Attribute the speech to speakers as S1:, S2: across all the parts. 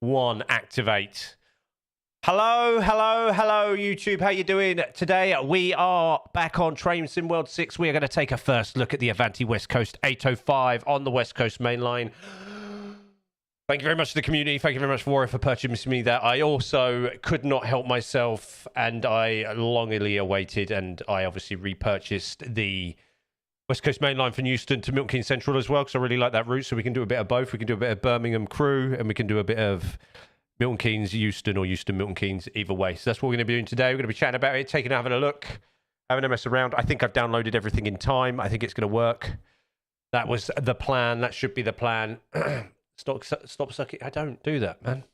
S1: 1, activate. Hello, YouTube. How you doing? Today we are back on Train Sim World 6. We are going to take a first look at the Avanti West Coast 805 on the West Coast main line. Thank you very much to the community. Thank you very much, Warrior, for purchasing me that. I also could not help myself, and I longingly awaited, and I obviously repurchased the West Coast main line from Euston to Milton Keynes Central as well, because I really like that route. So we can do a bit of both. We can do a bit of Birmingham Crewe, and we can do a bit of Milton Keynes Euston, or Euston Milton Keynes, either way. So that's what we're going to be doing today. We're going to be chatting about it, having a look, having a mess around. I think I've downloaded everything in time. I think it's going to work. That was the plan. That should be the plan. Stop sucking. I don't do that, man.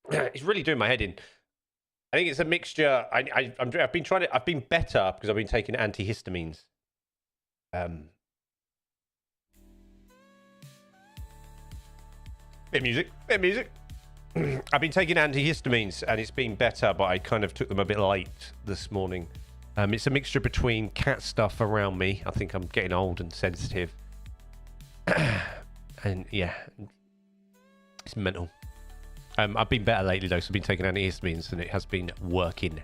S1: It's really doing my head in. I think it's a mixture. I've been better because I've been taking antihistamines. Bit of music. I've been taking antihistamines and it's been better, but I kind of took them a bit late this morning. It's a mixture between cat stuff around me. I think I'm getting old and sensitive. And yeah, it's mental. I've been better lately though, so I've been taking antihistamines and it has been working.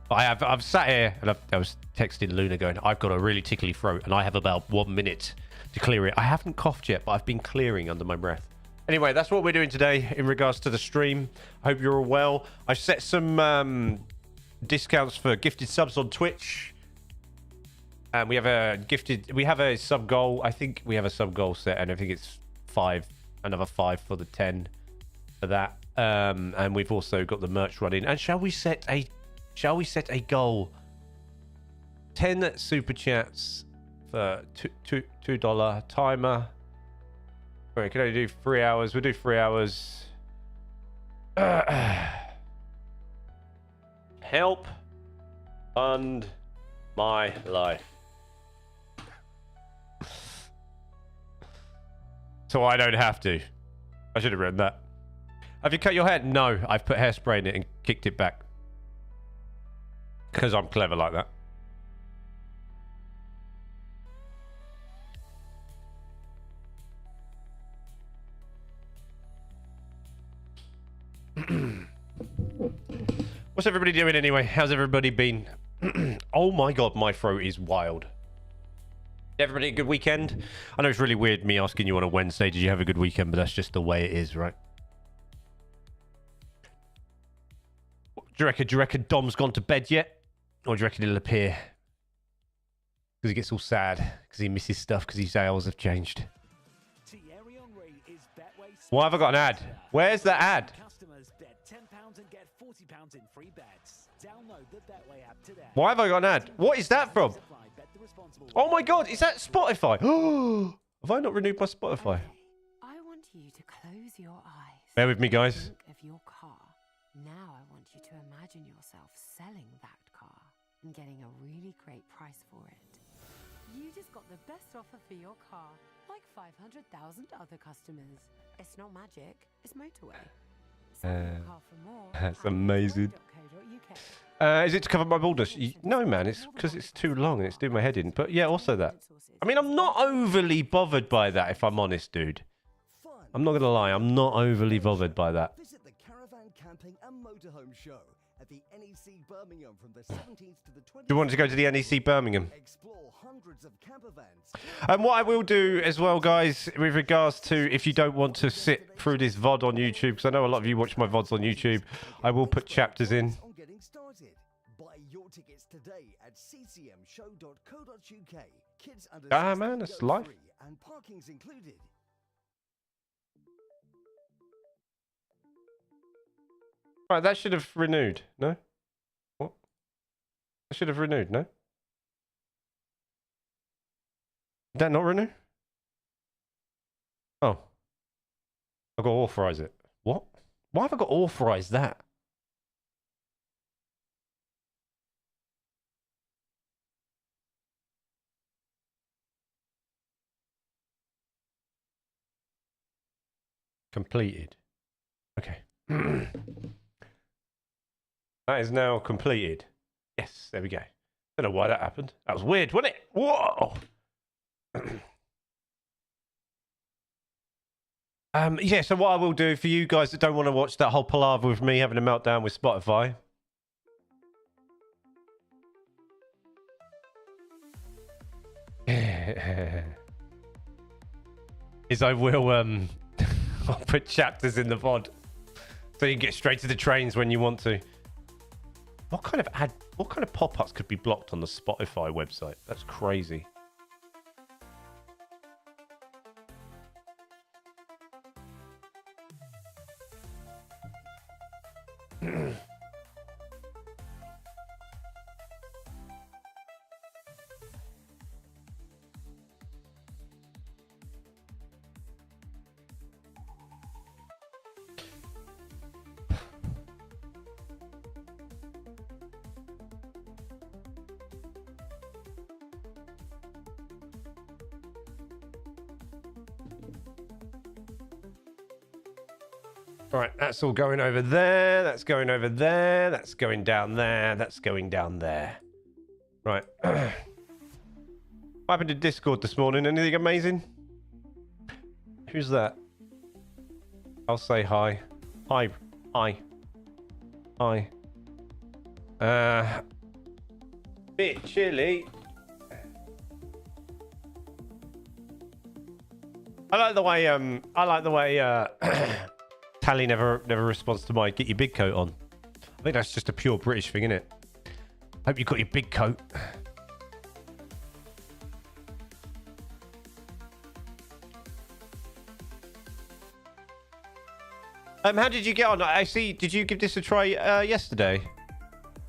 S1: But I've sat here and I was texting Luna going, I've got a really tickly throat and I have about 1 minute to clear it. I haven't coughed yet, but I've been clearing under my breath. Anyway, that's what we're doing today in regards to the stream. I hope you're all well. I've set some discounts for gifted subs on Twitch. And we have a sub goal. I think we have a sub goal set, and I think it's another 5 for the 10 for that. And we've also got the merch running. And shall we set a goal? 10 super chats for $2 timer. We can only do 3 hours. We'll do 3 hours. Help fund my life. So I don't have to. I should have written that. Have you cut your hair? No, I've put hairspray in it and kicked it back. Because I'm clever like that. What's everybody doing anyway? How's everybody been? Oh my god, my throat is wild. Everybody a good weekend? I know it's really weird me asking you on a Wednesday, did you have a good weekend? But that's just the way it is, right? Do you reckon Dom's gone to bed yet? Or do you reckon he'll appear? Because he gets all sad, because he misses stuff, because his sales have changed. Why have I got an ad? Where's the ad? Why have I got an ad? What is that from? Oh my god, is that Spotify? Oh, have I not renewed my Spotify?
S2: I want you to close your eyes.
S1: Bear with me, guys.
S2: Think of your car. Now I want you to imagine yourself selling that car and getting a really great price for it. You just got the best offer for your car, like 500,000 other customers. It's not magic, it's motorway.
S1: That's amazing. Is it to cover my baldness? No, man, it's because it's too long and it's doing my head in. But yeah, also that. I mean, I'm not overly bothered by that, if I'm honest, dude. I'm not going to lie, I'm not overly bothered by that.
S3: Visit the Caravan Camping and Motorhome Show at the NEC Birmingham from the 17th to the 20th.
S1: Do you want to go to the NEC Birmingham?
S3: Explore hundreds of camper vans.
S1: And what I will do as well, guys, with regards to if you don't want to sit through this VOD on YouTube, because I know a lot of you watch my VODs on YouTube, I will put chapters in.
S3: On getting started. Buy your tickets today at ccmshow.co.uk. Kids under
S1: Man, that's life.
S3: free and parking's included.
S1: Right, that should have renewed, no? What? That should have renewed, no? Did that not renew? Oh. I've got to authorise it. What? Why have I got to authorise that? Completed. Okay. That is now completed. Yes, there we go. Don't know why that happened. That was weird, wasn't it? Whoa! Yeah, so what I will do for you guys that don't want to watch that whole palaver with me having a meltdown with Spotify, is I will I'll put chapters in the VOD so you can get straight to the trains when you want to. What kind of pop-ups could be blocked on the Spotify website? That's crazy. All right, that's all going over there. That's going over there. That's going down there. That's going down there. Right. What happened to Discord this morning? Anything amazing? Who's that? I'll say hi. Hi. Hi. Hi. Bit chilly. I like the way Tally never responds to my get your big coat on. I think that's just a pure British thing, isn't it? Hope you got your big coat. How did you get on? I see. Did you give this a try yesterday,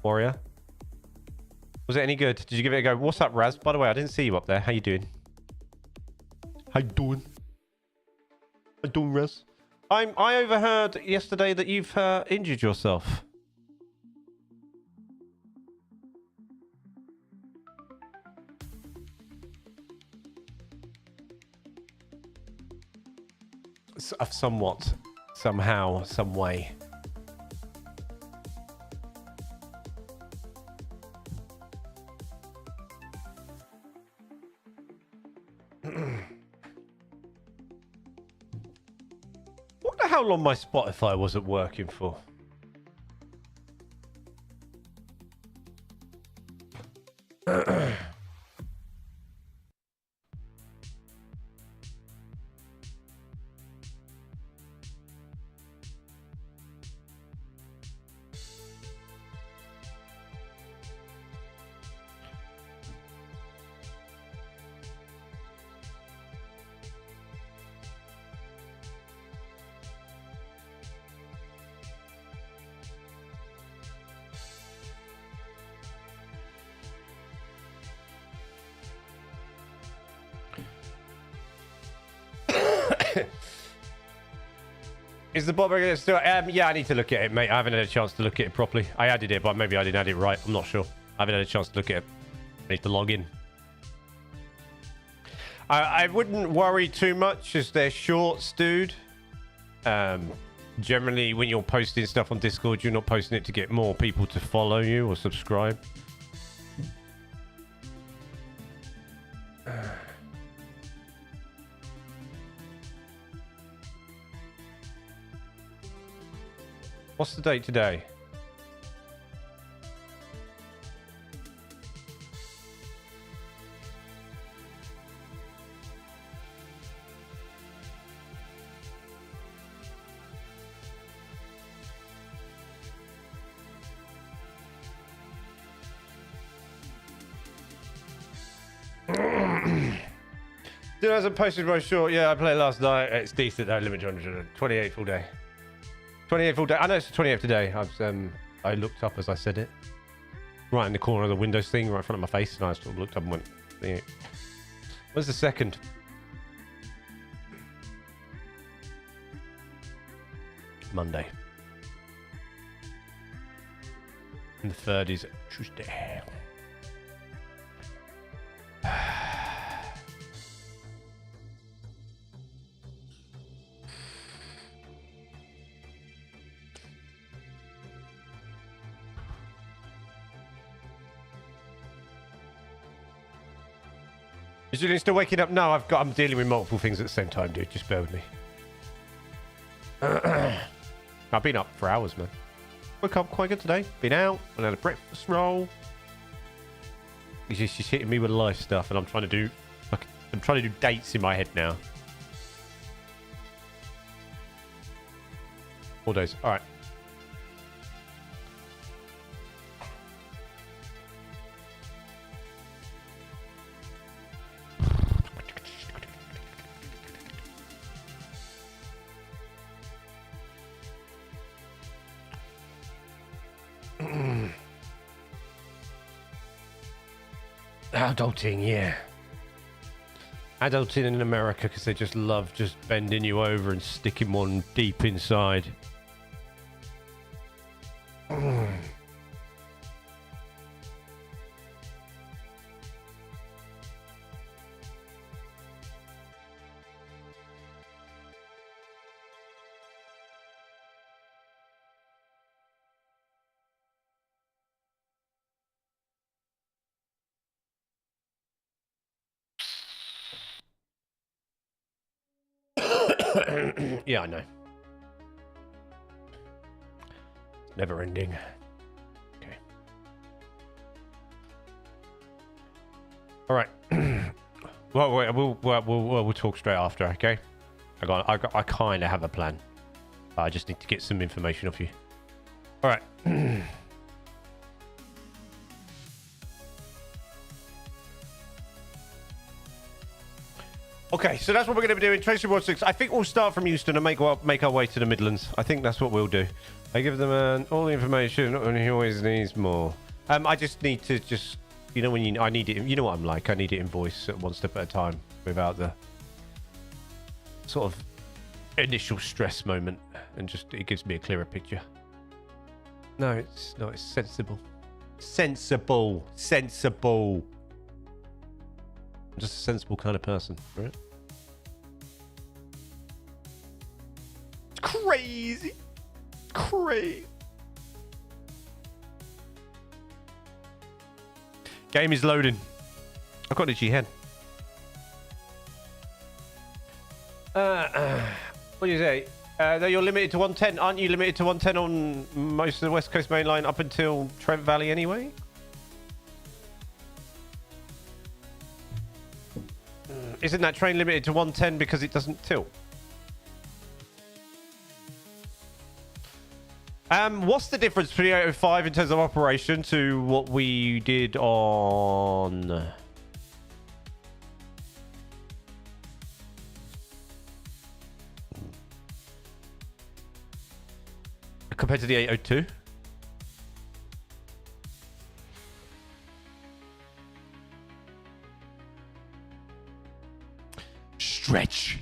S1: Warrior? Was it any good? Did you give it a go? What's up, Raz? By the way, I didn't see you up there. How you doing? How you doing? How you doing, Raz? I overheard yesterday that you've injured yourself. Somewhat, somehow, some way. Wonder how long my Spotify wasn't working for. Is the bot regular still? Yeah, I need to look at it, mate. I haven't had a chance to look at it properly. I added it, but maybe I didn't add it right. I'm not sure. I haven't had a chance to look at it. I need to log in. I wouldn't worry too much as they're shorts, dude. Generally, when you're posting stuff on Discord, you're not posting it to get more people to follow you or subscribe. What's the date today? Dude hasn't posted my short. Yeah, I played last night. It's decent though. Limit 28 full day. 28 full day. I know it's the 28th today. I looked up as I said it. Right in the corner of the Windows thing, right in front of my face, and I sort of looked up and went, yeah. Where's the second? Monday. And the third is Tuesday. Is Julian still waking up? No, I'm dealing with multiple things at the same time, dude. Just bear with me. I've been up for hours, man. Woke up quite good today. Been out and had a breakfast roll. She's hitting me with life stuff, and I'm trying to do dates in my head now. 4 days. All right. Adulting, yeah. Adulting in America, because they just love just bending you over and sticking one deep inside. Yeah, I know. It's never ending. Okay. All right. Well, wait, we'll talk straight after. Okay. I kind of have a plan. I just need to get some information off you. All right. Okay, so that's what we're going to be doing. Train Sim World 6. I think we'll start from Euston and make our way to the Midlands. I think that's what we'll do. I give them all the information, and he always needs more. I just need to you know, when I need it. You know what I'm like. I need it in voice at one step at a time, without the sort of initial stress moment, and just it gives me a clearer picture. No, it's not. It's sensible. Sensible. I'm just a sensible kind of person, right? It's crazy. Game is loading. I've got a G head. What do you say? You're limited to 110. Aren't you limited to 110 on most of the West Coast main line up until Trent Valley anyway? Isn't that train limited to 110 because it doesn't tilt? What's the difference between 805 in terms of operation to what we did on... compared to the 802? Stretch.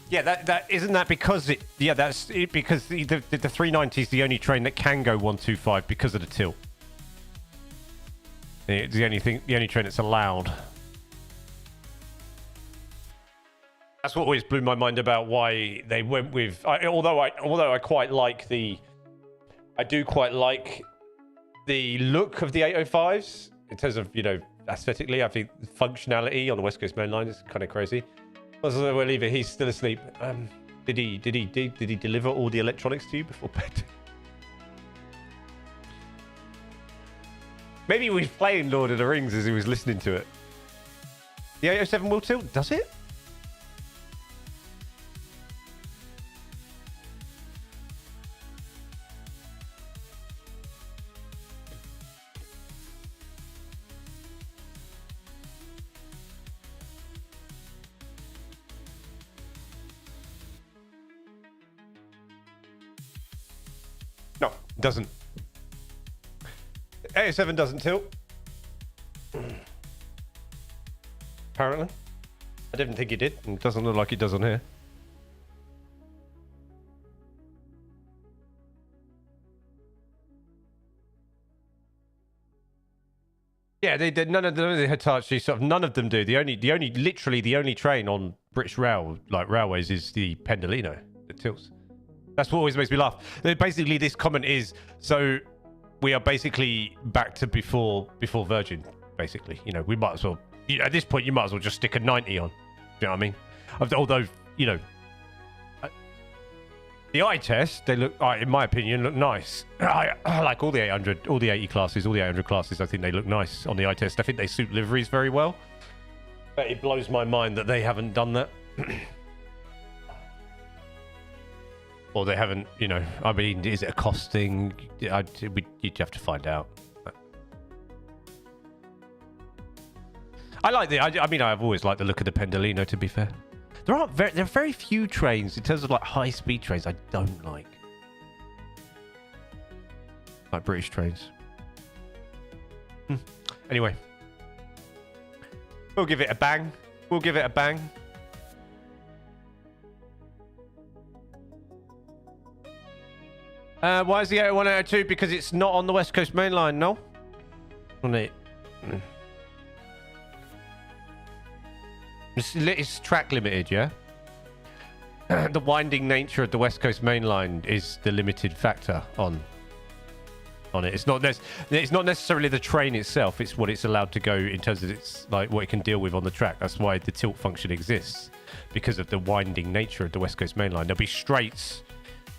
S1: Yeah, that isn't that because it. Yeah, that's it because the 390 is the only train that can go 125 because of the tilt. It's the only train that's allowed. That's what always blew my mind about why they went with. Although I quite like I do quite like the look of the 805s in terms of, you know, aesthetically. I think functionality on the West Coast main line is kind of crazy. Also, we'll leave it. He's still asleep. Did he deliver all the electronics to you before bed? Maybe he was playing Lord of the Rings as he was listening to it. The 807 will tilt, does it? No, it doesn't. 807 doesn't tilt. Apparently. I didn't think it did. It doesn't look like it does on here. Yeah, they did. None of the Hitachi sort of none of them do. Literally the only train on British Rail, like railways, is the Pendolino that tilts. That's what always makes me laugh. Basically, this comment is, so we are basically back to before Virgin, basically. You know, we might as well, at this point, you might as well just stick a 90 on. Do you know what I mean? Although, you know, the eye test, they look, in my opinion, look nice. I like all the 800, all the 80 classes, all the 800 classes. I think they look nice on the eye test. I think they suit liveries very well. But it blows my mind that they haven't done that. Or they haven't, you know, I mean, is it a cost thing? You'd have to find out. I like I mean, I've always liked the look of the Pendolino, to be fair. There are very few trains in terms of like high-speed trains I don't like. Like British trains. Anyway. We'll give it a bang. We'll give it a bang. Why is the 80182? Because it's not on the West Coast Main Line, no? On it. It's track limited, yeah? The winding nature of the West Coast Main Line is the limited factor on it. It's not necessarily the train itself, it's what it's allowed to go in terms of its, like, what it can deal with on the track. That's why the tilt function exists, because of the winding nature of the West Coast Main Line. There'll be straights.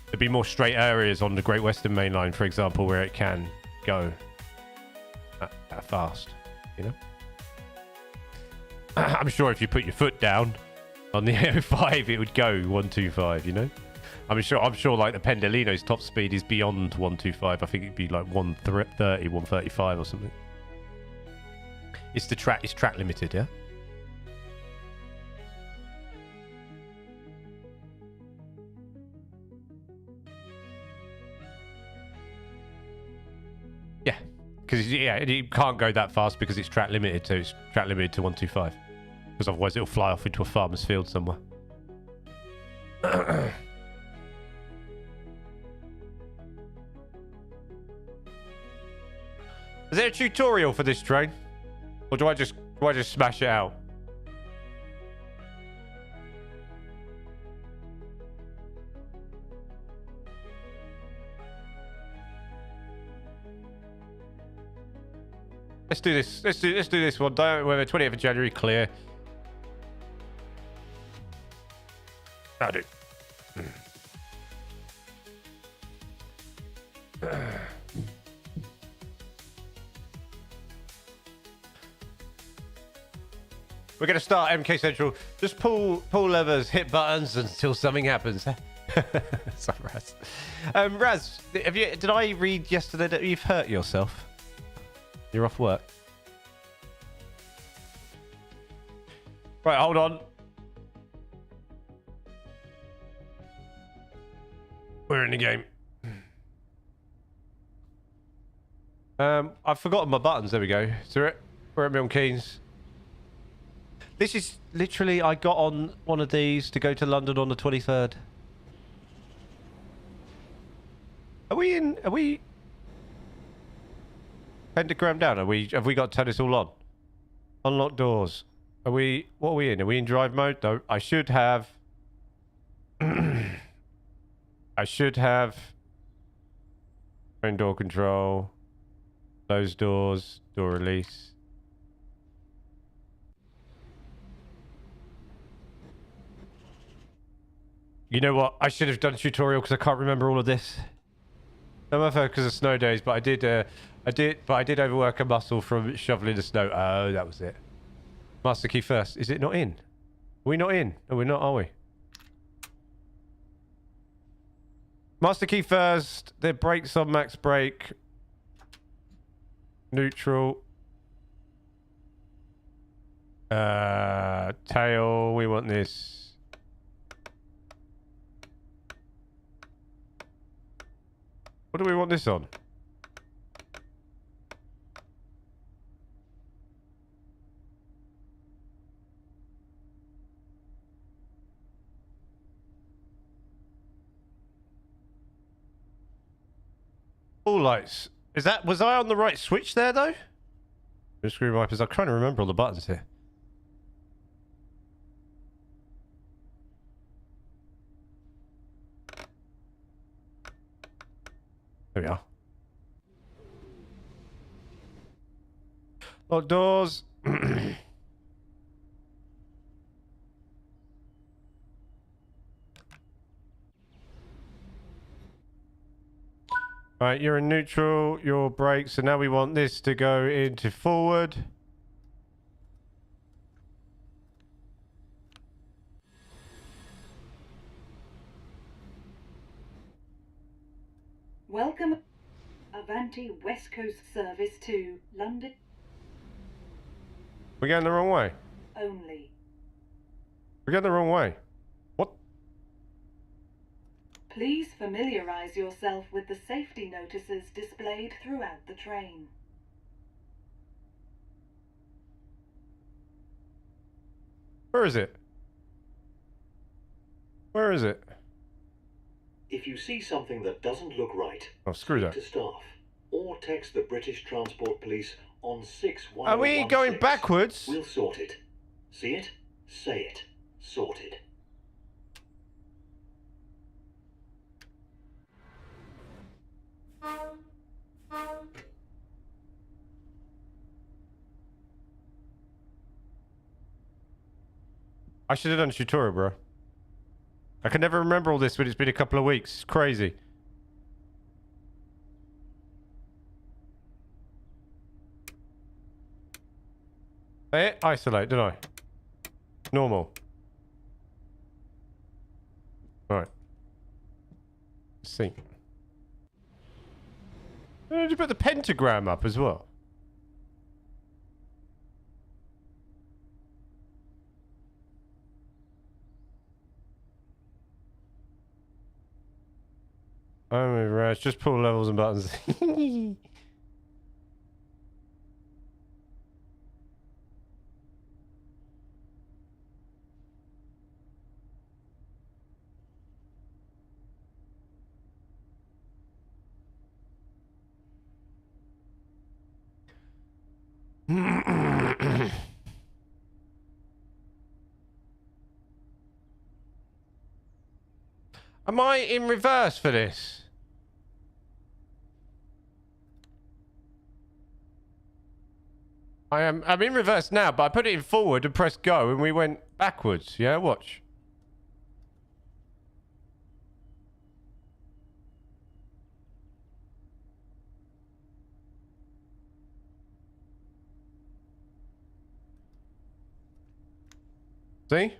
S1: There'll be more straight areas on the Great Western Main Line, for example, where it can go fast, you know? I'm sure if you put your foot down on the 805, it would go 125, you know? I'm sure like the Pendolino's top speed is beyond 125. I think it'd be like 130, 135 or something. It's track limited, yeah? Yeah. Because, yeah, it can't go that fast because it's track limited, so it's track limited to 125. Because otherwise it'll fly off into a farmer's field somewhere. Is there a tutorial for this train? Or do I just smash it out? Let's do this. Let's do this one. We're 20th of January, clear. That'll do. We're going to start MK Central. Just pull levers, hit buttons until something happens. Sorry, Raz. Raz, did I read yesterday that you've hurt yourself? You're off work. Right, hold on. We're in the game. I've forgotten my buttons. There we go. So we're at Milton Keynes. This is literally, I got on one of these to go to London on the 23rd. Are we pentagram down? Have we got to turn this all on? Unlock doors. What are we in? Are we in drive mode? No, I should have train door control, close doors, door release. You know what? I should have done a tutorial because I can't remember all of this. No matter because of snow days, but I did overwork a muscle from shoveling the snow. Oh, that was it. Master key first. Is it not in? Are we not in? No, we're not, are we? Master key first. The brakes on max brake. Neutral. Tail. We want this. What do we want this on? All lights. Was I on the right switch there though? Screw wipers. I'm trying to remember all the buttons here. There we are. Lock doors. Right, you're in neutral, your brakes, so now we want this to go into forward.
S4: Welcome, Avanti West Coast service to London
S1: We're going the wrong way.
S4: only.
S1: We're going the wrong way. What?
S4: Please familiarise yourself with the safety notices displayed throughout the train.
S1: Where is it? Where is it?
S5: If you see something that doesn't look right,
S1: Oh, screw
S5: speak
S1: that.
S5: to staff or text the British Transport Police on 61016.
S1: Are we going backwards?
S5: We'll sort it. See it? Say it. Sorted.
S1: I should have done a tutorial, bro. I can never remember all this, but it's been a couple of weeks. It's crazy. I hit isolate, didn't I? Normal. Right. Sync. Did you put the pentagram up as well? I'm a rash. Just pull levels and buttons. Am I in reverse for this? I'm in reverse now, but I put it in forward and pressed go and we went backwards. Yeah, watch. See?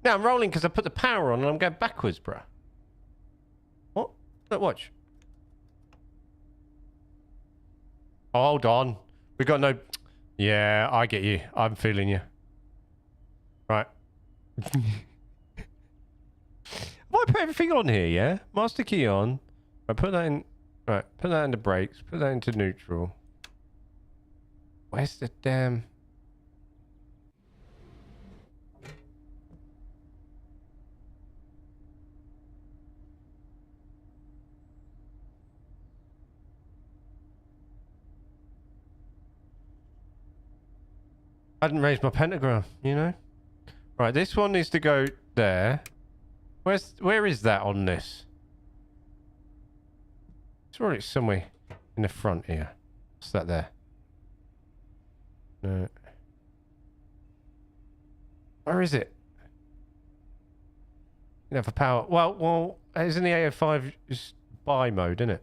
S1: Now I'm rolling because I put the power on and I'm going backwards, bruh. What? Look, watch. Oh, hold on. We got no... Yeah, I get you. I'm feeling you. Right. Have I put everything on here, yeah? Master key on. Right, put that in... Right, put that into brakes. Put that into neutral. Where's the damn... I hadn't raised my pentagram, you know? Right, this one needs to go there. Where is that on this? Sure, it's somewhere in the front here. What's that there? No. Where is it? You know, for power. Well, isn't the A05 just buy mode, isn't it?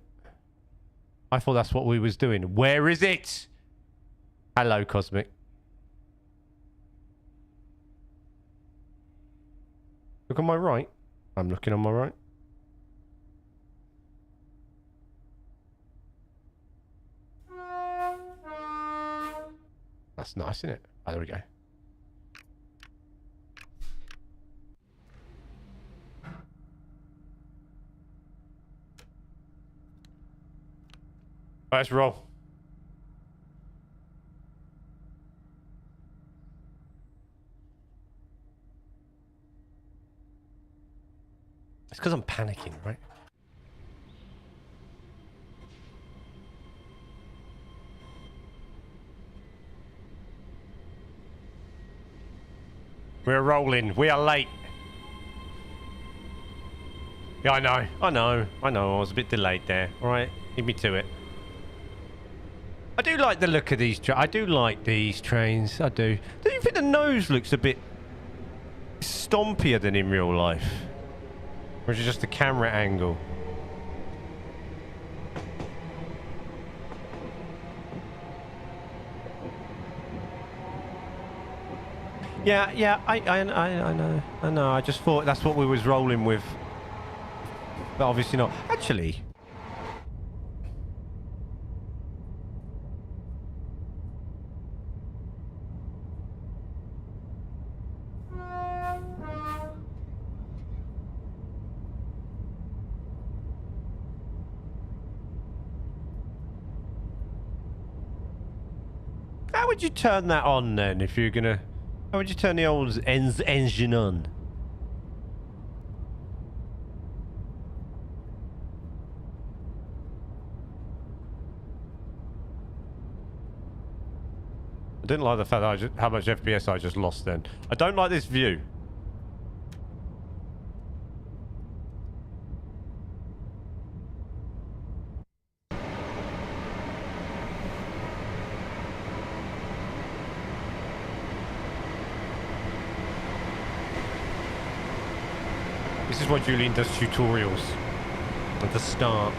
S1: I thought that's what we was doing. Where is it? Hello, Cosmic. Look on my right. I'm looking on my right. That's nice, isn't it? Oh, there we go. Right, let's roll. It's because I'm panicking, right? We're rolling. We are late. Yeah, I know. I was a bit delayed there. All right, leave me to it. I do like the look of these. I do like these trains. I do. Do you think the nose looks a bit stompier than in real life? Or is it just the camera angle? Yeah, I know. I just thought that's what we was rolling with. But obviously not. Actually. How would you turn that on then if you're gonna... How would you turn the old engine on? I didn't like the fact that how much FPS I just lost then. I don't like this view. This is why Julian does tutorials at the start.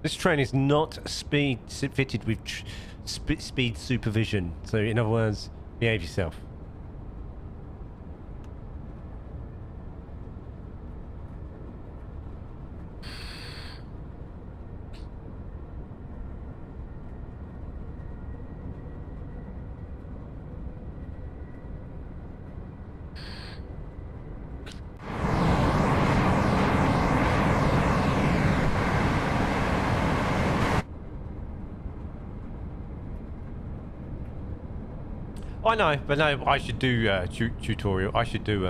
S1: This train is not fitted with speed supervision. So in other words, behave yourself. I know, but no, I should do tutorial. I should do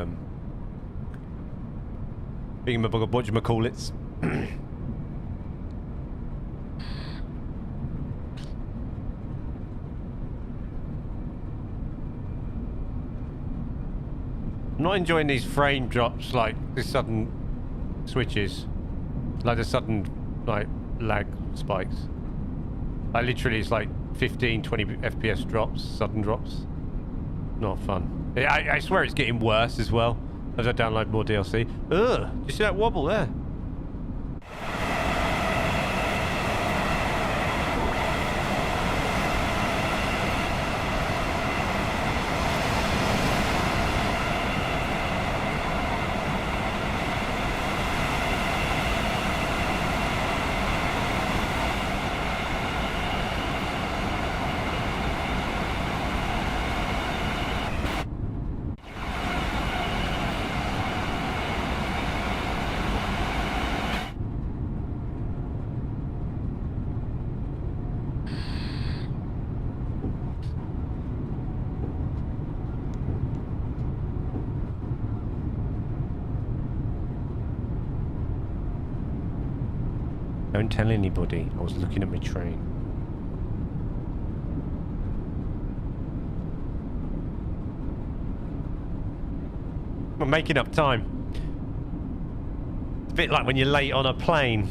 S1: what you call it. I'm not enjoying these frame drops, like the sudden switches, like the sudden like lag spikes. Like literally, it's like 15, 20 FPS drops, sudden drops. Not fun. I swear it's getting worse as well as I download more DLC. Ugh! You see that wobble there? Don't tell anybody. I was looking at my train. I'm making up time. It's a bit like when you're late on a plane.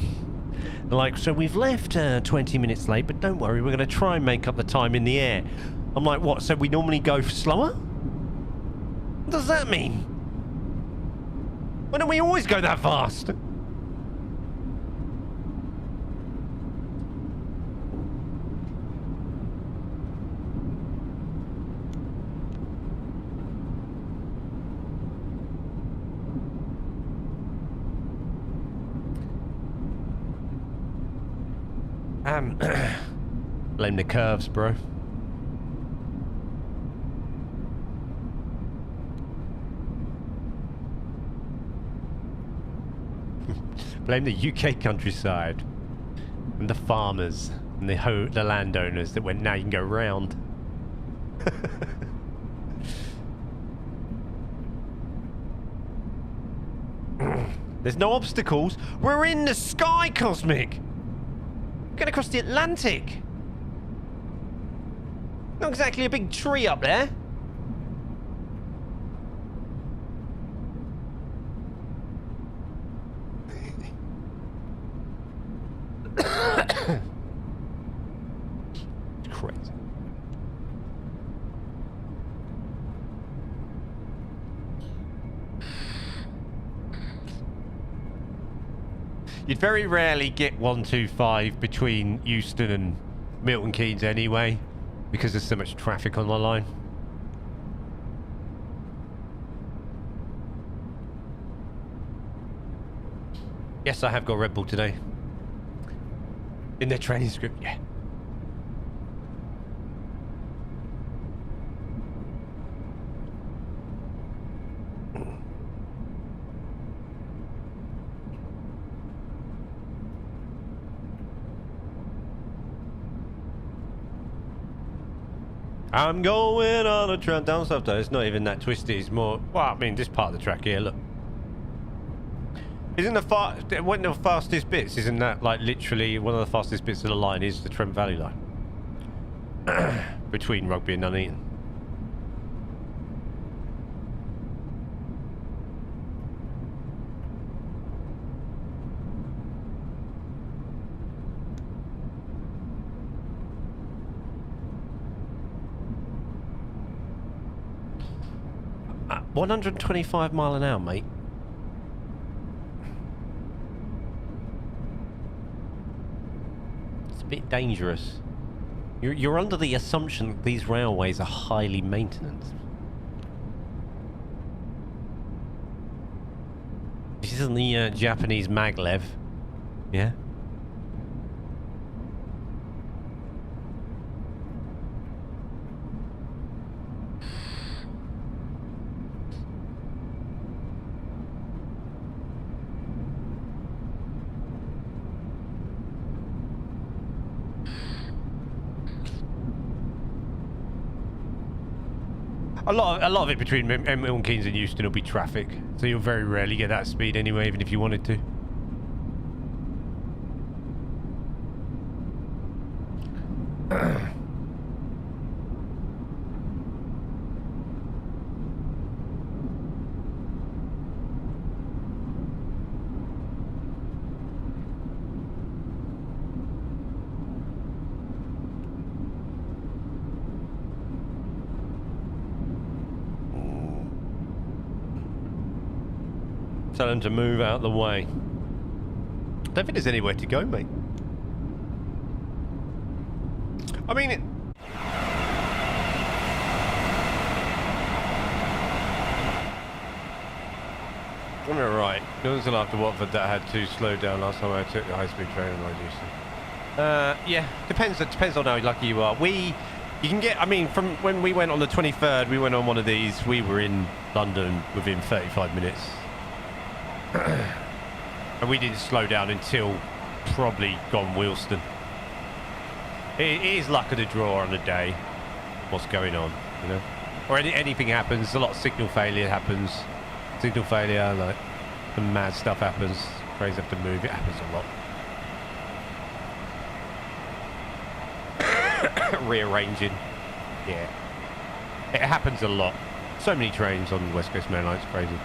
S1: Like, so we've left 20 minutes late, but don't worry, we're going to try and make up the time in the air. I'm like, what? So we normally go slower? What does that mean? Why don't we always go that fast? Blame the curves, bro. Blame the UK countryside and the farmers and the landowners that went, now you can go round. There's no obstacles. We're in the sky, Cosmic. Going across the Atlantic. Not exactly a big tree up there. It's crazy. You'd very rarely get 125 between Euston and Milton Keynes anyway, because there's so much traffic on the line. Yes, I have got Red Bull today. In their training script, yeah. I'm going on a track down south though. It's not even that twisty. It's more, well, I mean, this part of the track here, look. Isn't one of the fastest bits, isn't that like literally one of the fastest bits of the line is the Trent Valley line? Between Rugby and Nuneaton. At 125 mile an hour, mate. It's a bit dangerous. You're under the assumption that these railways are highly maintained. This isn't the Japanese maglev, yeah? A lot of it between Milton Keynes and Euston will be traffic, so you'll very rarely get that speed anyway, even if you wanted to. Tell them to move out the way. I don't think there's anywhere to go, mate. I mean, I'm right. It wasn't after Watford that had to slow down last time I took the high-speed train in Euston. Yeah, depends on how lucky you are. You can get, I mean, from when we went on the 23rd, we went on one of these. We were in London within 35 minutes. And we didn't slow down until probably gone Euston. It is luck of the draw on the day. What's going on, you know? Or anything happens. A lot of signal failure happens. Signal failure, like some mad stuff happens. Trains have to move. It happens a lot. Rearranging. Yeah. It happens a lot. So many trains on the West Coast Main Line. It's crazy.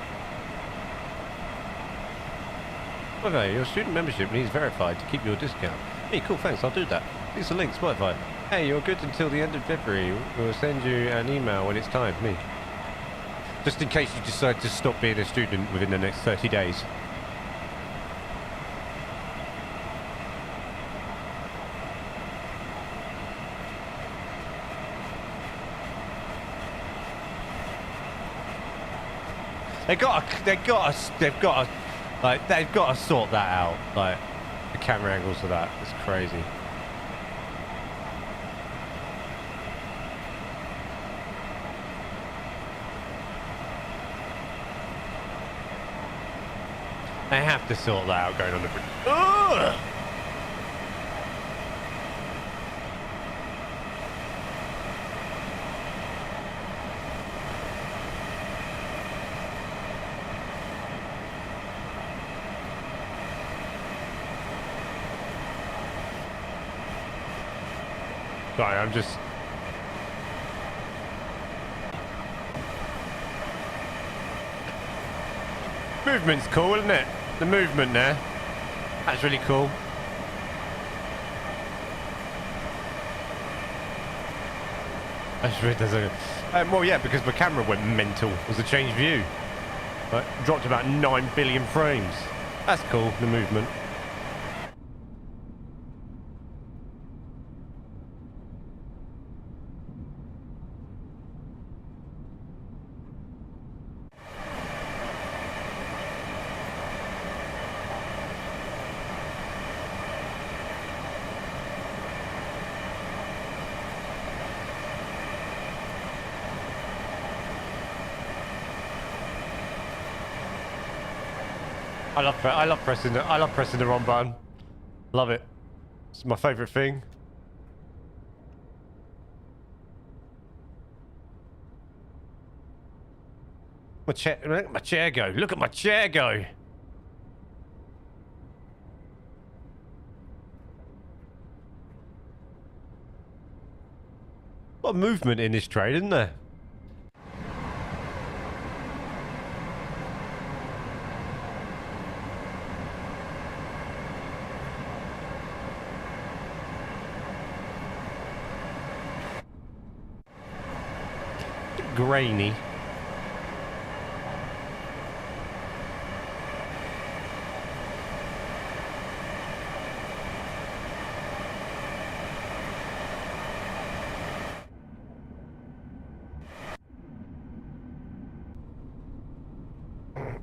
S1: Okay, your student membership needs verified to keep your discount. Hey, cool, thanks, I'll do that. Here's a link, Spotify. Hey, you're good until the end of February. We'll send you an email when it's time, me. Just in case you decide to stop being a student within the next 30 days. They've got to like, they've got to sort that out. Like, the camera angles of that. It's crazy. They have to sort that out going on the bridge. Ugh! Sorry, I'm just... Movement's cool, isn't it? The movement there. That's really cool. That's really does well, yeah, because my camera went mental. It was a change view. Like, dropped about 9 billion frames. That's cool, the movement. I love pressing the wrong button. Love it. It's my favourite thing. Look at my chair go. Look at my chair go. A lot of movement in this train, isn't there? Grainy.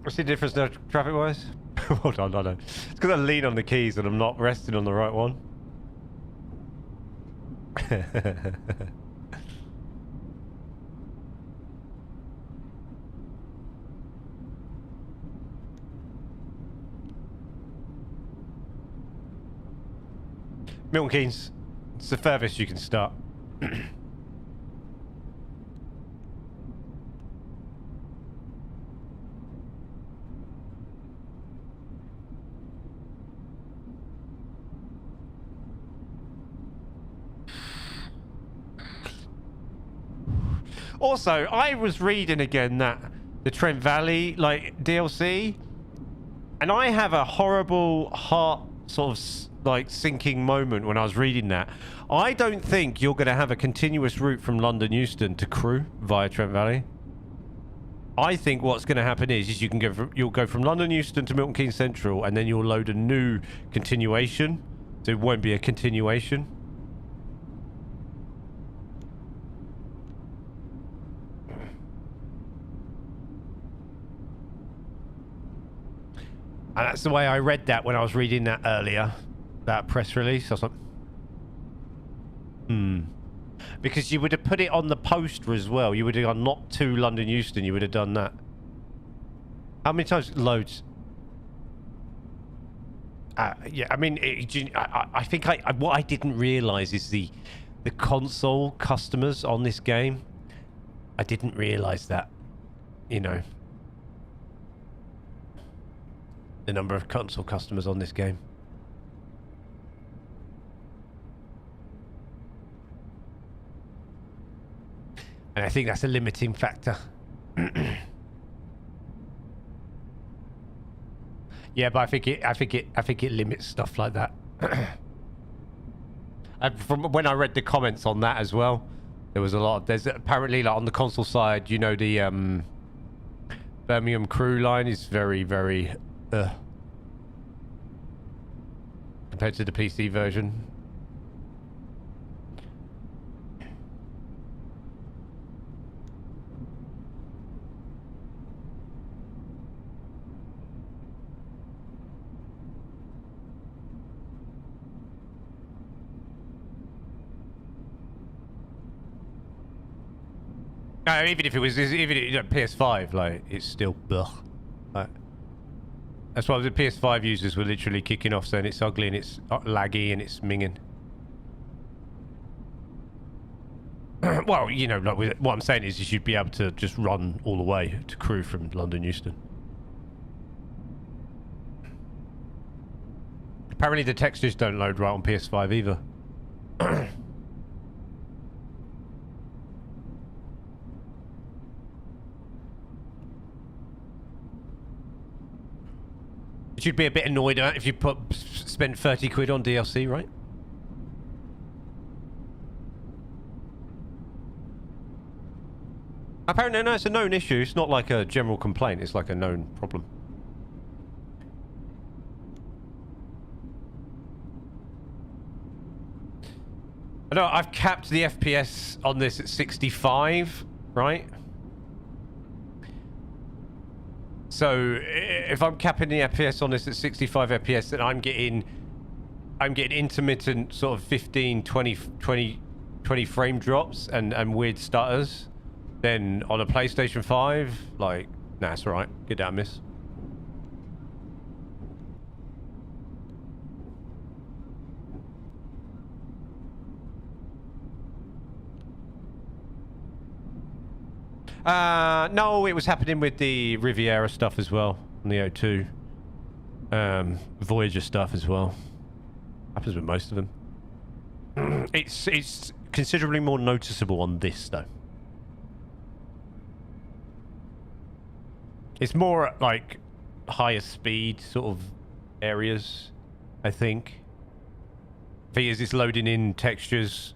S1: What's the difference now, traffic-wise? Hold on, no. It's because I lean on the keys and I'm not resting on the right one. Milton Keynes, it's the furthest you can start. Also, I was reading again that the Trent Valley like DLC, and I have a horrible heart sort of like sinking moment when I was reading that. I don't think you're going to have a continuous route from London Euston to Crewe via Trent Valley. I think what's going to happen is you can you'll go from London Euston to Milton Keynes Central, and then you'll load a new continuation, so it won't be a continuation. And that's the way I read that when I was reading that earlier, that press release. I was like, because you would have put it on the poster as well. You would have gone not to London Euston. You would have done that. How many times? Loads. Yeah, I mean, I think what I didn't realise is the console customers on this game. I didn't realise that, you know. The number of console customers on this game. And I think that's a limiting factor. Yeah, but I think it limits stuff like that. And from when I read the comments on that as well, there was a lot of, there's apparently like on the console side, you know, the Birmingham Crewe Line is very, very compared to the PC version. Even if it was, PS5, like, it's still, ugh. Like, That's why the PS5 users were literally kicking off saying it's ugly and it's laggy and it's minging. Well, you know, like what I'm saying is you should be able to just run all the way to Crewe from London Euston. Apparently the textures don't load right on PS5 either. You'd be a bit annoyed if you spent 30 quid on DLC, right? Apparently, no, it's a known issue. It's not like a general complaint. It's like a known problem. I know I've capped the FPS on this at 65, right? So if I'm capping the FPS on this at 65 FPS, then I'm getting intermittent sort of 15, 20 frame drops and weird stutters. Then on a PlayStation 5, like, nah, it's alright. Get down, miss. No, it was happening with the Riviera stuff as well, on the O2. Voyager stuff as well. Happens with most of them. It's considerably more noticeable on this, though. It's more like higher speed sort of areas, I think. The thing is, it's loading in textures,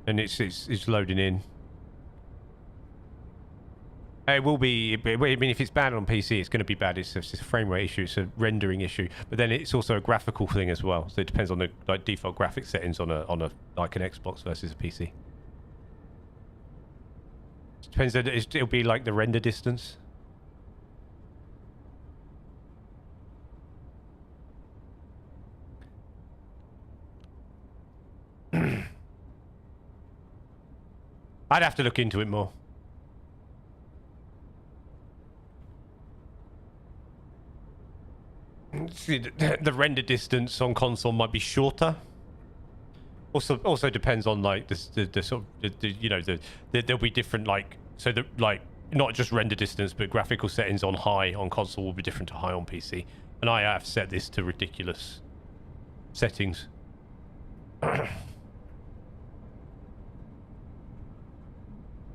S1: and it's loading in. It will be. I mean, if it's bad on PC, it's going to be bad. It's a frame rate issue. It's a rendering issue. But then it's also a graphical thing as well. So it depends on the like default graphic settings on a like an Xbox versus a PC. It depends. It'll be like the render distance. I'd have to look into it more. See, the render distance on console might be shorter. Also depends on like the sort of you know there'll be different like so the like not just render distance but graphical settings on high on console will be different to high on PC, and I have set this to ridiculous settings.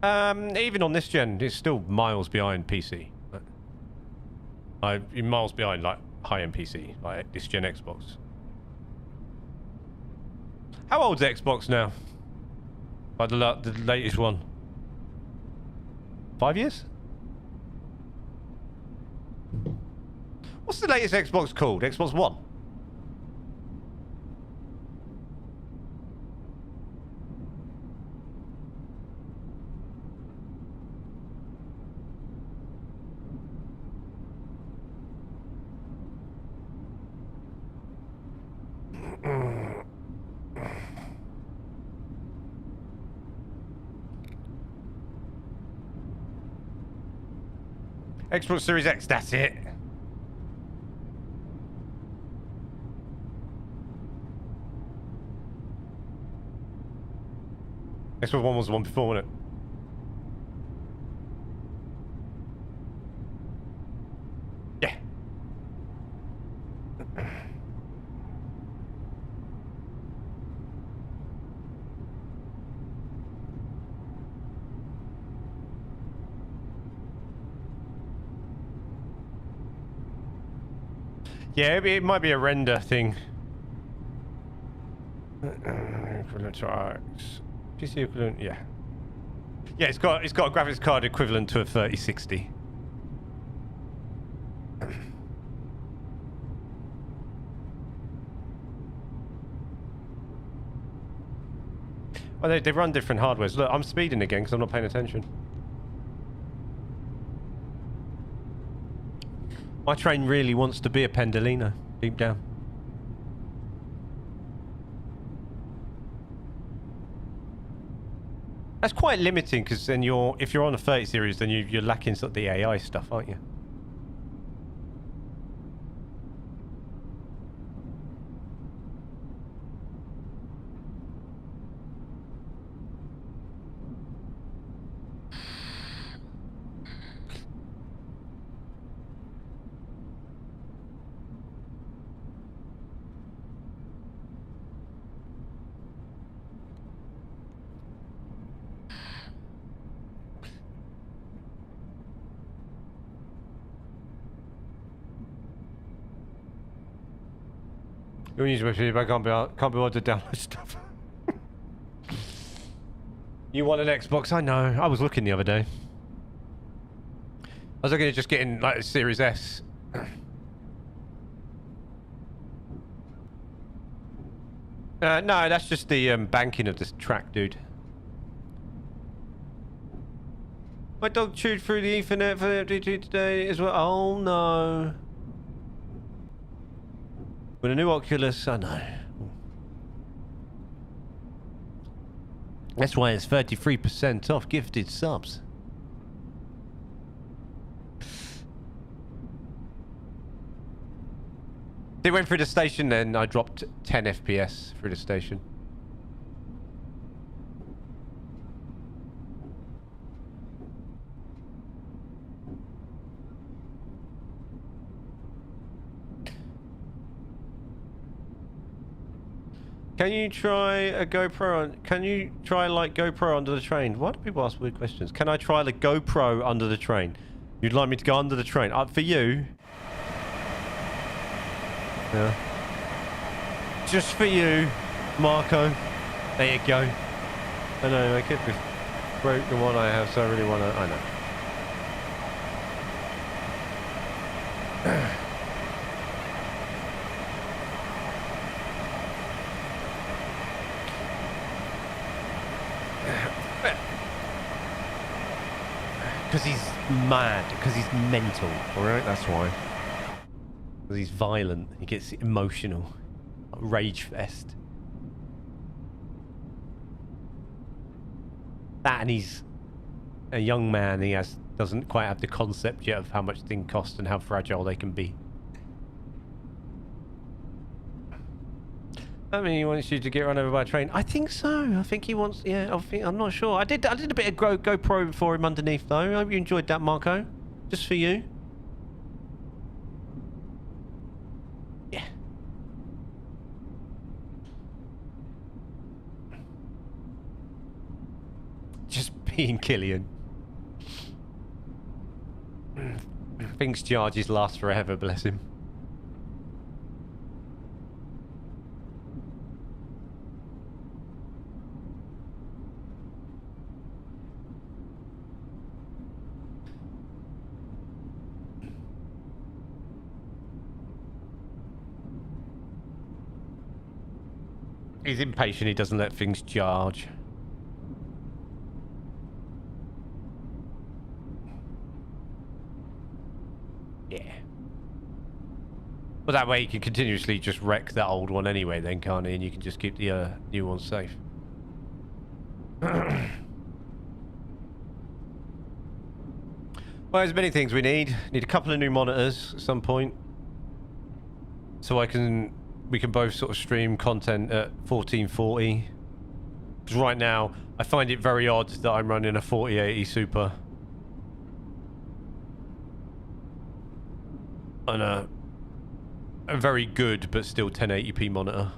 S1: Even on this gen, it's still miles behind PC. Miles behind like high-end PC, like this gen Xbox. How old's Xbox now? Like the latest one? 5 years? What's the latest Xbox called? Xbox One? Xbox Series X, that's it. Xbox One was the one before, wasn't it? Yeah. Yeah, it might be a render thing. PC equivalent, yeah. Yeah, it's got a graphics card equivalent to a 3060. Well, they run different hardwares. Look, I'm speeding again because I'm not paying attention. My train really wants to be a Pendolino, deep down. That's quite limiting because then if you're on a 30 series, then you're lacking sort of the AI stuff, aren't you? Don't use website, but can't be ordered to download stuff. You want an Xbox? I know. I was looking the other day. I was looking at just getting like a Series S. No, that's just the banking of this track, dude. My dog chewed through the Ethernet for the FD2 today as well. Oh no. With a new Oculus, I know. That's why it's 33% off gifted subs. It went through the station then. I dropped 10 FPS through the station. Can you try a GoPro on... Can you try like GoPro under the train? Why do people ask weird questions? Can I try the GoPro under the train? You'd like me to go under the train? For you? Yeah. Just for you, Marco. There you go. I know, I could broke the one I have, so I really want to... I know. Because he's mad, because he's mental, alright? That's why. Because he's violent, he gets emotional. Rage fest. That, and he's a young man, he doesn't quite have the concept yet of how much things cost and how fragile they can be. I mean, he wants you to get run over by a train. I think so. I think he wants... Yeah, I'm not sure. I did a bit of GoPro for him underneath, though. I hope you enjoyed that, Marco. Just for you. Yeah. Just being Killian. Thinks charges last forever, bless him. He's impatient, he doesn't let things charge. Yeah. Well, that way he can continuously just wreck that old one anyway then, can't he? And you can just keep the new one safe. Well, there's many things we need. Need a couple of new monitors at some point. So we can both sort of stream content at 1440. Because right now, I find it very odd that I'm running a 4080 Super. On a very good, but still 1080p monitor.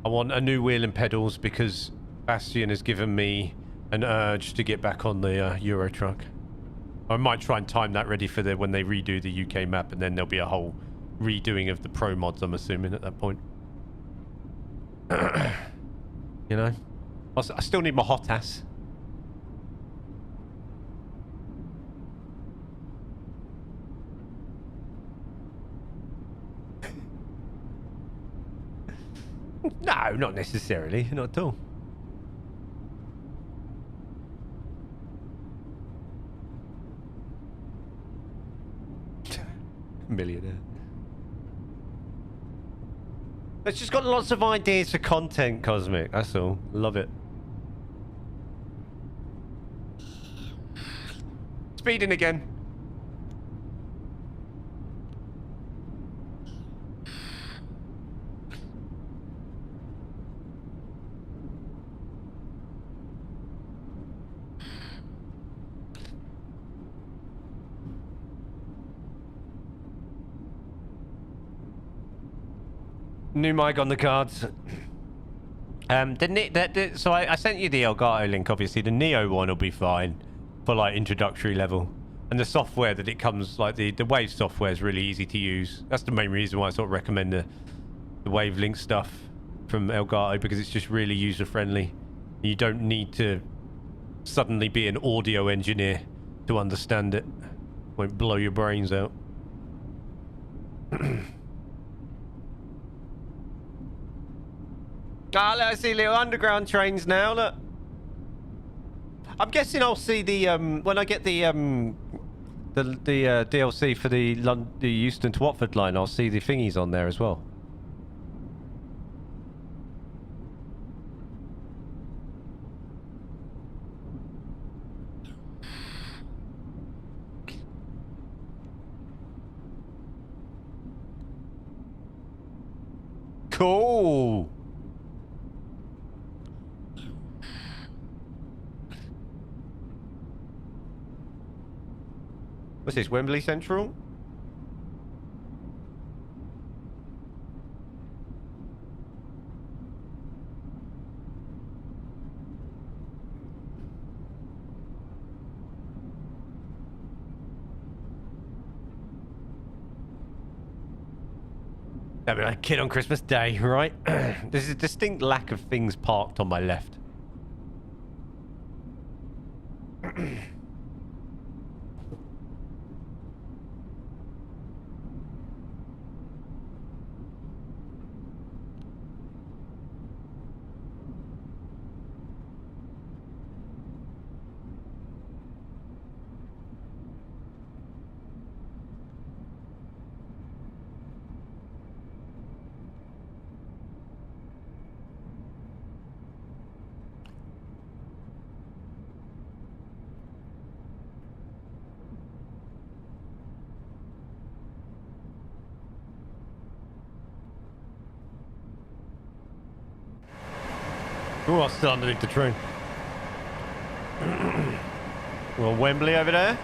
S1: I want a new wheel and pedals because Bastian has given me an urge to get back on the Euro truck. I might try and time that ready for when they redo the UK map, and then there'll be a whole redoing of the pro mods, I'm assuming, at that point. You know? I still need my hot ass. No, not necessarily. Not at all. Millionaire. It's just got lots of ideas for content, Cosmic. That's all. Love it. Speeding again. New mic on the cards. So I sent you the Elgato link, obviously. The Neo one will be fine for like introductory level. And the software that it comes, like the Wave software is really easy to use. That's the main reason why I sort of recommend the Wavelink stuff from Elgato, because it's just really user-friendly. You don't need to suddenly be an audio engineer to understand it. Won't blow your brains out. Ah, look, I see little underground trains now, look. I'm guessing I'll see the, when I get the DLC for the Euston to Watford line, I'll see the thingies on there as well. Cool. What's this, Wembley Central? That'd be like a kid on Christmas Day, right? There's a distinct lack of things parked on my left. Oh, I'm still underneath the train. Well, Wembley over there.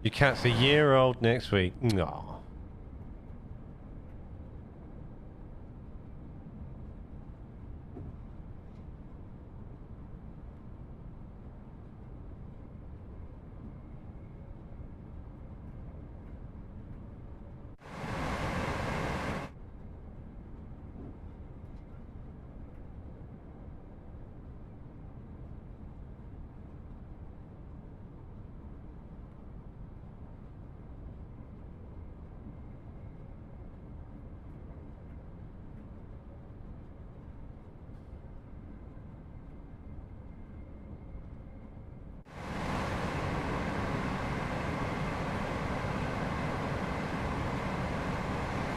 S1: Your cat's a year old next week. No.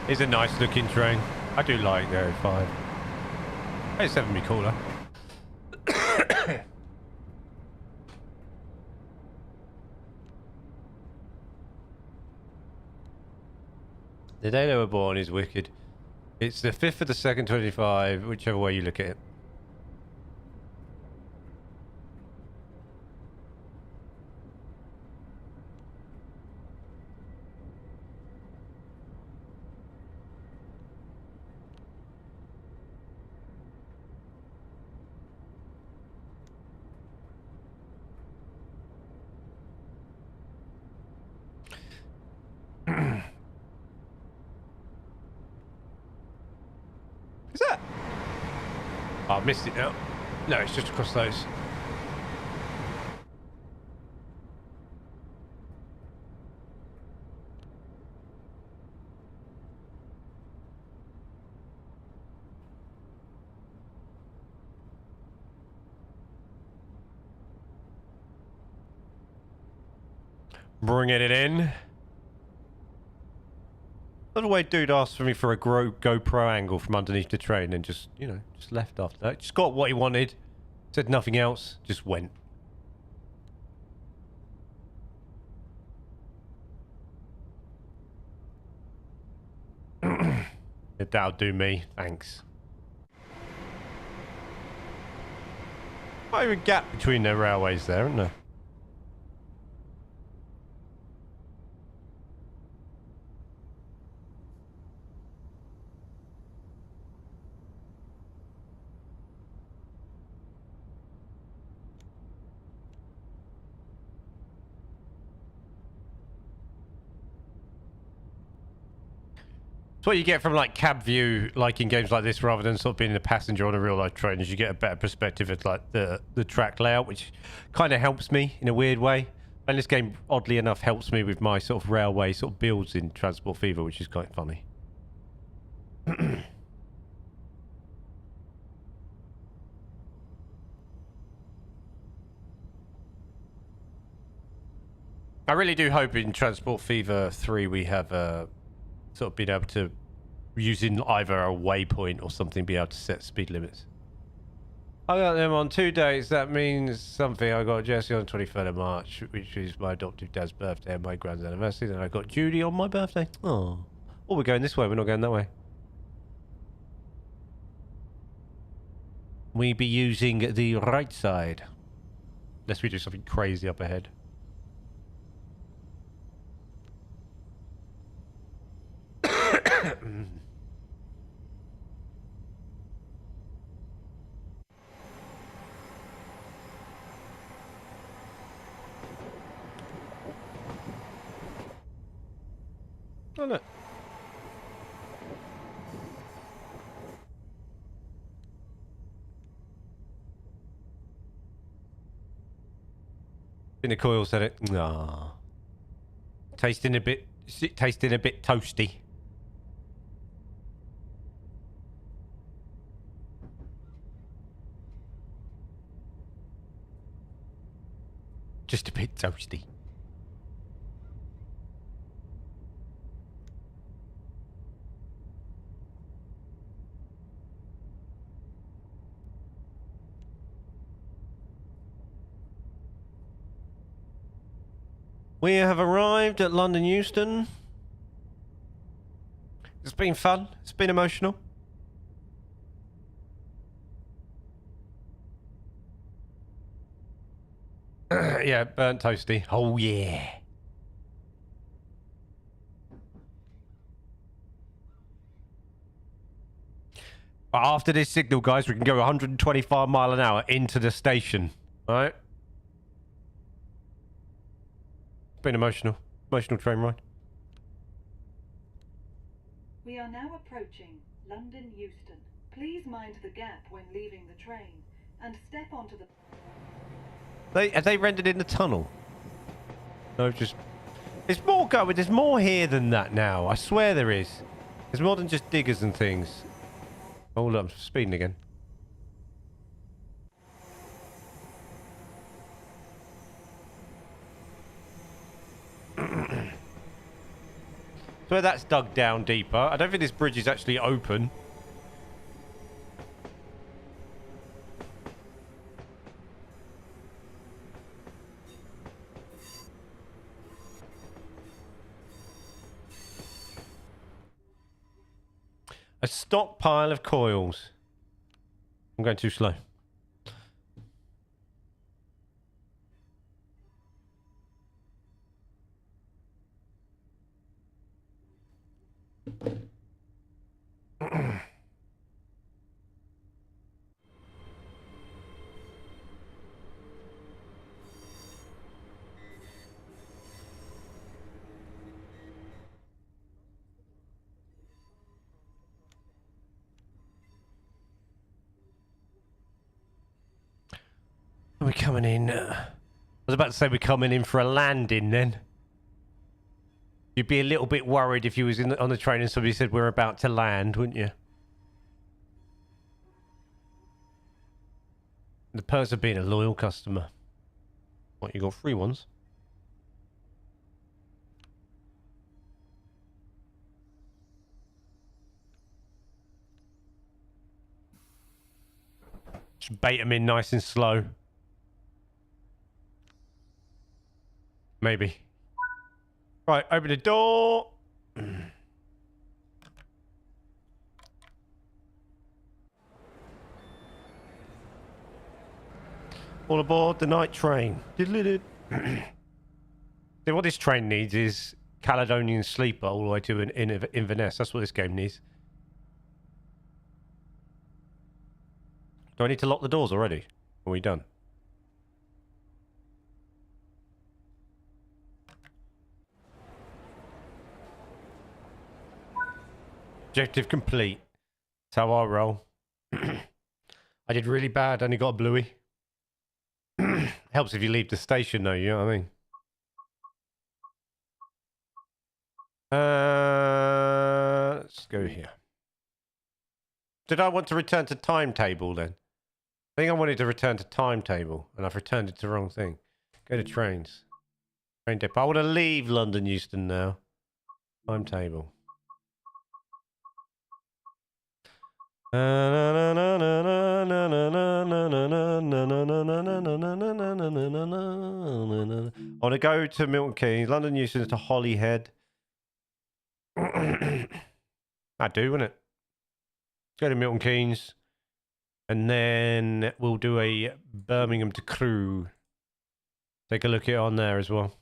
S1: It's a nice looking train. I do like the 05. It's would be cooler. The day they were born is wicked. It's the 5th of the 2nd, 25, whichever way you look at it. Is that? Oh, I missed it now. No, it's just across those. Bringing it in. By the way, dude asked for me for a GoPro angle from underneath the train and just, you know, just left after that. Just got what he wanted. Said nothing else. Just went. That'll do me. Thanks. Quite a gap between the railways there, isn't there? It's what you get from like cab view, like in games like this, rather than sort of being a passenger on a real life train, is you get a better perspective of like the track layout, which kind of helps me in a weird way. And this game, oddly enough, helps me with my sort of railway sort of builds in Transport Fever, which is quite funny. I really do hope in Transport Fever 3 we have sort of been able to, using either a waypoint or something, be able to set speed limits. I got them on 2 dates. That means something. I got Jesse on the 23rd of March, which is my adoptive dad's birthday and my grand's anniversary. Then I got Judy on my birthday. Oh, we're going this way. We're not going that way. We be using the right side, unless we do something crazy up ahead. Oh, look. In the coil said it. Ah. Tasting a bit toasty. Just a bit toasty. We have arrived at London Euston. It's been fun. It's been emotional. Yeah, burnt toasty. Oh, yeah. But after this signal, guys, we can go 125 mile an hour into the station. All right? It's been emotional. Emotional train ride.
S4: We are now approaching London Euston. Please mind the gap when leaving the train and step onto the...
S1: Have they rendered in the tunnel? No, just... There's more going. There's more here than that now. I swear there is. There's more than just diggers and things. Oh, look, I'm speeding again. So that's dug down deeper. I don't think this bridge is actually open. A stockpile of coils. I'm going too slow. We're coming in. I was about to say we're coming in for a landing then. You'd be a little bit worried if you was on the train and somebody said we're about to land, wouldn't you? The perks of being a loyal customer. What, you got free ones? Just bait them in nice and slow. Maybe. Right, open the door. All aboard the night train. See, what this train needs is Caledonian Sleeper all the way to Inverness. That's what this game needs. Do I need to lock the doors already? Are we done? Objective complete. That's how I roll. I did really bad, only got a bluey. Helps if you leave the station though, you know what I mean? Let's go here. Did I want to return to timetable then? I think I wanted to return to timetable, and I've returned it to the wrong thing. Go to trains. Train depot. I want to leave London Euston now. Timetable. I want to go to Milton Keynes, London Euston to Holyhead. I do, wouldn't it? Go to Milton Keynes. And then we'll do a Birmingham to Crewe. Take a look at it on there as well.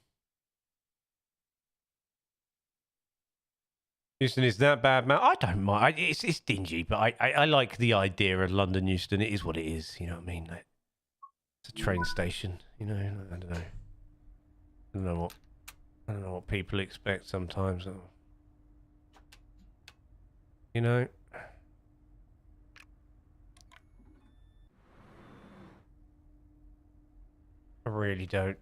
S1: Euston is that bad, man. I don't mind. It's dingy, but I like the idea of London Euston. It is what it is. You know what I mean? Like, it's a train station. You know, I don't know. I don't know what people expect sometimes. You know. I really don't.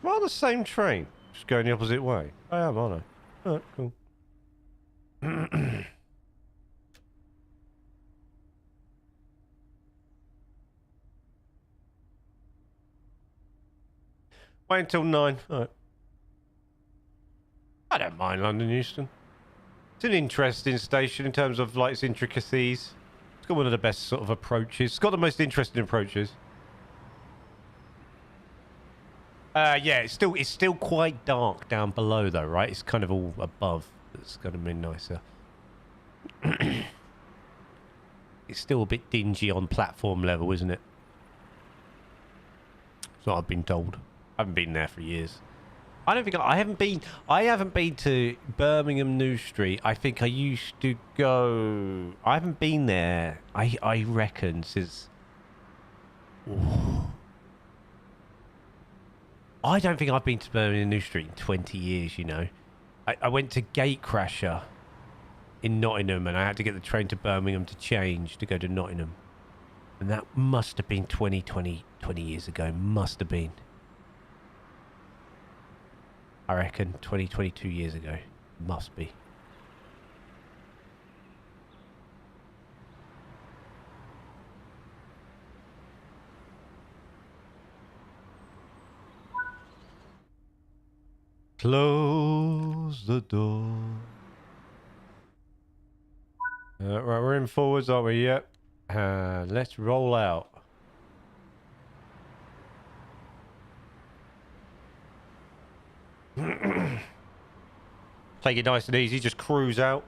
S1: We're on the same train, just going the opposite way. I am, aren't I? Alright, cool. Wait until 9. Alright. I don't mind London Euston. It's an interesting station in terms of like its intricacies. It's got one of the best sort of approaches. It's got the most interesting approaches. Yeah, it's still quite dark down below though, right? It's kind of all above. It's gonna be nicer. It's still a bit dingy on platform level, isn't it? That's what I've been told. I haven't been there for years. I haven't been to Birmingham New Street. I think I used to go. I haven't been there. I reckon since. Ooh. I don't think I've been to Birmingham New Street in 20 years. You know, I went to Gatecrasher in Nottingham, and I had to get the train to Birmingham to change to go to Nottingham, and that must have been 20 years ago. Must have been. I reckon 22 years ago. Must be. Close the door. Right, we're in forwards, aren't we? Yep. Let's roll out. Take it nice and easy, just cruise out.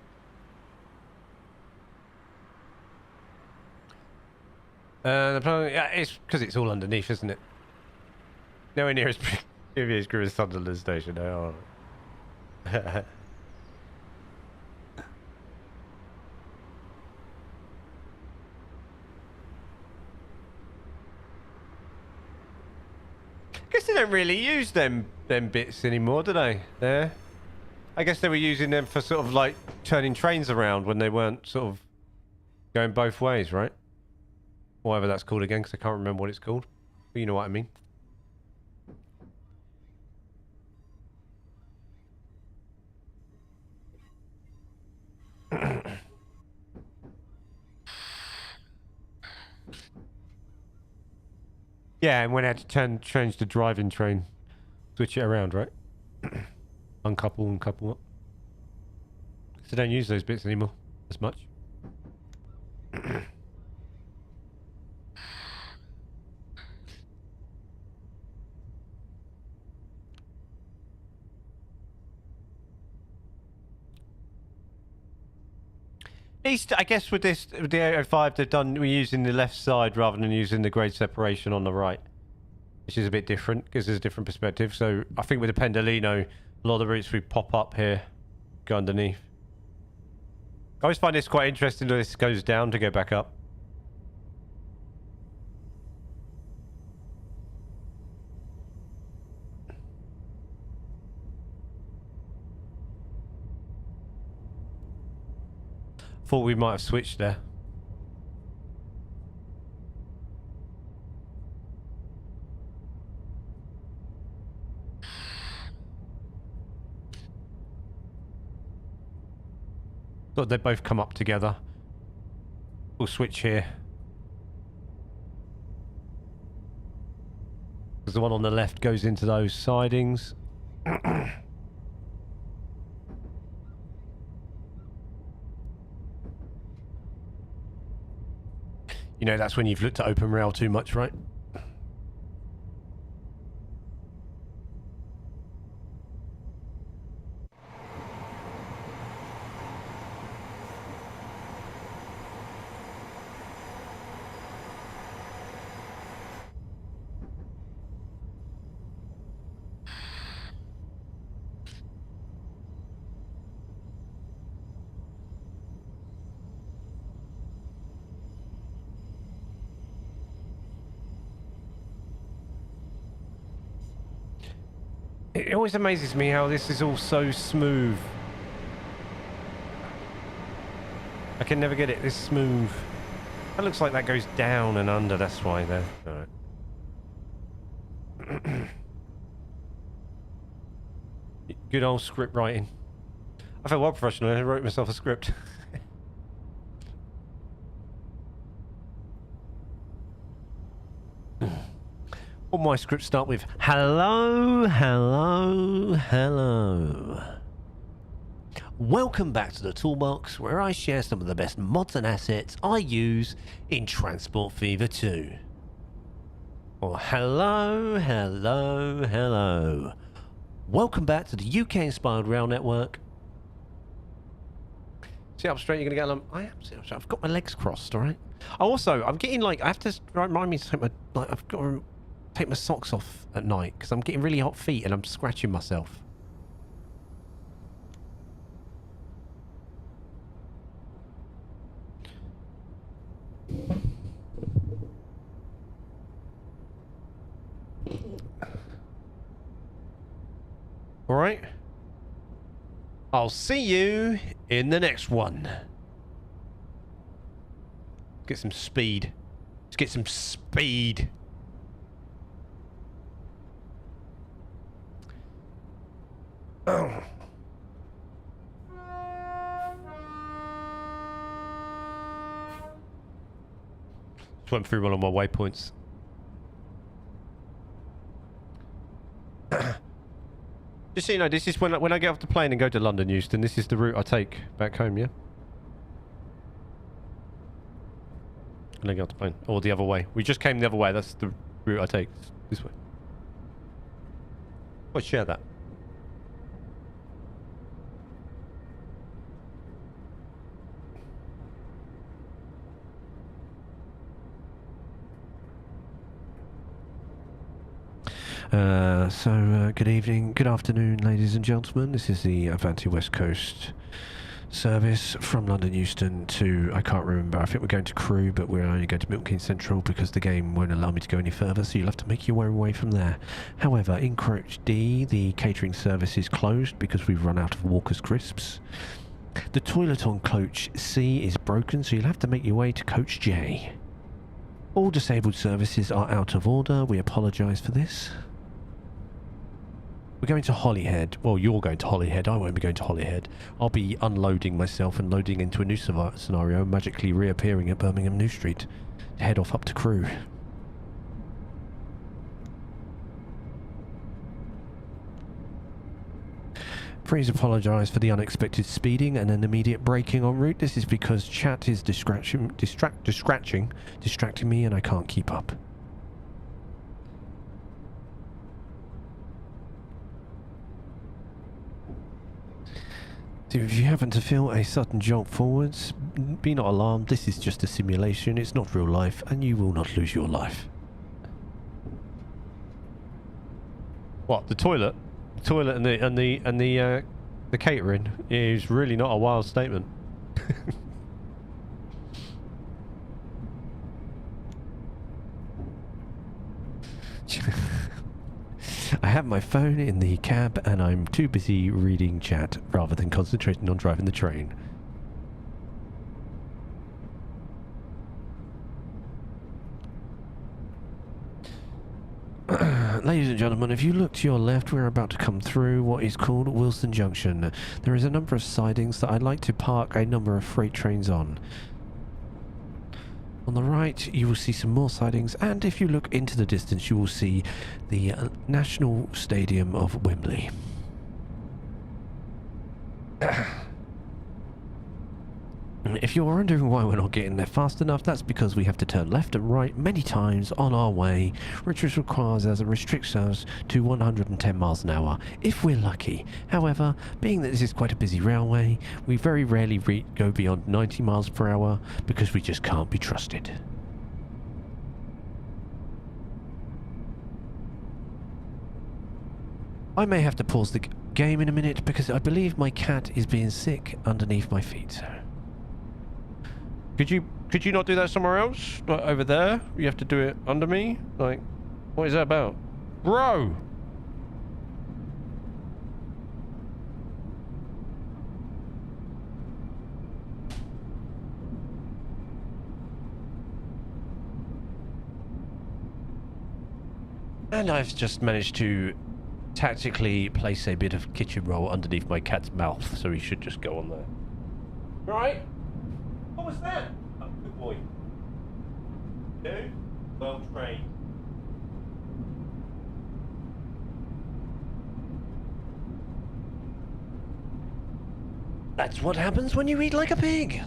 S1: Yeah, it's because it's all underneath, isn't it? Nowhere near as big as Crewe Sunderland Station. Oh. Guess they don't really use them bits anymore, do they? There. I guess they were using them for sort of like turning trains around when they weren't sort of going both ways, right? Whatever that's called again, because I can't remember what it's called. But you know what I mean. Yeah, and when I had to change the driving train, switch it around, right? Uncouple and couple up. So don't use those bits anymore as much. East, I guess with this, with the 805, we're using the left side rather than using the grade separation on the right, which is a bit different because there's a different perspective. So I think with the Pendolino, a lot of the routes we pop up here, go underneath. I always find this quite interesting that this goes down to go back up. Thought we might have switched there. Thought they'd both come up together. We'll switch here. Because the one on the left goes into those sidings. You know, that's when you've looked at open rail too much, right? It always amazes me how this is all so smooth. I can never get it this smooth. That looks like that goes down and under, that's why there. Alright. Good old script writing. I felt well professional, I wrote myself a script. All my scripts start with hello, hello, hello. Welcome back to the Toolbox, where I share some of the best mods and assets I use in Transport Fever 2. Or hello, hello, hello. Welcome back to the UK-inspired rail network. Sit up straight, you're going to get along. I am sitting up straight. I've got my legs crossed, alright? Also, I'm getting like, I have to remind me to take my, like, I've got to take my socks off at night because I'm getting really hot feet and I'm scratching myself. All right. I'll see you in the next one. Let's get some speed. Let's get some speed. Oh. Just went through one of my waypoints. Just so you know, this is when I get off the plane and go to London Euston, this is the route I take back home, yeah? And I get off the plane. Or the other way. We just came the other way, that's the route I take. This way. I'll share that. Good evening, good afternoon, ladies and gentlemen. This is the Avanti West Coast service from London Euston to, I can't remember, I think we're going to Crewe, but we're only going to Milton Keynes Central because the game won't allow me to go any further, so you'll have to make your own way from there. However, in Coach D, the catering service is closed because we've run out of Walker's Crisps. The toilet on Coach C is broken, so you'll have to make your way to Coach J. All disabled services are out of order. We apologise for this. We're going to Holyhead. Well, you're going to Holyhead. I won't be going to Holyhead. I'll be unloading myself and loading into a new scenario, magically reappearing at Birmingham New Street to head off up to Crewe. Please apologise for the unexpected speeding and an immediate braking en route. This is because chat is distracting me and I can't keep up. If you happen to feel a sudden jolt forwards, be not alarmed. This is just a simulation. It's not real life, and you will not lose your life. What? The toilet? The toilet and the catering is really not a wild statement. I have my phone in the cab and I'm too busy reading chat rather than concentrating on driving the train. Ladies and gentlemen, if you look to your left, we're about to come through what is called Wilson Junction. There is a number of sidings that I'd like to park a number of freight trains on. On the right, you will see some more sidings, and if you look into the distance, you will see the National Stadium of Wembley. If you're wondering why we're not getting there fast enough, that's because we have to turn left and right many times on our way, which requires us and restricts us to 110 miles an hour, if we're lucky. However, being that this is quite a busy railway, we very rarely go beyond 90 miles per hour because we just can't be trusted. I may have to pause the game in a minute because I believe my cat is being sick underneath my feet. Could you not do that somewhere else? Like over there? You have to do it under me? Like, what is that about? Bro! And I've just managed to tactically place a bit of kitchen roll underneath my cat's mouth, so he should just go on there. Right? What was that? Oh, good boy. Dude, well trained. That's what happens when you eat like a pig.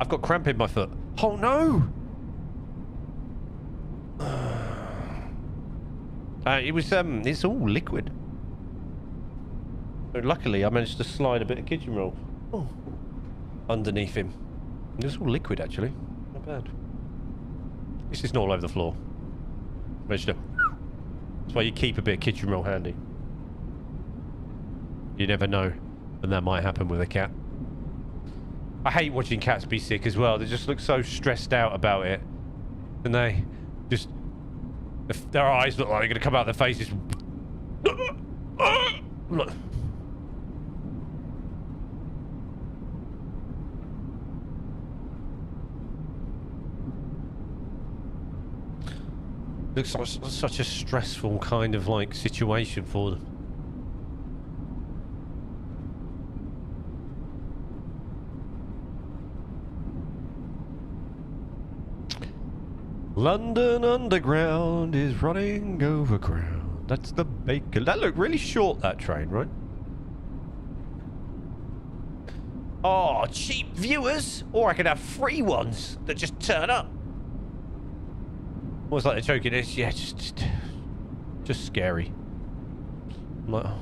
S1: I've got cramp in my foot. Oh no! It's all liquid. So luckily I managed to slide a bit of kitchen roll underneath him. It's all liquid actually. Not bad. This is not all over the floor. Managed to... That's why you keep a bit of kitchen roll handy. You never know when that might happen with a cat. I hate watching cats be sick as well. They just look so stressed out about it. And they just... Their eyes look like they're going to come out of their faces. Look. Looks like such a stressful kind of like situation for them. London Underground is running overground. That's the baker. That looked really short, that train, right? Oh, cheap viewers! Or I could have free ones that just turn up. What's like the joke? It is, yeah, just scary. I'm like, oh.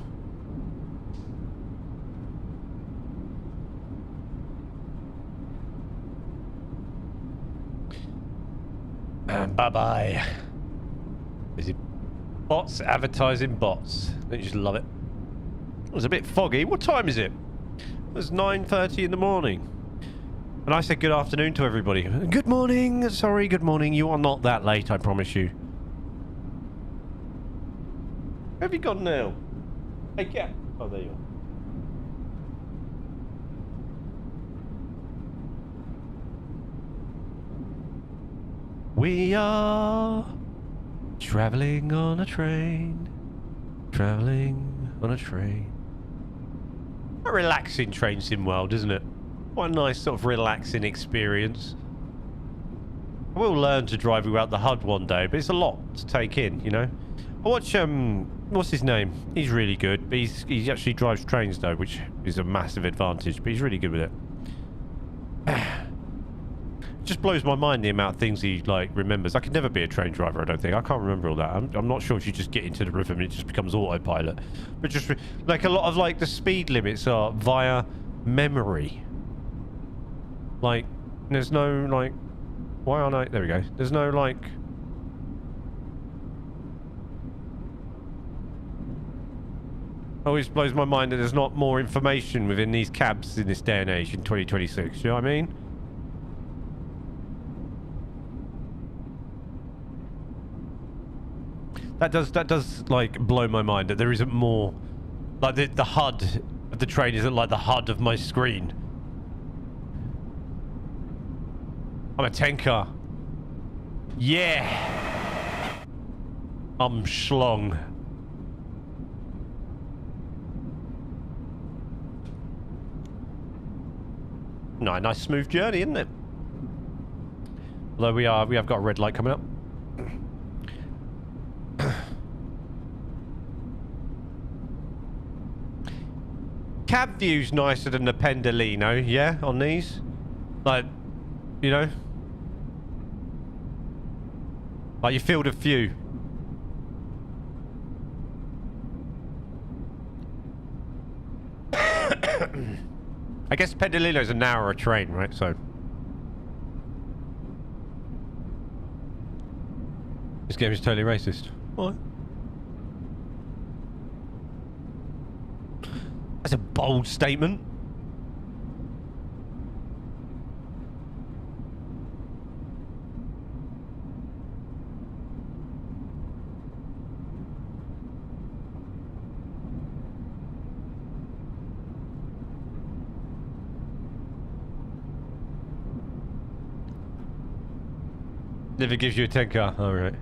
S1: And bye-bye. Is it bots advertising bots? Don't you just love it? It was a bit foggy. What time is it? It was 9:30 in the morning. And I said good afternoon to everybody. Good morning. Sorry, good morning. You are not that late, I promise you. Where have you gone now? Hey, cat. Oh, there you are. We are traveling on a train. Traveling on a train. A relaxing train sim world, isn't it? What a nice sort of relaxing experience. I will learn to drive without the HUD one day, but it's a lot to take in, you know. I watch what's his name? He's really good, but he actually drives trains though, which is a massive advantage. But he's really good with it. just blows my mind the amount of things he like remembers. I could never be a train driver, I don't think. I can't remember all that. I'm not sure if you just get into the rhythm and it just becomes autopilot. But just like a lot of like the speed limits are via memory. Like there's no like, why aren't I? There we go. There's no like. Always blows my mind that there's not more information within these cabs in this day and age in 2026. You know what I mean? That does like blow my mind that there isn't more. Like the HUD of the train isn't like the HUD of my screen. I'm a tanker. Yeah. I'm schlong. No, nice smooth journey, isn't it? Although we have got a red light coming up. Cab view's nicer than the Pendolino, yeah, on these. Like, you know? Like you feel the view. I guess Pendolino's a narrower train, right? So this game is totally racist. What? That's a bold statement. Never gives you a 10 car. All right.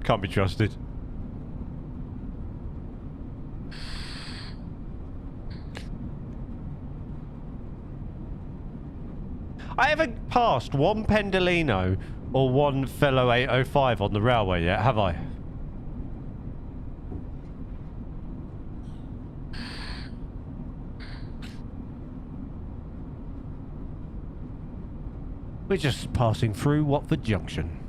S1: Can't be trusted. I haven't passed one Pendolino or one fellow 805 on the railway yet, have I? We're just passing through Watford Junction.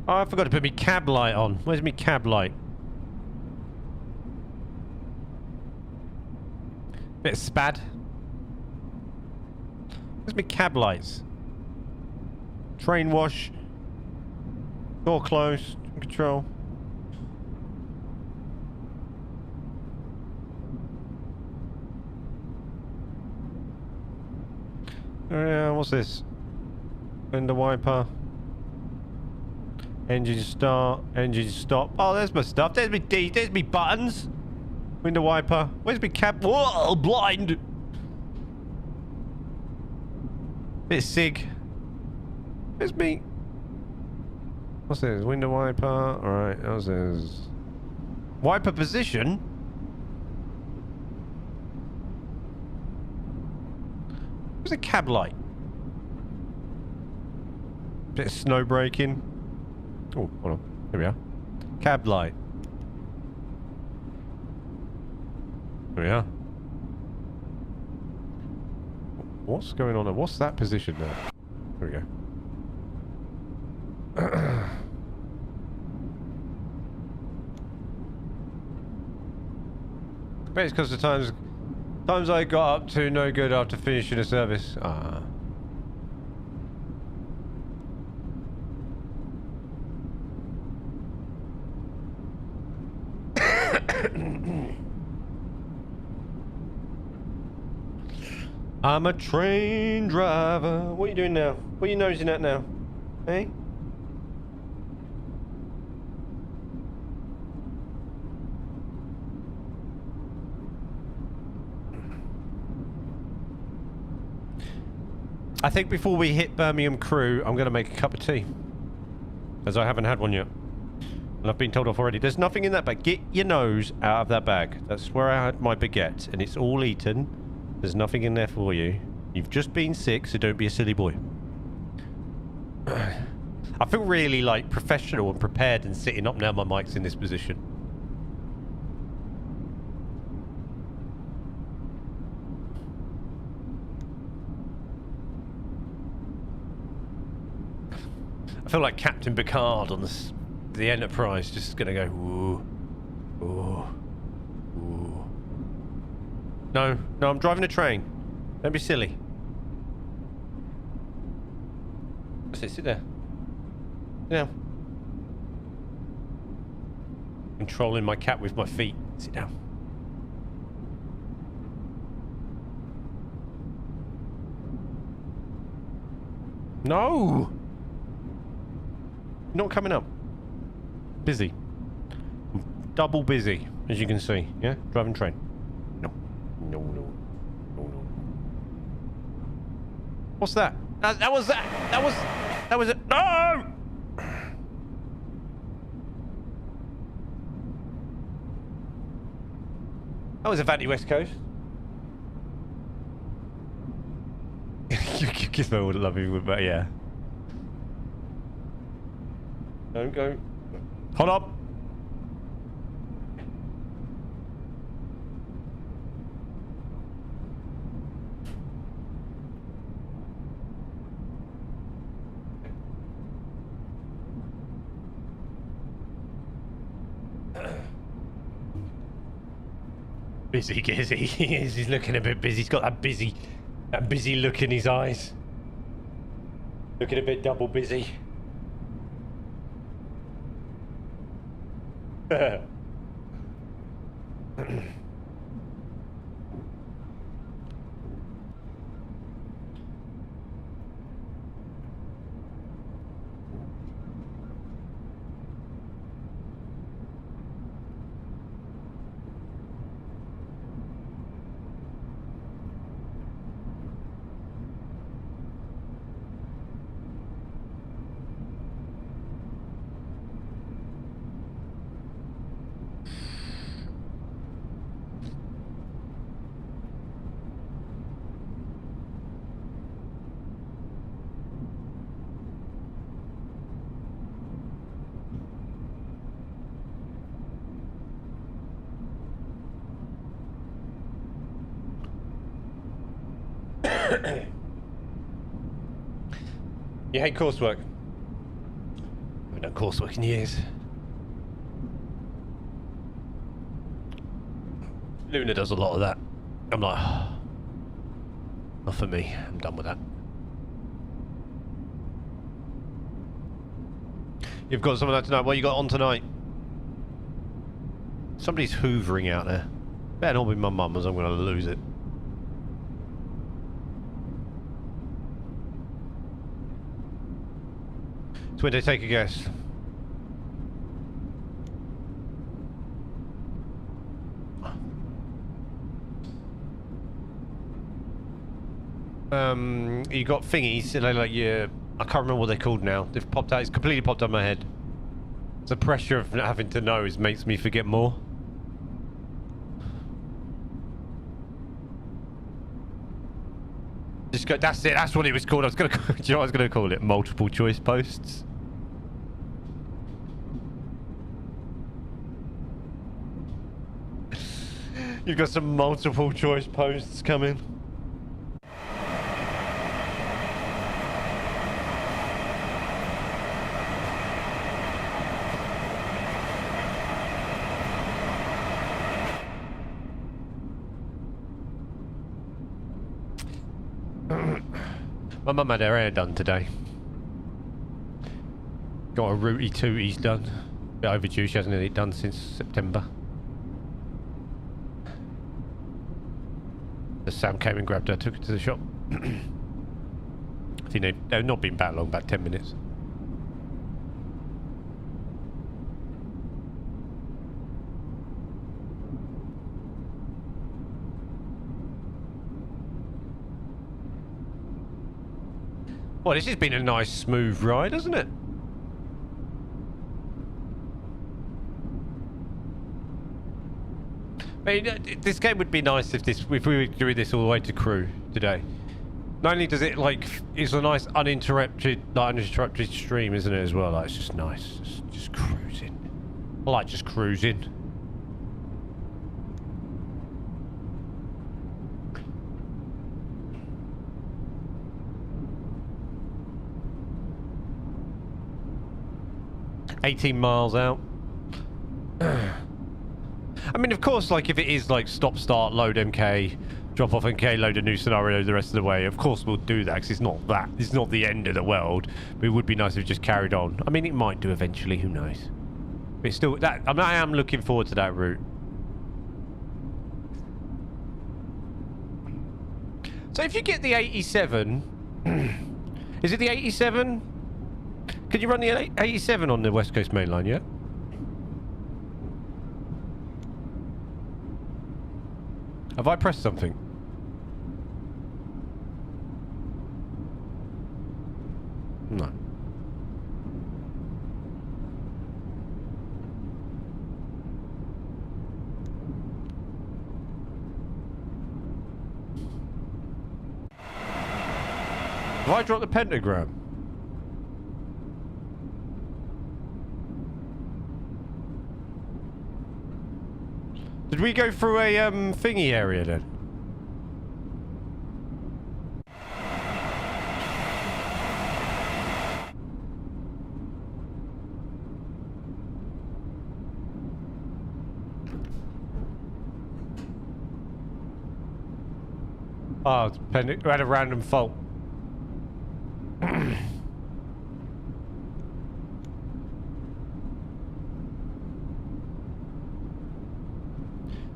S1: Oh, I forgot to put my cab light on. Where's my cab light? Bit of spad. Where's my cab lights? Train wash. Door closed. Control. What's this? Window wiper. Engine start, engine stop. Oh, there's my stuff. There's me buttons. Window wiper. Where's my cab? Whoa, blind. Bit of sig. Where's me? What's this? Window wiper. Alright, what's this? Wiper position? Where's the cab light? Bit of snow braking. Oh, hold on. Here we are. Cab light. Here we are. What's going on there? What's that position there? Here we go. I bet it's because the times I got up to no good after finishing a service. Ah. I'm a train driver. What are you doing now? What are you nosing at now? Hey? I think before we hit Birmingham Crewe, I'm going to make a cup of tea. As I haven't had one yet. And I've been told off already. There's nothing in that bag. Get your nose out of that bag. That's where I had my baguette. And it's all eaten. There's nothing in there for you. You've just been sick, so don't be a silly boy. I feel really, like, professional and prepared and sitting up now my mic's in this position. I feel like Captain Picard on the Enterprise, just gonna go, ooh, ooh, ooh. No, I'm driving a train. Don't be silly. Sit there. Sit down. Controlling my cat with my feet. Sit down. No! Not coming up. Busy. Double busy, as you can see. Yeah? Driving train. No. What's that? That was it. No! That was Avanti West Coast. Gizmo would love you, but yeah. Don't go. Hold up. Busy Gizzy. He is. He's looking a bit busy. He's got that busy look in his eyes. Looking a bit double busy. You hate coursework? I haven't done coursework in years. Luna does a lot of that. I'm like, not for me. I'm done with that. You've got some of that tonight. What you got on tonight? Somebody's hoovering out there. Better not be my mum, as I'm going to lose it. Twinto, take a guess. You got thingies, you know, like your... I can't remember what they're called now. They've popped out. It's completely popped out of my head. The pressure of having to know makes me forget more. Just go. That's it. That's what it was called. I was gonna. Do you know what I was gonna call it? Multiple choice posts. You've got some multiple choice posts coming. My mum had her hair done today. Got a rooty tooties done. Bit overdue, she hasn't had it done since September. As Sam came and grabbed her, took her to the shop. I think they've not been that long, about 10 minutes. Well, this has been a nice smooth ride, hasn't it? I mean, this game would be nice if we were doing this all the way to Crewe today. Not only does it it's a nice uninterrupted stream, isn't it, as well? Like, it's just nice, just cruising. I like just cruising. $18 miles out. I mean, of course, like, if it is like stop, start, load MK, drop off MK, load a new scenario the rest of the way, of course we'll do that, because it's not the end of the world. But it would be nice if it just carried on. I mean, it might do eventually, who knows? But it's still, I am looking forward to that route. So if you get the 87, is it the 87? Could you run the 87 on the West Coast Main Line, yeah? Have I pressed something? No. Have I dropped the pentagram? Did we go through a thingy area then? Oh, we had a random fault.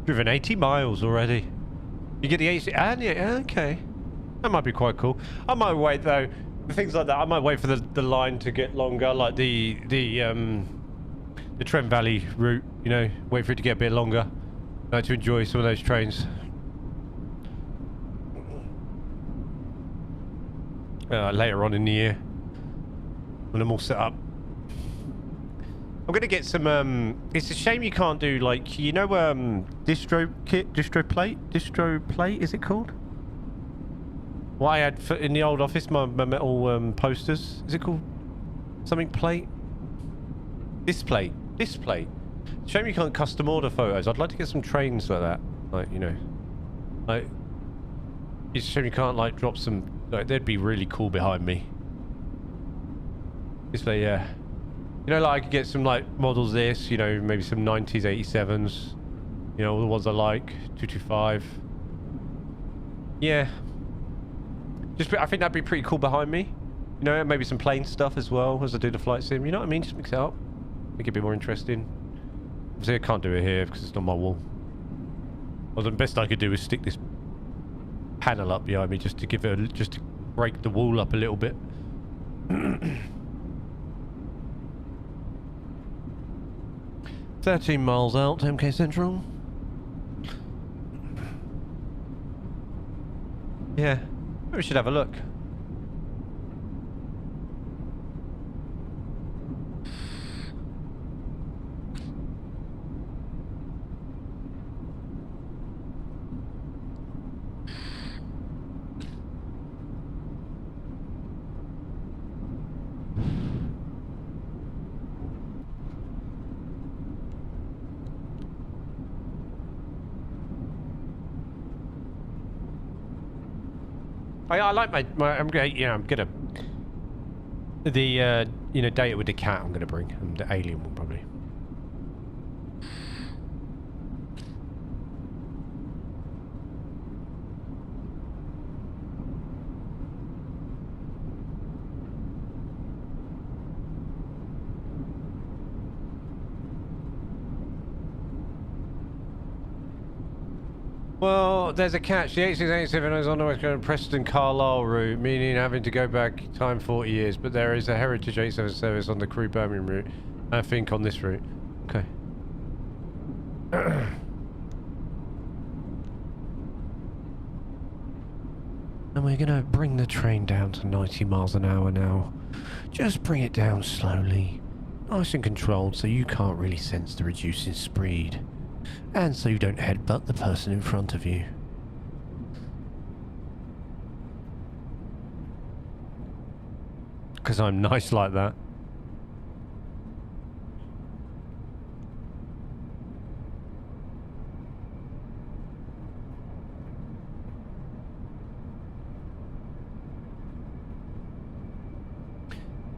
S1: Driven 80 miles already. You get the 80, and yeah, okay. That might be quite cool. I might wait though. For things like that, I might wait for the line to get longer, like the Trent Valley route. You know, wait for it to get a bit longer. I like to enjoy some of those trains. Later on in the year, when I'm all set up. I'm gonna get some, it's a shame you can't do, like, you know, distro plate, is it called? What I had in the old office, my metal posters, is it called something plate? Display. Shame you can't custom order photos. I'd like to get some trains like that, like, you know, like, it's a shame you can't, like, drop some, like, they'd be really cool behind me. Display, yeah. You know, like, I could get some, like, models this, you know, maybe some 90s, 87s. You know, all the ones I like. 225. Yeah. I think that'd be pretty cool behind me. You know, maybe some plane stuff as well as I do the flight sim. You know what I mean? Just mix it up. Make it a bit more interesting. Obviously, I can't do it here because it's not my wall. Well, the best I could do is stick this panel up behind me just to give it just to break the wall up a little bit. 13 miles out, MK Central. Yeah, maybe we should have a look. I like my I'm gonna, you know, the you know, data with the cat I'm gonna bring, and the alien one probably. Well, there's a catch. The 8687 is on the West Coast Preston Carlisle route, meaning having to go back time 40 years. But there is a Heritage 87 service on the Crewe Birmingham route, I think, on this route. Okay. And we're going to bring the train down to 90 miles an hour now. Just bring it down slowly. Nice and controlled so you can't really sense the reducing speed. And so you don't headbutt the person in front of you. Because I'm nice like that.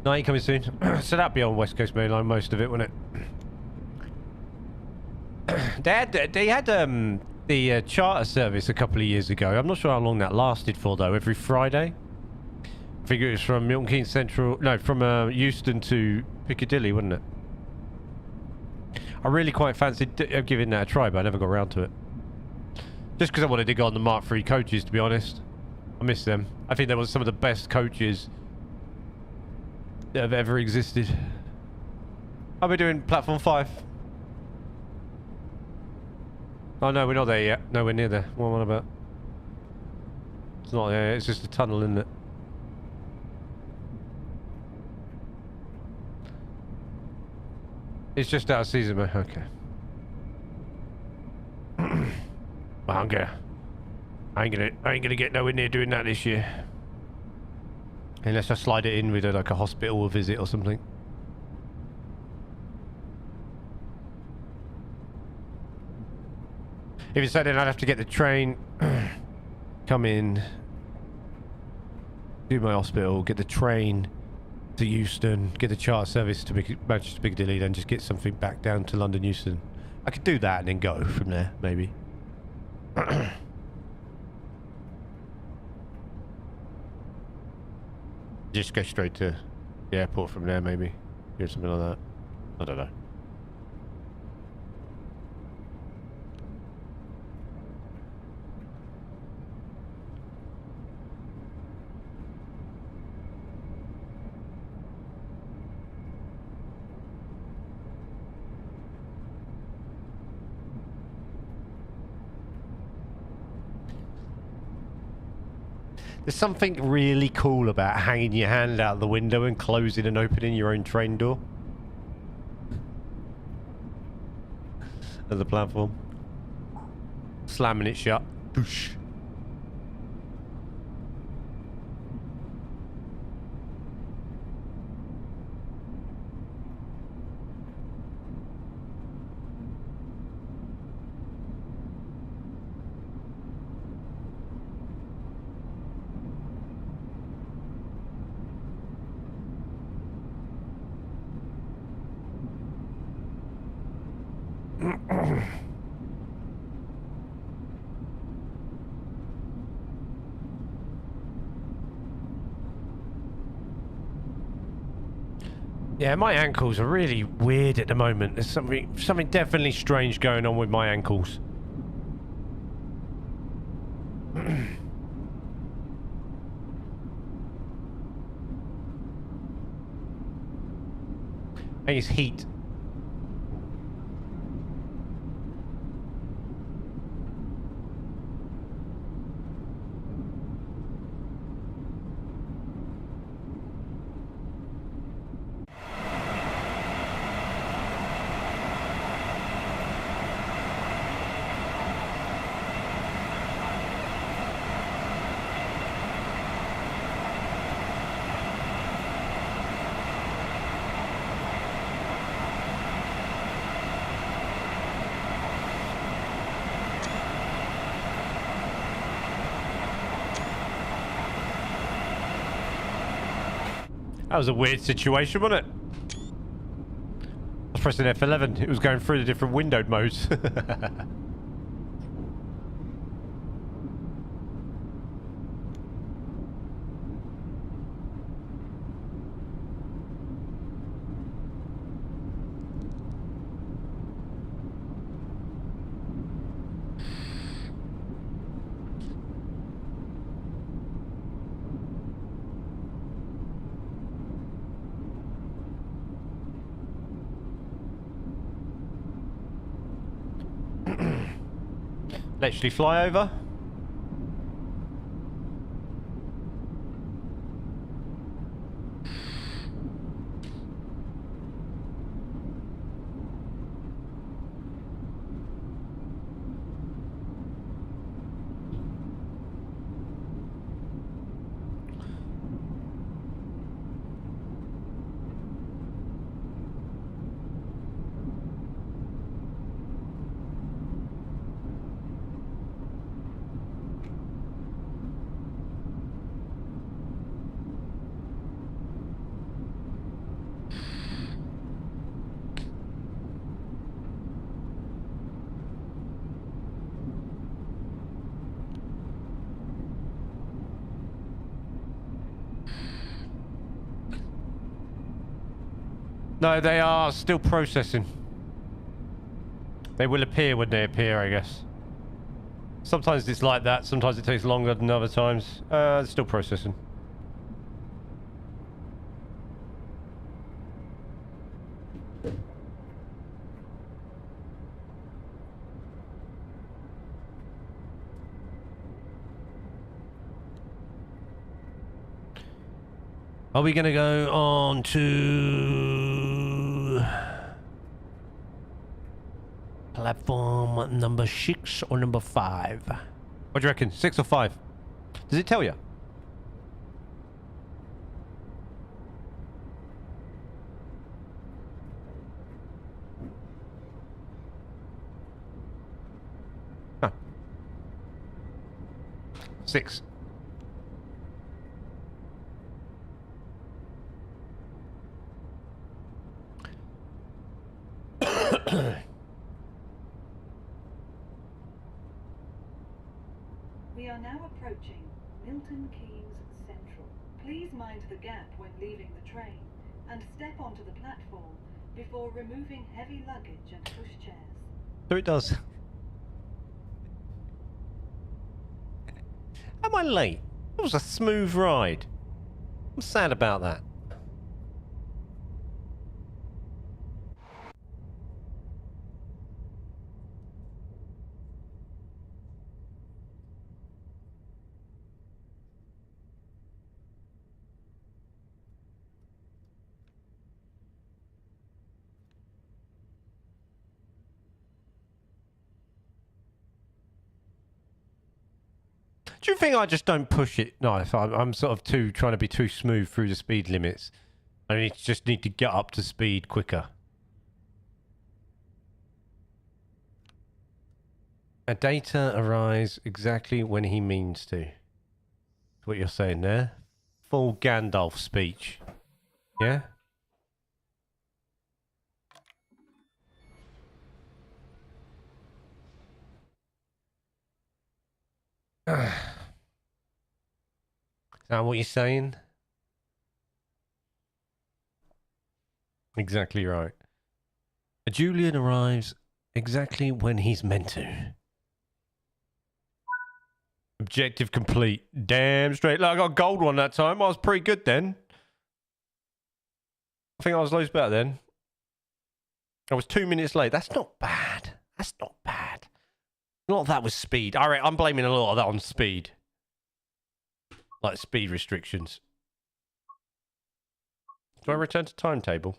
S1: Night coming soon. So that'll be on West Coast Main Line, most of it, won't it? They had the charter service a couple of years ago. I'm not sure how long that lasted for though. Every Friday. I figure it was from Milton Keynes Central. No, from Euston to Piccadilly, wasn't it? I really quite fancied giving that a try, but I never got around to it. Just because I wanted to go on the Mark III coaches, to be honest. I miss them. I think they were some of the best coaches that have ever existed. Are we doing platform 5? Oh no, we're not there yet. Nowhere near there. What am I on about? It's not there, it's just a tunnel, isn't it? It's just out of season, man. Okay. Well, I ain't gonna get nowhere near doing that this year. Unless I slide it in with like a hospital visit or something. If it's so, then I'd have to get the train, come in, do my hospital, get the train to Euston, get the charter service to Manchester Piccadilly, then just get something back down to London Euston. I could do that and then go from there, maybe. Just go straight to the airport from there, maybe. Do something like that. I don't know. There's something really cool about hanging your hand out the window and closing and opening your own train door. At the platform. Slamming it shut. Boosh. Yeah, my ankles are really weird at the moment. There's something definitely strange going on with my ankles. I think it's heat. That was a weird situation, wasn't it? I was pressing F11. It was going through the different windowed modes. Literally fly over. No, they are still processing. They will appear when they appear, I guess. Sometimes it's like that. Sometimes it takes longer than other times. It's still processing. Are we going to go on to platform number 6 or number 5? What do you reckon? 6 or 5? Does it tell you? Huh. 6.
S4: We are now approaching Milton Keynes Central. Please mind the gap when leaving the train and step onto the platform before removing heavy luggage and pushchairs.
S1: So it does. Am I late? It was a smooth ride. I'm sad about that. Do you think I just don't push it? No, I'm sort of trying to be too smooth through the speed limits. I just need to get up to speed quicker. A data arrives exactly when he means to. That's what you're saying there. Full Gandalf speech. Yeah? Is that what you're saying? Exactly right. Julian arrives exactly when he's meant to. Objective complete. Damn straight. Look, I got a gold one that time. I was pretty good then. I think I was loads better then. I was 2 minutes late. That's not bad. That's not bad. A lot of that was speed. All right, I'm blaming a lot of that on speed. Like speed restrictions. Do I return to timetable?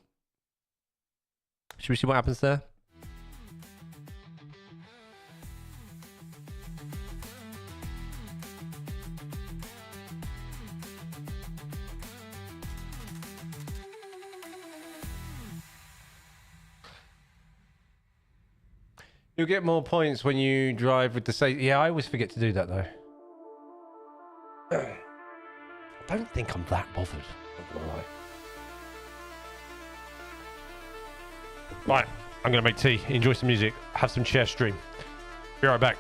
S1: Should we see what happens there? You'll get more points when you drive with the same... Yeah, I always forget to do that, though. I don't think I'm that bothered. Not gonna lie. Right, I'm going to make tea, enjoy some music, have some chair stream. Be right back.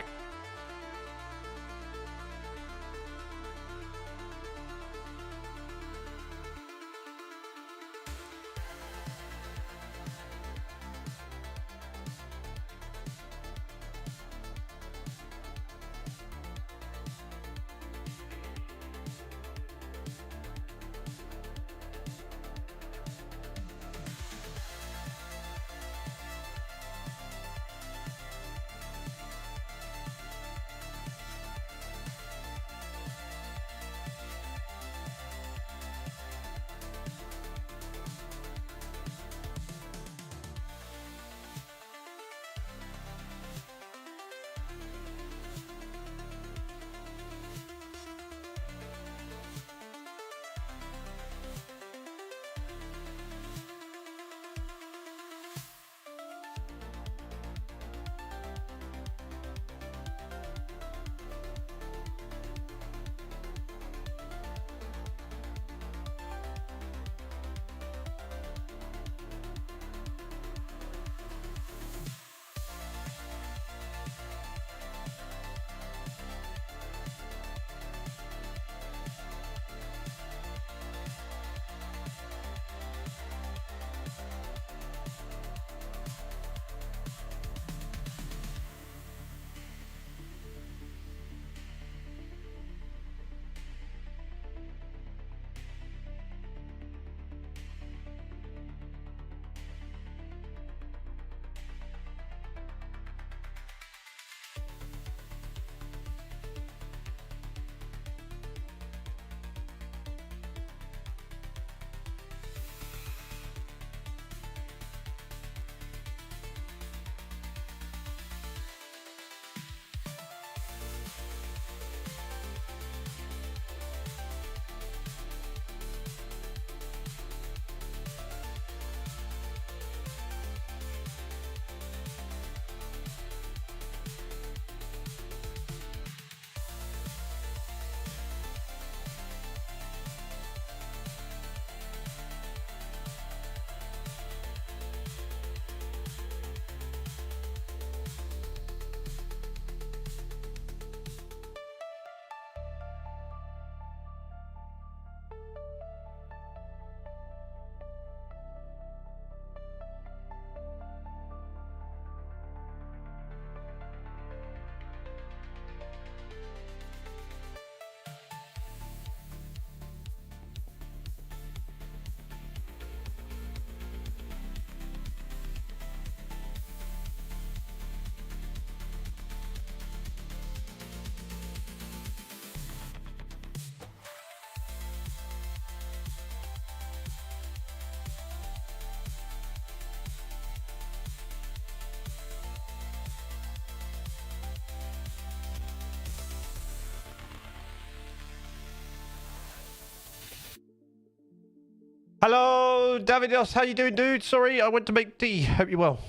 S1: Hello, Davidos. How you doing, dude? Sorry, I went to make tea. Hope you're well.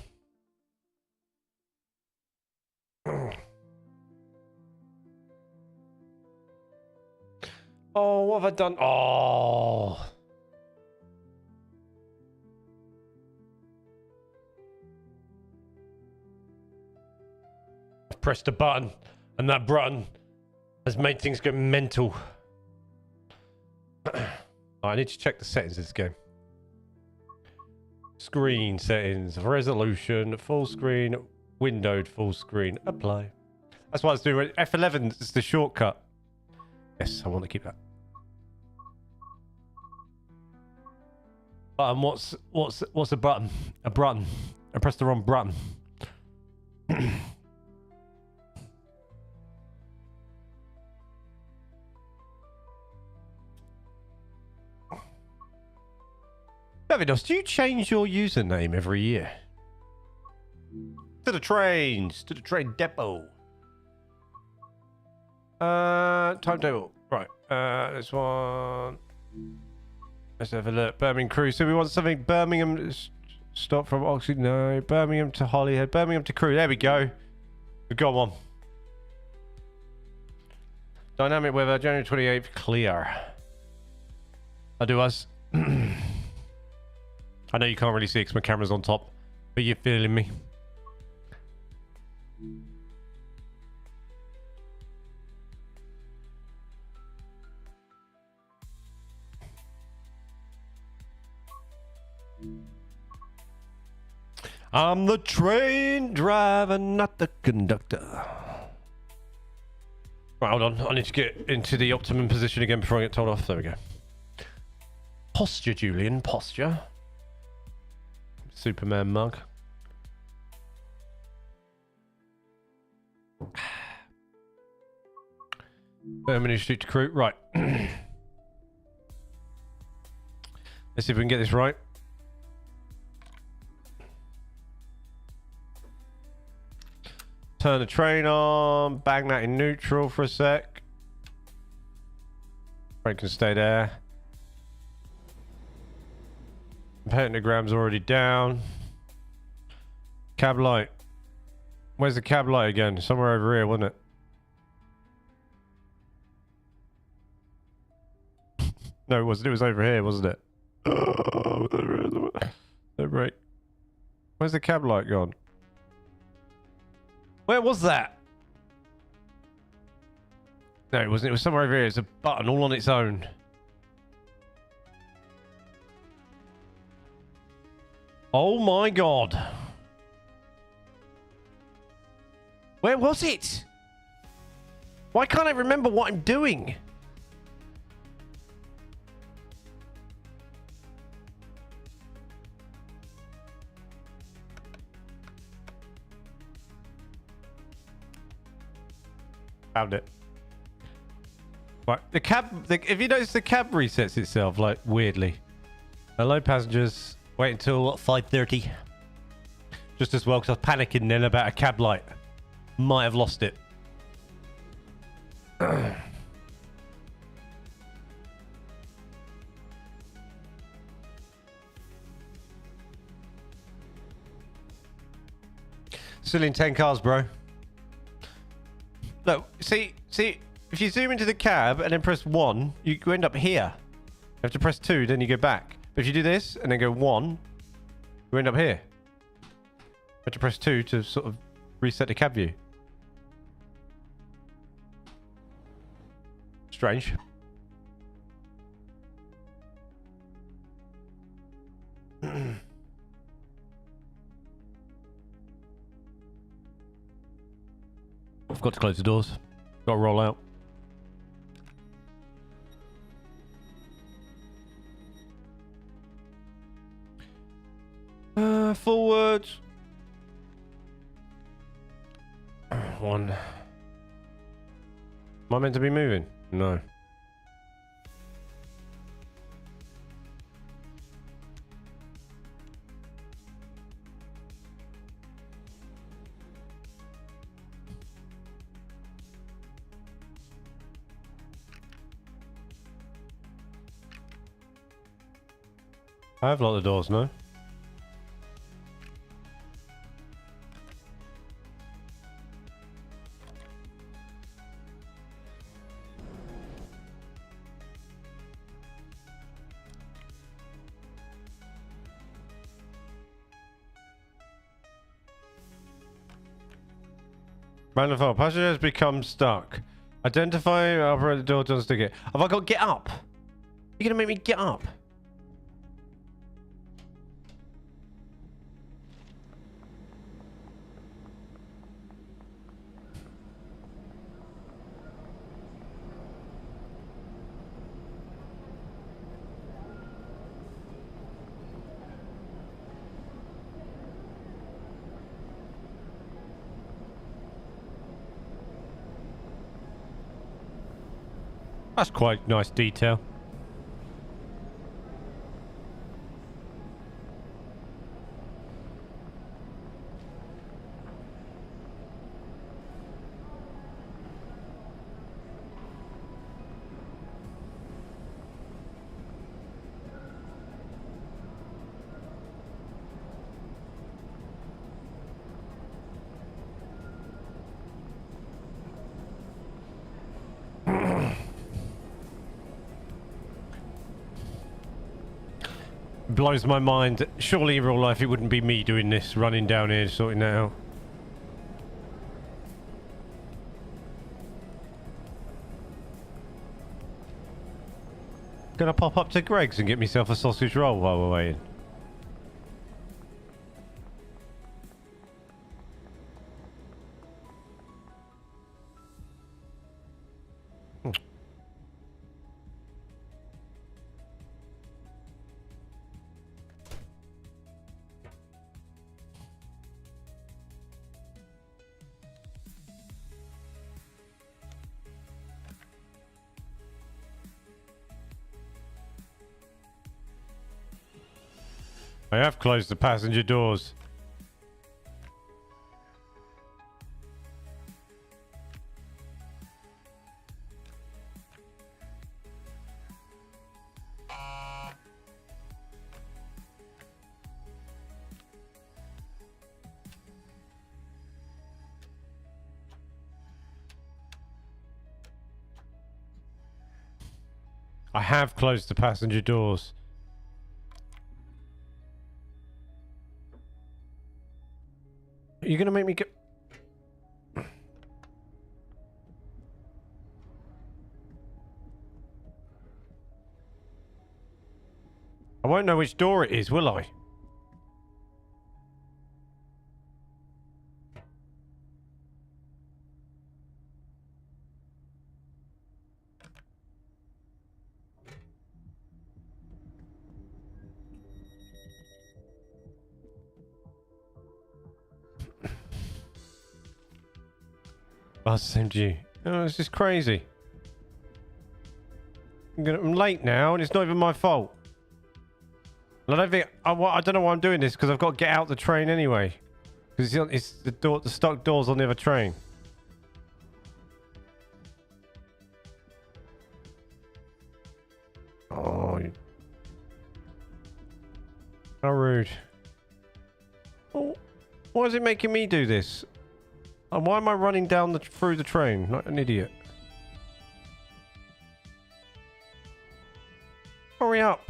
S1: Oh, what have I done? Oh. I pressed a button, and that button has made things go mental. Oh, I need to check the settings of this game. Screen settings, resolution, full screen, windowed full screen, apply. That's what I was doing. F11 is the shortcut. Yes, I want to keep that. Button, what's a button? A button. I pressed the wrong button. Davidos, do you change your username every year? To the train depot. Timetable. Right. This one. Let's have a look. Birmingham Crewe. So we want something Birmingham. Stop from Oxford. No. Birmingham to Holyhead. Birmingham to Crewe. There we go. We've got one. Dynamic weather. January 28th. Clear. I do us. I know you can't really see it because my camera's on top, but you're feeling me. I'm the train driver, not the conductor. Right, hold on. I need to get into the optimum position again before I get told off. There we go. Posture, Julian. Posture. Superman mug. Birmingham New Street to Crewe. Right. Let's see if we can get this right. Turn the train on. Bang that in neutral for a sec. Train can stay there. Pentagram's already down. Cab light. Where's the cab light again? Somewhere over here, wasn't it? No, it wasn't. It was over here, wasn't it? No break. Where's the cab light gone? Where was that? No, it wasn't. It was somewhere over here. It's a button all on its own. Oh my god. Where was it? Why can't I remember what I'm doing? Found it. Right, the cab, if you notice, the cab resets itself, like, weirdly. Hello, passengers. Wait until 5:30. Just as well, because I was panicking then about a cab light. Might have lost it. Still in 10 cars, bro. Look, see, if you zoom into the cab and then press 1, you end up here. You have to press 2, then you go back. But if you do this and then go 1, you end up here. You have to press 2 to sort of reset the cab view. Strange. I've got to close the doors. Got to roll out. Forward. 1. Am I meant to be moving? No. I have locked the doors, no? Random file. Passenger has become stuck. Identify, operate the door, don't stick it. Have I got to get up? You're going to make me get up? That's quite nice detail. Blows my mind. Surely in real life it wouldn't be me doing this, running down here, sorting that out. Gonna pop up to Greg's and get myself a sausage roll while we're waiting. I have closed the passenger doors. I have closed the passenger doors. You're gonna make me go... I won't know which door it is, will I? That's the same to you. Oh, this is crazy. I'm late now, and it's not even my fault. And I don't think I don't know why I'm doing this because I've got to get out the train anyway. Because it's the stuck doors on the other train. Oh, how rude! Oh, why is it making me do this? And why am I running down through the train? Like an idiot. Hurry up.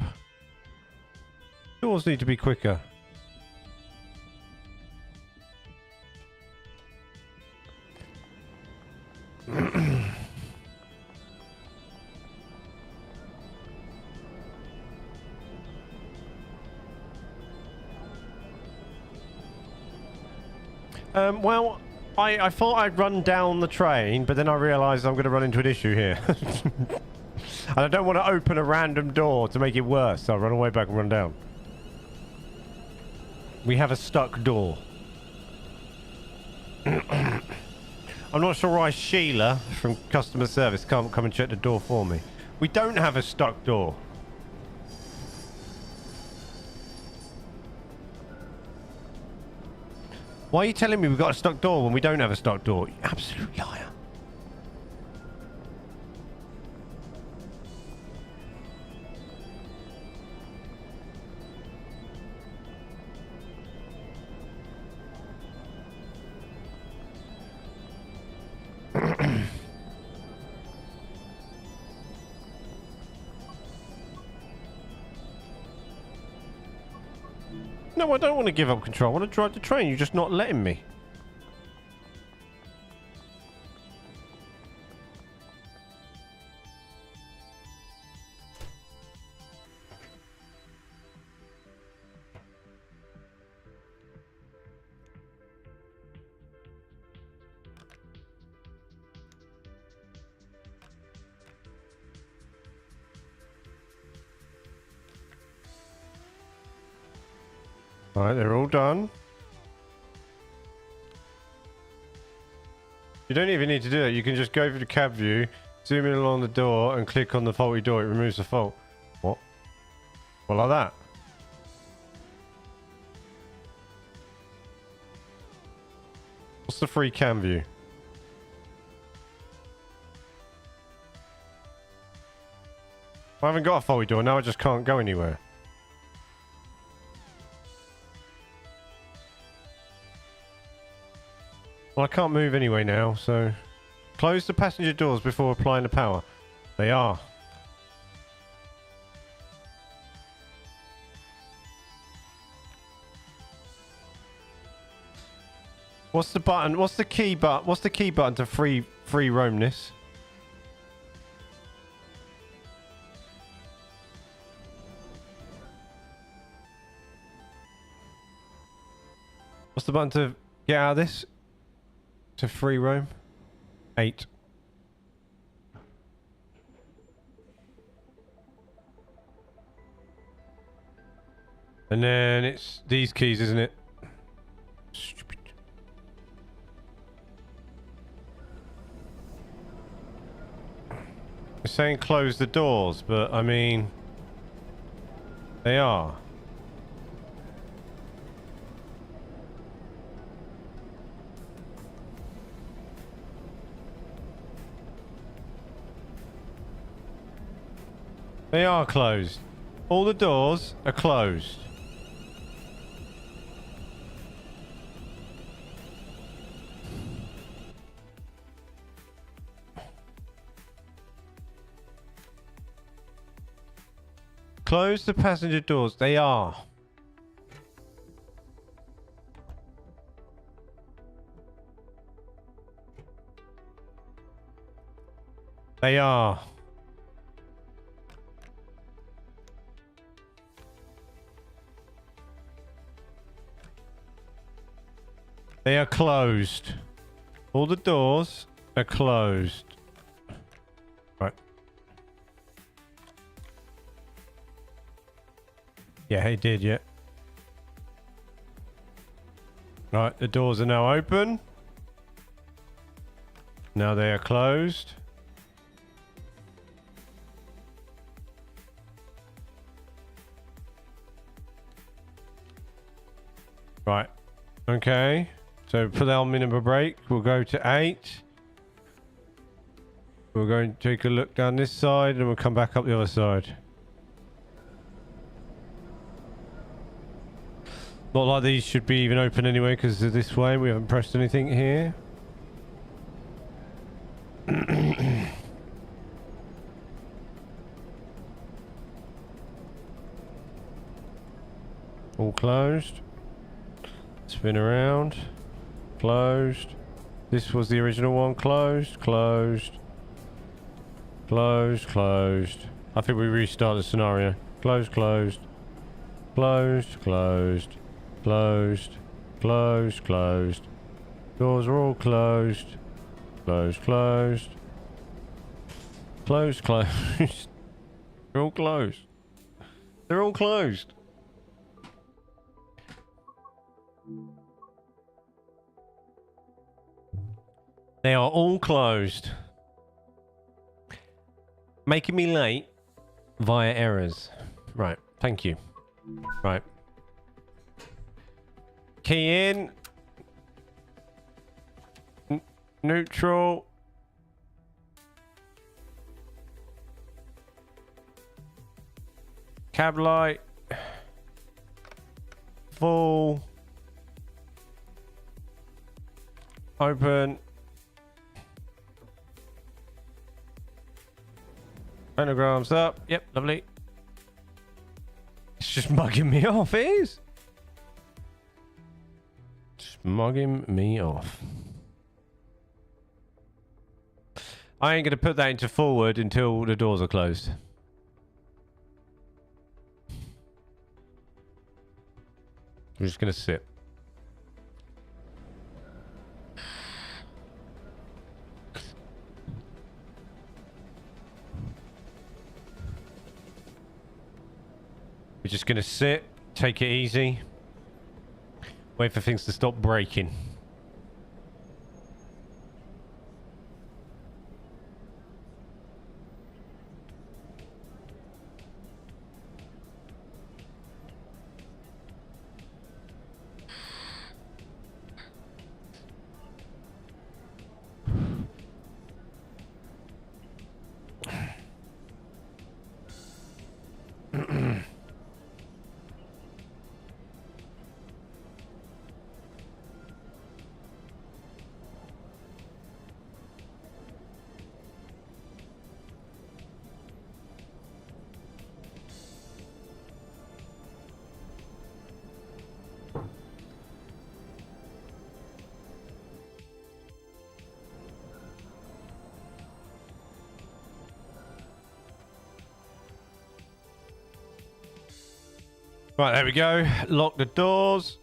S1: Doors need to be quicker. Well, I thought I'd run down the train, but then I realised I'm going to run into an issue here. And I don't want to open a random door to make it worse, so I'll run away back and run down. We have a stuck door. I'm not sure why Sheila from customer service can't come and check the door for me. We don't have a stuck door. Why are you telling me we've got a stuck door when we don't have a stuck door? You absolute liar. No, I don't want to give up control. I want to drive the train. You're just not letting me. Alright, they're all done. You don't even need to do that. You can just go through the cab view, zoom in along the door, and click on the faulty door. It removes the fault. What? Well, like that. What's the free cam view? I haven't got a faulty door. Now I just can't go anywhere. Well, I can't move anyway now, so... Close the passenger doors before applying the power. They are. What's the button? What's the key button? What's the key button to free roam this? What's the button to get out of this? To free roam? 8. And then it's these keys, isn't it? Stupid. It's saying close the doors, but I mean... They are. They are closed. All the doors are closed. Close the passenger doors. They are. They are. They are closed. All the doors are closed. Right. Yeah, he did, yeah. Right, the doors are now open. Now they are closed. Right. Okay. So put that on minimum brake. We'll go to 8. We're going to take a look down this side and we'll come back up the other side. Not like these should be even open anyway because they're this way. We haven't pressed anything here. All closed. Spin around. Closed. This was the original one. Closed. Closed. Closed. Closed. I think we restart the scenario. Closed. Closed. Closed. Closed. Closed. Closed. Closed. Doors are all closed. Closed. Closed. Closed. Closed. They're all closed. They're all closed. They are all closed. Making me late via errors. Right, thank you. Right. Key in. Neutral. Cab light. Full. Open. Pentagrams up. Yep, lovely. It's just mugging me off, it is. Just mugging me off. I ain't going to put that into forward until the doors are closed. I'm just going to sit. We're just going to sit, take it easy, wait for things to stop breaking. Right, there we go. Lock the doors.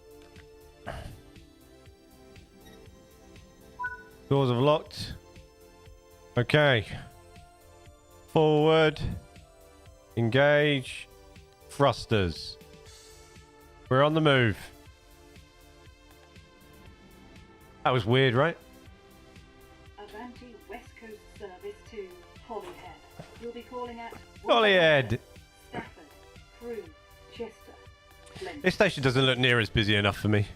S1: Doors have locked. Okay. Forward. Engage. Thrusters. We're on the move. That was weird, right?
S4: Avanti West Coast service to Holyhead. You'll be calling at
S1: Holyhead.
S4: Stafford, Crewe, Chester.
S1: This station doesn't look near as busy enough for me.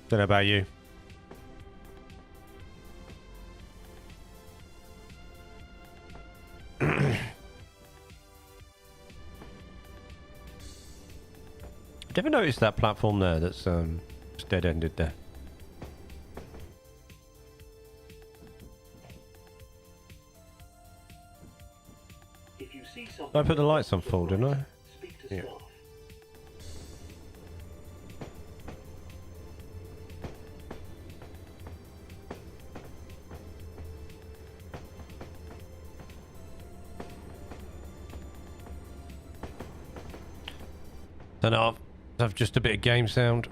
S1: Don't know about you. Did you ever notice that platform there that's just dead-ended there?
S5: If you see something,
S1: I put the lights on full, didn't I?
S5: speak to
S1: Yeah.
S5: staff.
S1: Don't know. I've just a bit of game sound.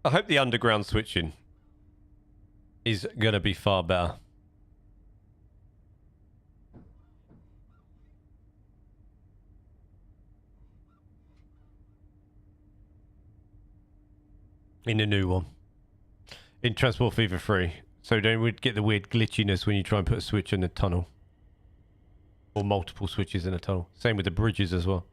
S1: I hope the underground switching is going to be far better. In the new one. In Transport Fever 3. So don't we get the weird glitchiness when you try and put a switch in the tunnel. Or multiple switches in a tunnel. Same with the bridges as well.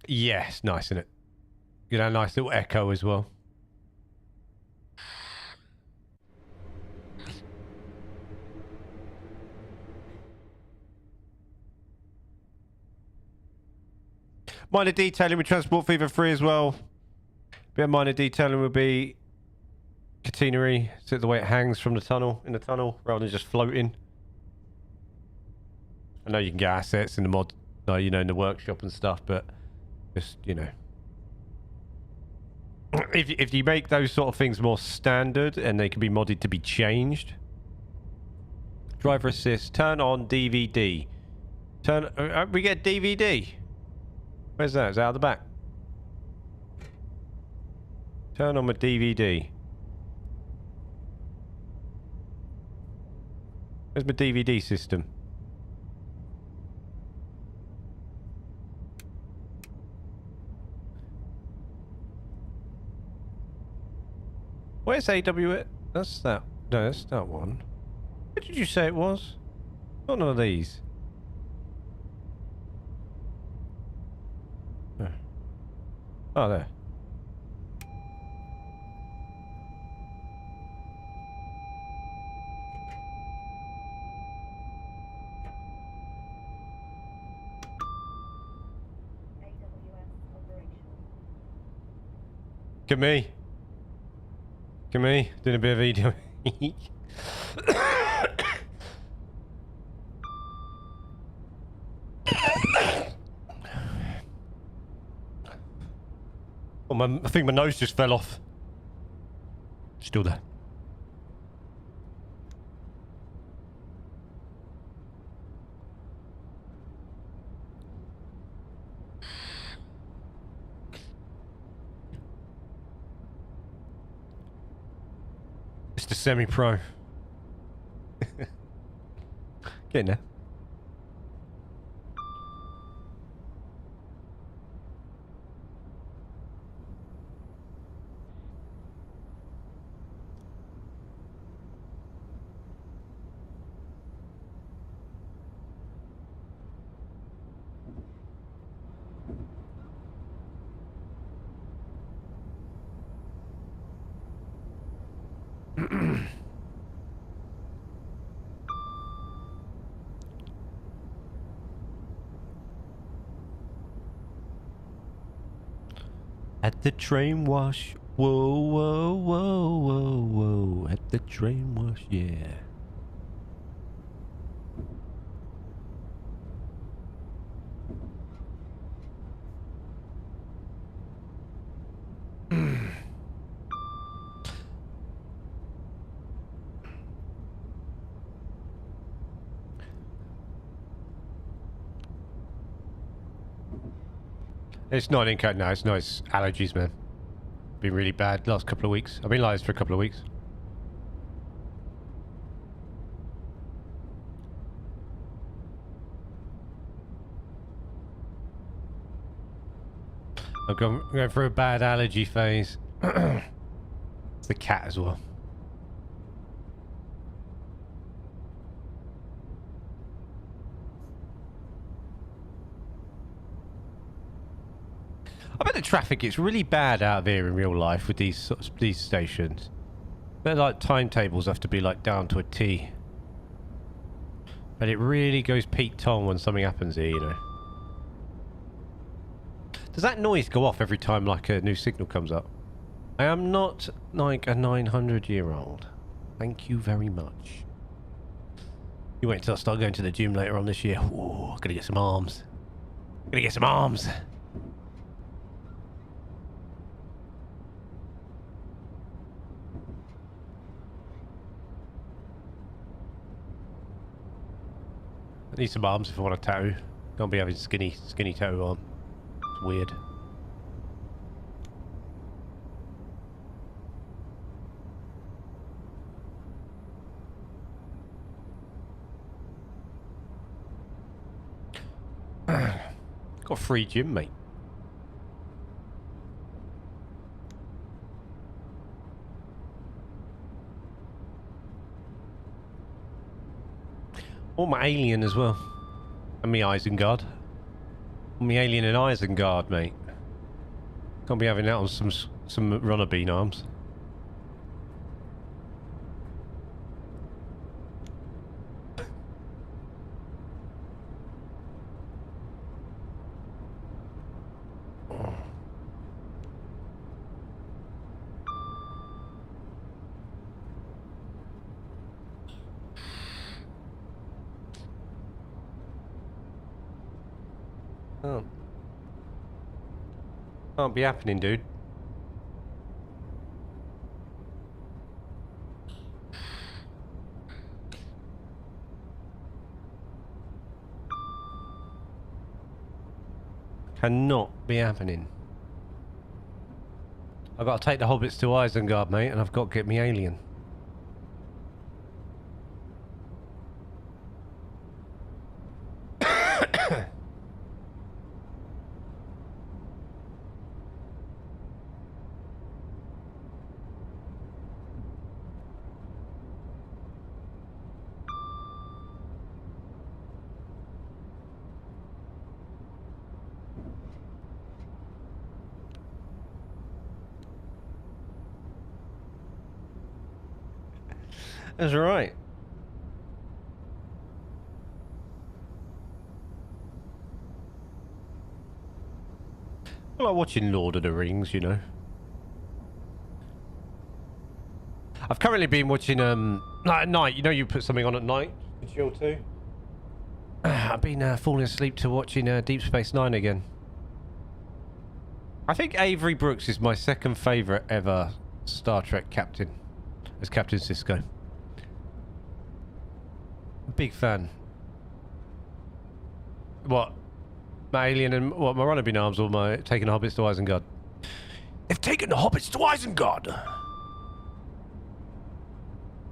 S1: Yes, nice, isn't it? You know, nice little echo as well. Minor detailing with Transport Fever 3 as well. Bit of minor detailing would be catenary, so the way it hangs from the tunnel, in the tunnel, rather than just floating. I know you can get assets in the mod, you know, in the workshop and stuff, but just, you know. If you make those sort of things more standard and they can be modded to be changed. Driver assist, turn on DVD. We get DVD. Where's that? Is that out the back? Turn on my DVD. Where's my DVD system? Where's AWS? That's that. No, that's that one. What did you say it was? Not none of these. Oh, there. Look at me. Look at me. Doing a bit of video. Oh, I think my nose just fell off. Still there. Mr. Semi-Pro. Getting there. At the train wash, whoa, whoa, whoa, whoa, whoa. At the train wash, yeah. It's not in-cut now, it's nice allergies, man. Been really bad last couple of weeks. I've been like this for a couple of weeks. I'm going through a bad allergy phase. It's the cat as well. I bet the traffic gets really bad out there in real life with these stations. But like timetables have to be like down to a T. But it really goes Pete Tong when something happens here, you know. Does that noise go off every time like a new signal comes up? I am not like a 900-year-old. Thank you very much. You wait until I start going to the gym later on this year. Ooh, gotta get some arms. Gotta get some arms. I need some arms if I want a tattoo. Can't be having skinny tattoo on. It's weird. Got a free gym, mate. Or my alien as well. And me Isengard. Me alien and Isengard, mate. Can't be having that on some runner bean arms. Oh. Can't be happening, dude. Cannot be happening. I've got to take the hobbits to Isengard, mate, and I've got to get me alien. That's right. I like watching Lord of the Rings, you know. I've currently been watching at night. You know, you put something on at night to chill too. I've been falling asleep to watching Deep Space Nine again. I think Avery Brooks is my second favourite ever Star Trek captain, as Captain Sisko. Big fan. What? My Alien and what? My Runner Be Arms or my Taking the Hobbits to Isengard? They've taken the Hobbits to Isengard!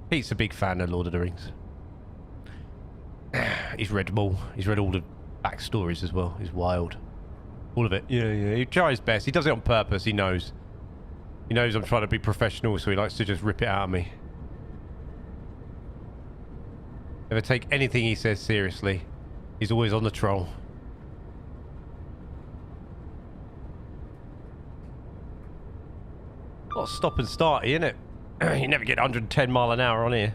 S1: Pete's a big fan of Lord of the Rings. He's read them all. He's read all the backstories as well. He's wild. All of it. Yeah, yeah. He tries his best. He does it on purpose. He knows. He knows I'm trying to be professional, so he likes to just rip it out of me. Never take anything he says seriously. He's always on the troll. Got to stop and start, isn't it? You never get 110 mile an hour on here.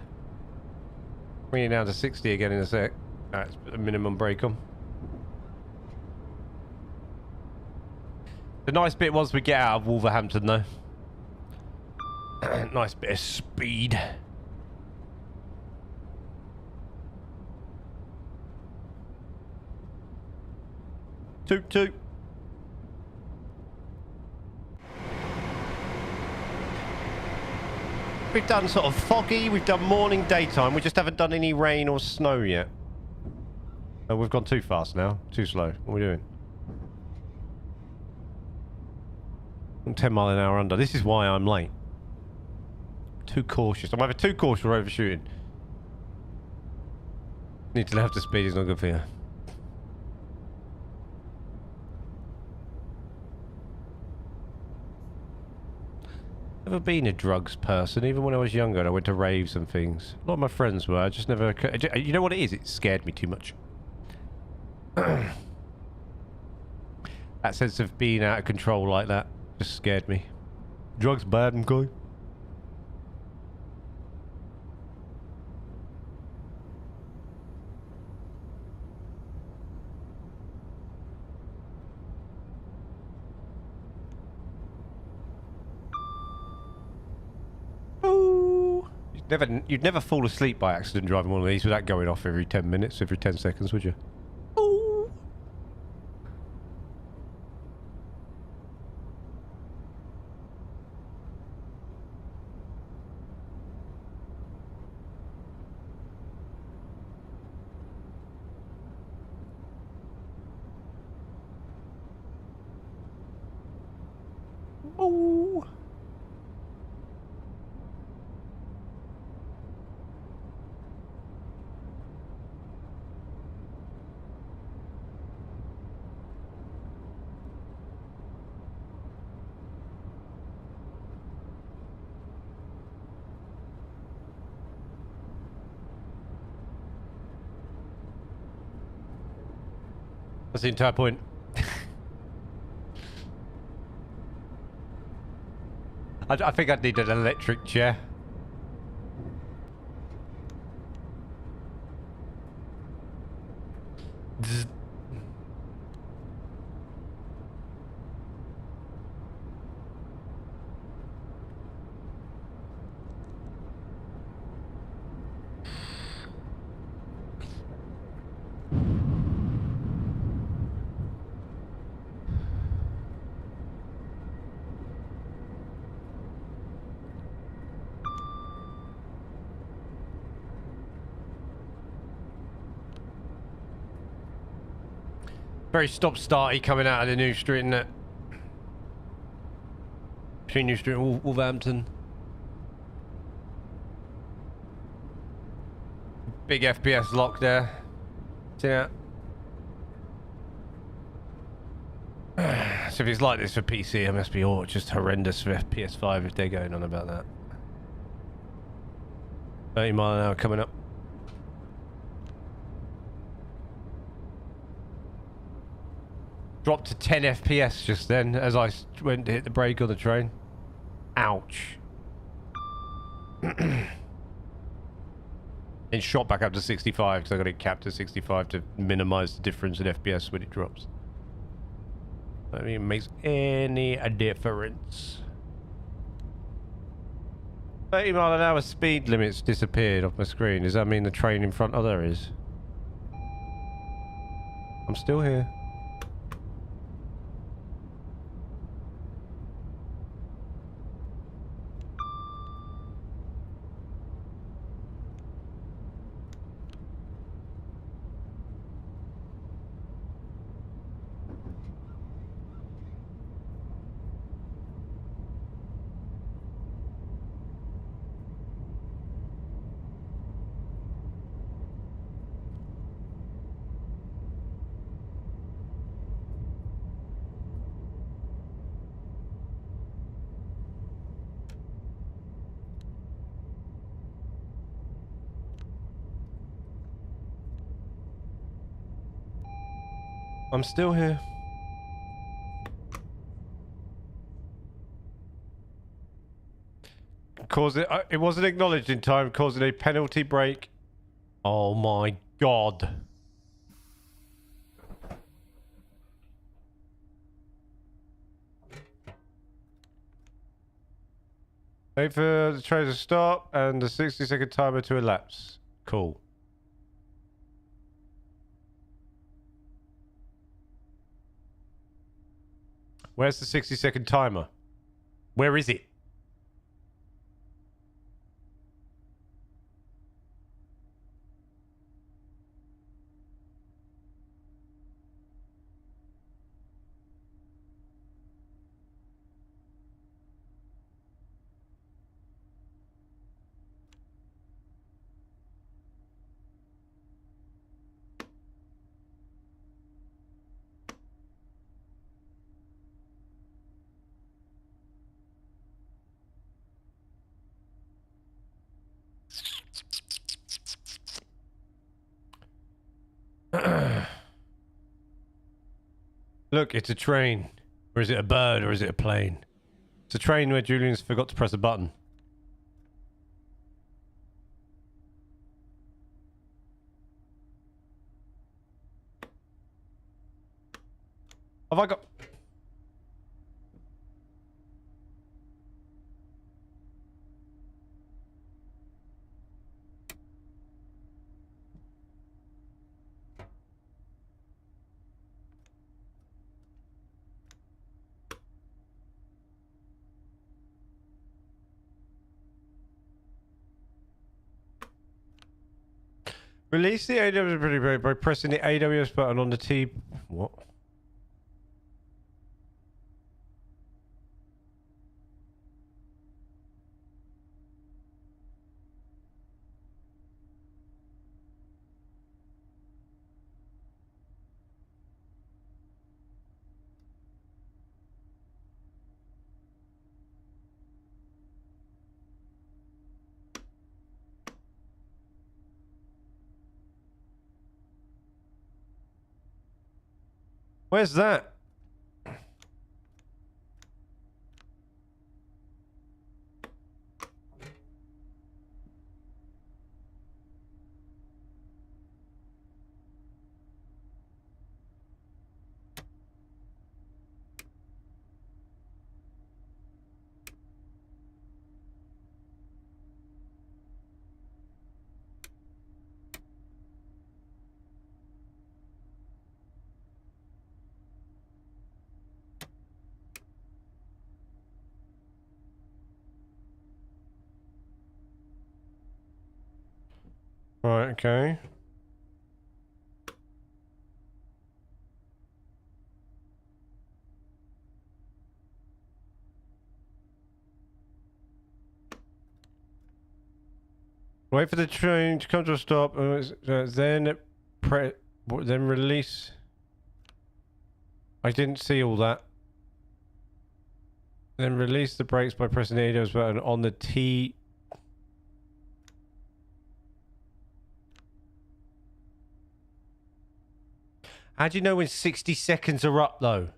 S1: Bring it down to 60 again in a sec. That's a minimum brake on. The nice bit was we get out of Wolverhampton though. Nice bit of speed. Toot toot. We've done sort of foggy, we've done morning, daytime. We just haven't done any rain or snow yet. Oh, we've gone too fast now. Too slow. What are we doing? I'm 10 mile an hour under. This is why I'm late. Too cautious. I'm either too cautious or overshooting. Need to have the speed. It's not good for you. Never been a drugs person, even when I was younger and I went to raves and things. A lot of my friends were. I just never... You know what it is? It scared me too much. That sense of being out of control like that just scared me. Drugs bad and going. You'd never fall asleep by accident driving one of these without going off every 10 minutes, every 10 seconds, would you? Ooh. Ooh. That's the entire point. I think I'd need an electric chair. Zzz. Very stop-starty coming out of the New Street, isn't it? Between New Street and Wolverhampton. Big FPS lock there. See that? So if it's like this for PC, it must be just horrendous for PS5 if they're going on about that. 30 mile an hour coming up. Dropped to 10 FPS just then as I went to hit the brake on the train. Ouch. And shot back up to 65 because I got it capped to 65 to minimize the difference in FPS when it drops. I mean, it makes any difference. 30-mile-an-hour speed limit's disappeared off my screen. Does that mean the train in front? Oh, there it is. I'm still here. I'm still here. It wasn't acknowledged in time, causing a penalty break. Oh my god. Wait for the train to stop and the 60-second timer to elapse. Cool. Where's the 60-second timer? Where is it? Look, it's a train. Or is it a bird or is it a plane? It's a train where Julian's forgot to press a button. Have I got... Release the AWS by pressing the AWS button on the T... What? Where's that? Right, okay. Wait for the train to come to a stop, then then release. I didn't see all that. Then release the brakes by pressing the AWS button on the T. How do you know when 60 seconds are up, though?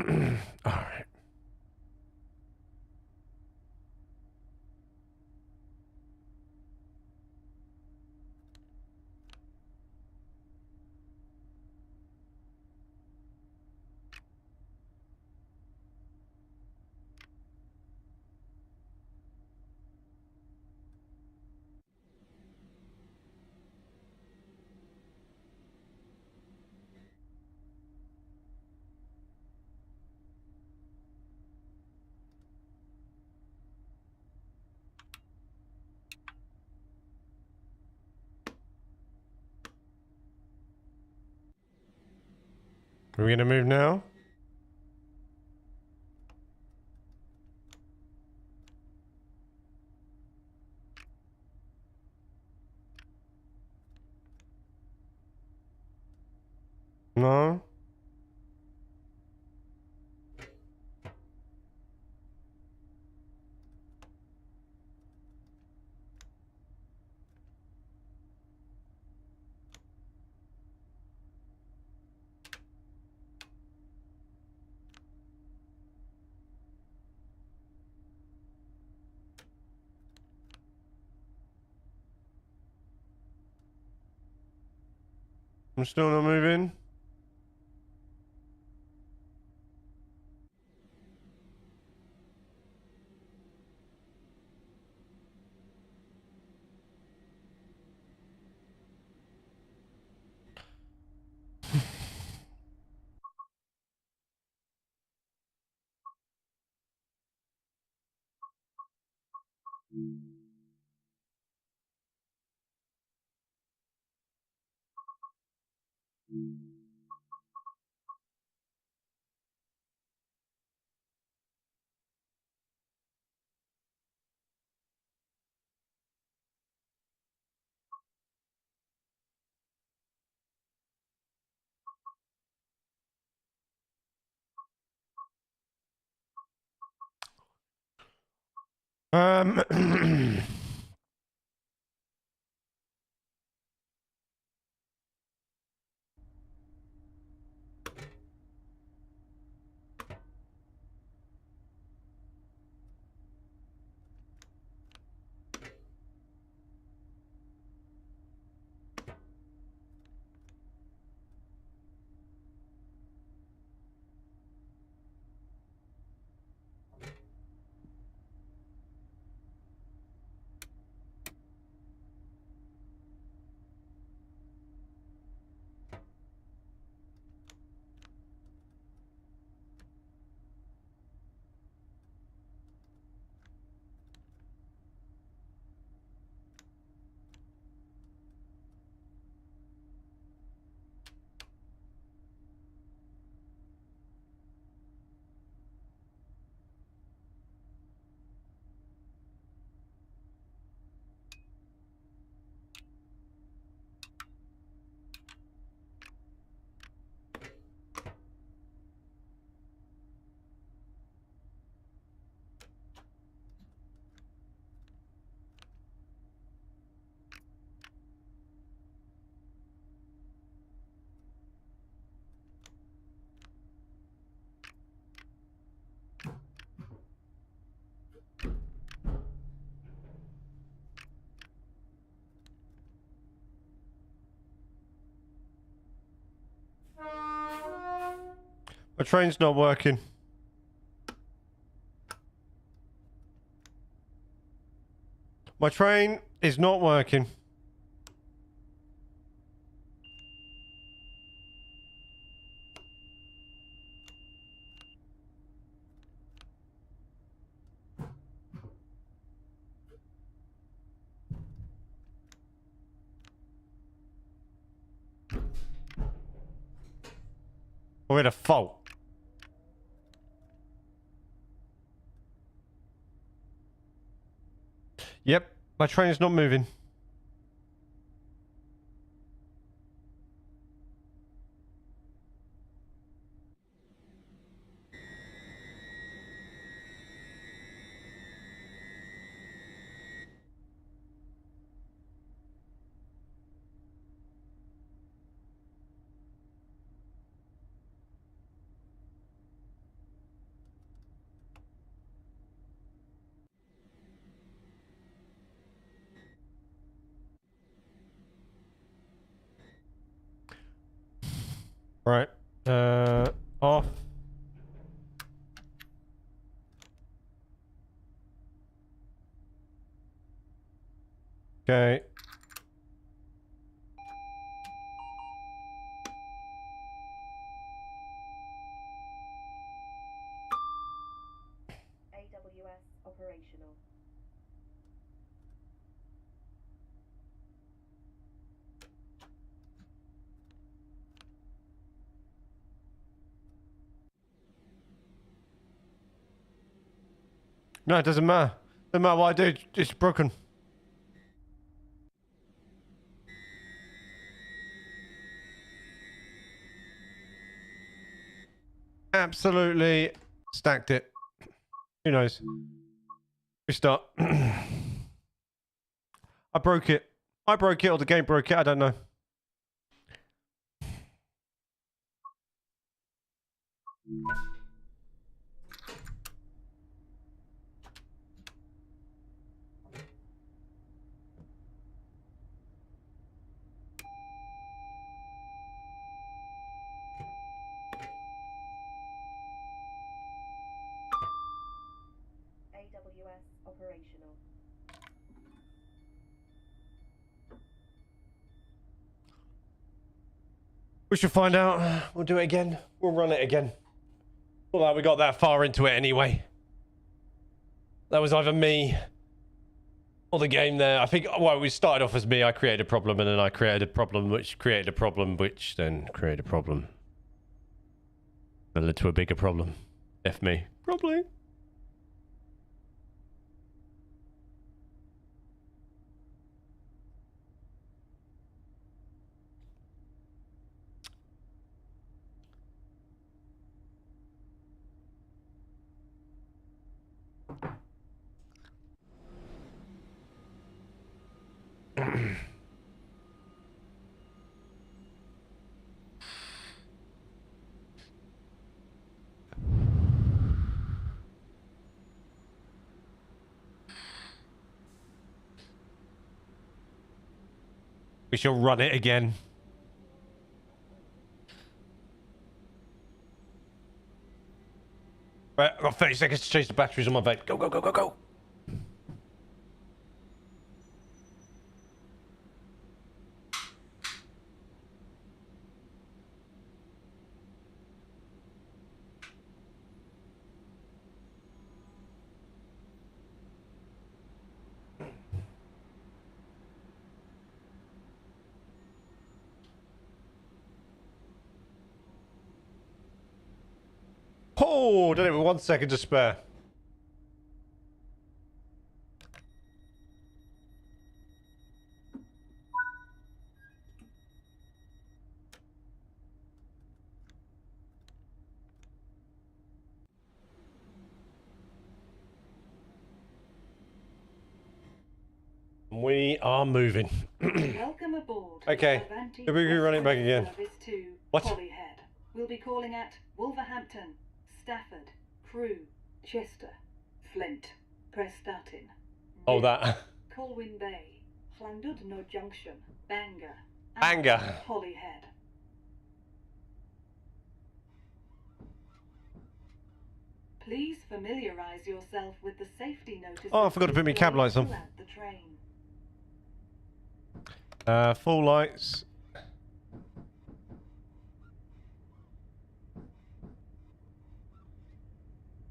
S1: All right. Are we gonna move now? No? I'm still not moving. My train's not working. My train is not working. We're at a fault. Yep, my train is not moving. Right. Off. Okay.
S6: AWS operational.
S1: No, it doesn't matter. Doesn't matter what I do. It's broken. Absolutely stacked it. Who knows? Restart. I broke it. I broke it or the game broke it. I don't know.
S6: AWS operational.
S1: We should find out. We'll do it again. We'll run it again. Well, we got that far into it anyway. That was either me or the game there. I think, well, we started off as me. I created a problem, and then I created a problem, which created a problem, which then created a problem. That led to a bigger problem. F me. Probably. We shall run it again. Right, I've got 30 seconds to change the batteries on my vape. Go, go, go, go, go. Oh, don't even 1 second to spare. We are moving.
S4: Welcome aboard.
S1: Okay.
S4: Avanti
S1: If we can
S4: West
S1: run it back
S4: Coast
S1: again.
S4: Service to
S1: What?
S4: Holyhead. We'll be calling at Wolverhampton, Stafford, Crewe, Chester, Flint, Prestatyn.
S1: Oh, that.
S4: Colwyn Bay, Llandudno Junction, Bangor, and
S1: Bangor.
S4: Holyhead. Please familiarise yourself with the safety notices.
S1: Oh, I forgot to put my cab
S4: before you
S1: lights on.
S4: pull out the train.
S1: Full lights.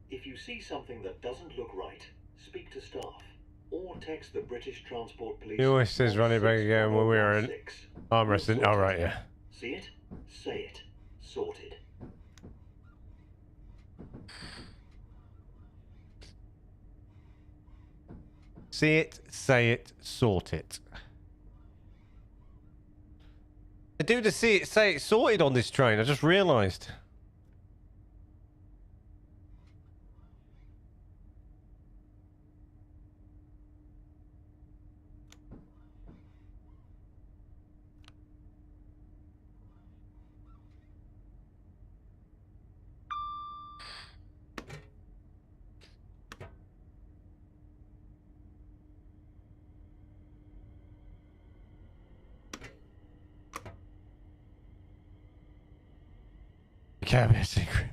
S5: If you see something that doesn't look right, speak to staff or text the British Transport Police.
S1: It always says run it back again when we were in armresting. Oh, right, yeah.
S5: See it? Say it. Sorted.
S1: See it, say it, sort it. They do the see it, say it, sorted on this train. I just realised. Can't be a secret.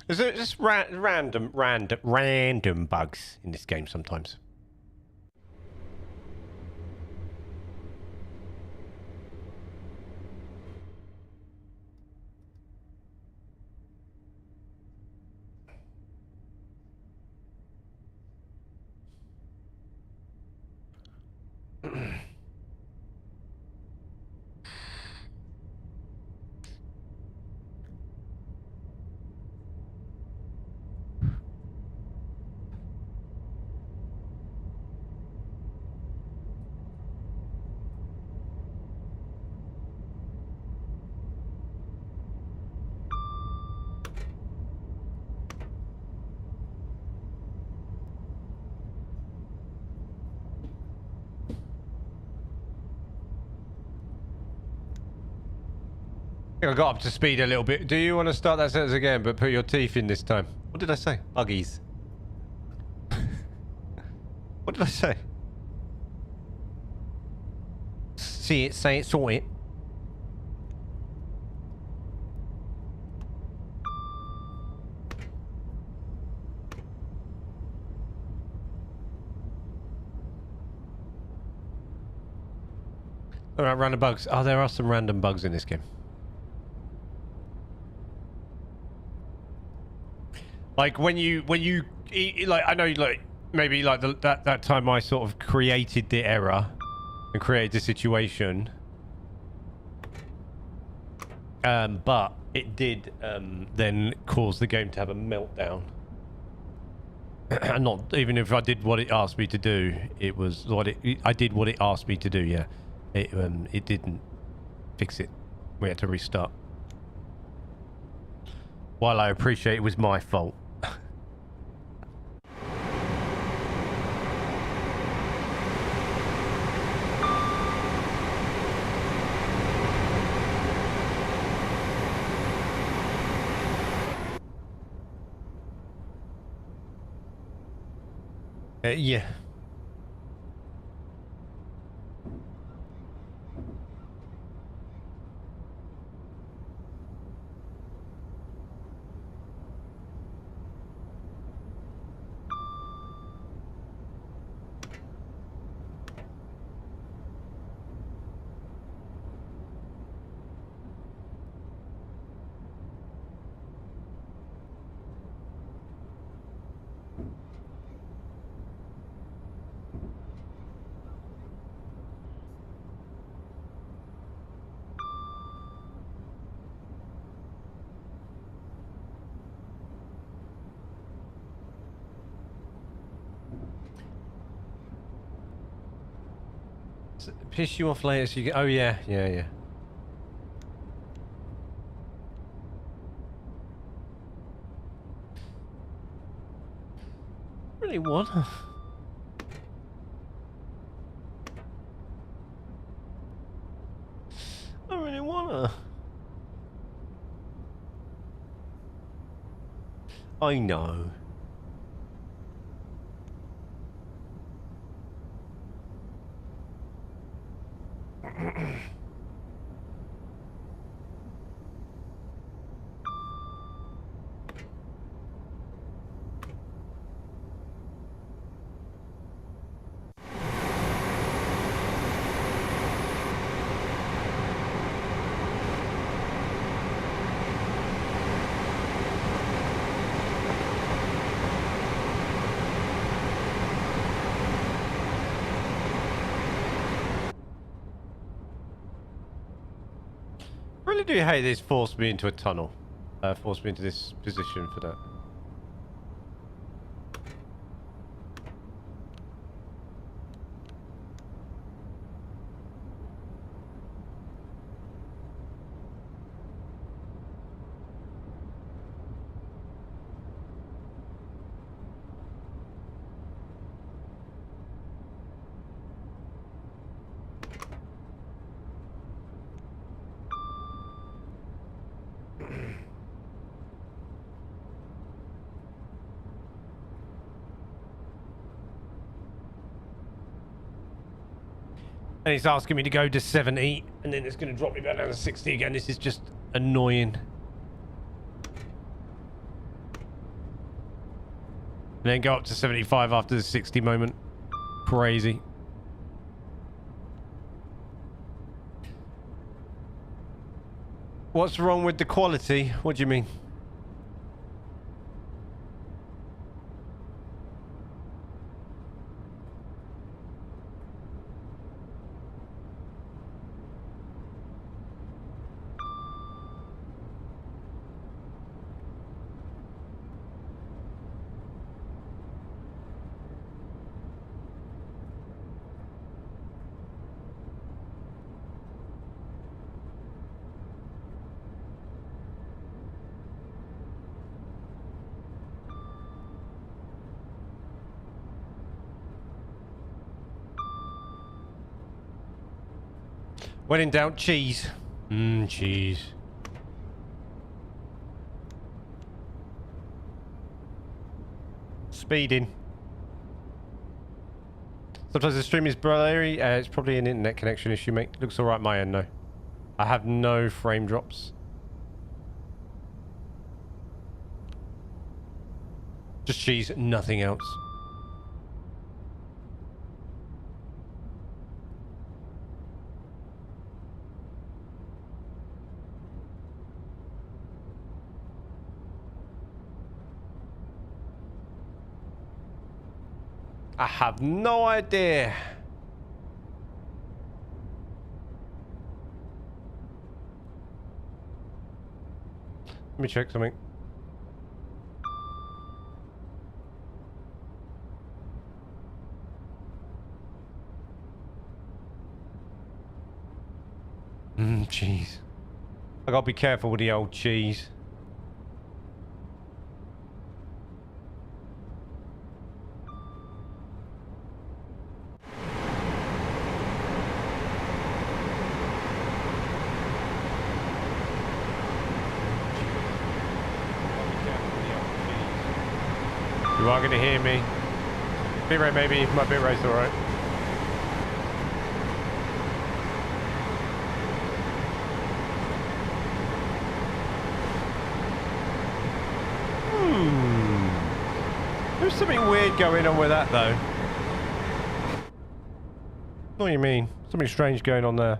S1: There's just random bugs in this game sometimes. I got up to speed a little bit. Do you want to start that sentence again, but put your teeth in this time? What did I say? Buggies. What did I say? See it, say it, saw it. Alright, random bugs. Oh, there are some random bugs in this game. Like when you like, I know, like maybe like that time I sort of created the error and created the situation, but it did then cause the game to have a meltdown. And not even if I did what it asked me to do, it was what I did what it asked me to do. Yeah, it didn't fix it. We had to restart. While I appreciate it was my fault. Yeah. Piss you off later so you get... Oh, yeah. Really wanna... I really wanna... I know. I really do hate this forced me into a tunnel. Forced me into this position for that. And it's asking me to go to 70, and then it's going to drop me back down to 60 again. This is just annoying. And then go up to 75 after the 60 moment. Crazy. What's wrong with the quality? What do you mean? When in doubt, cheese. Cheese. Speeding. Sometimes the stream is blurry. It's probably an internet connection issue, mate. Looks alright my end, though. I have no frame drops. Just cheese, nothing else. I have no idea. Let me check something. Cheese. I gotta be careful with the old cheese. You are going to hear me. Bitrate maybe, my bitrate's alright. There's something weird going on with that though. What do you mean? Something strange going on there.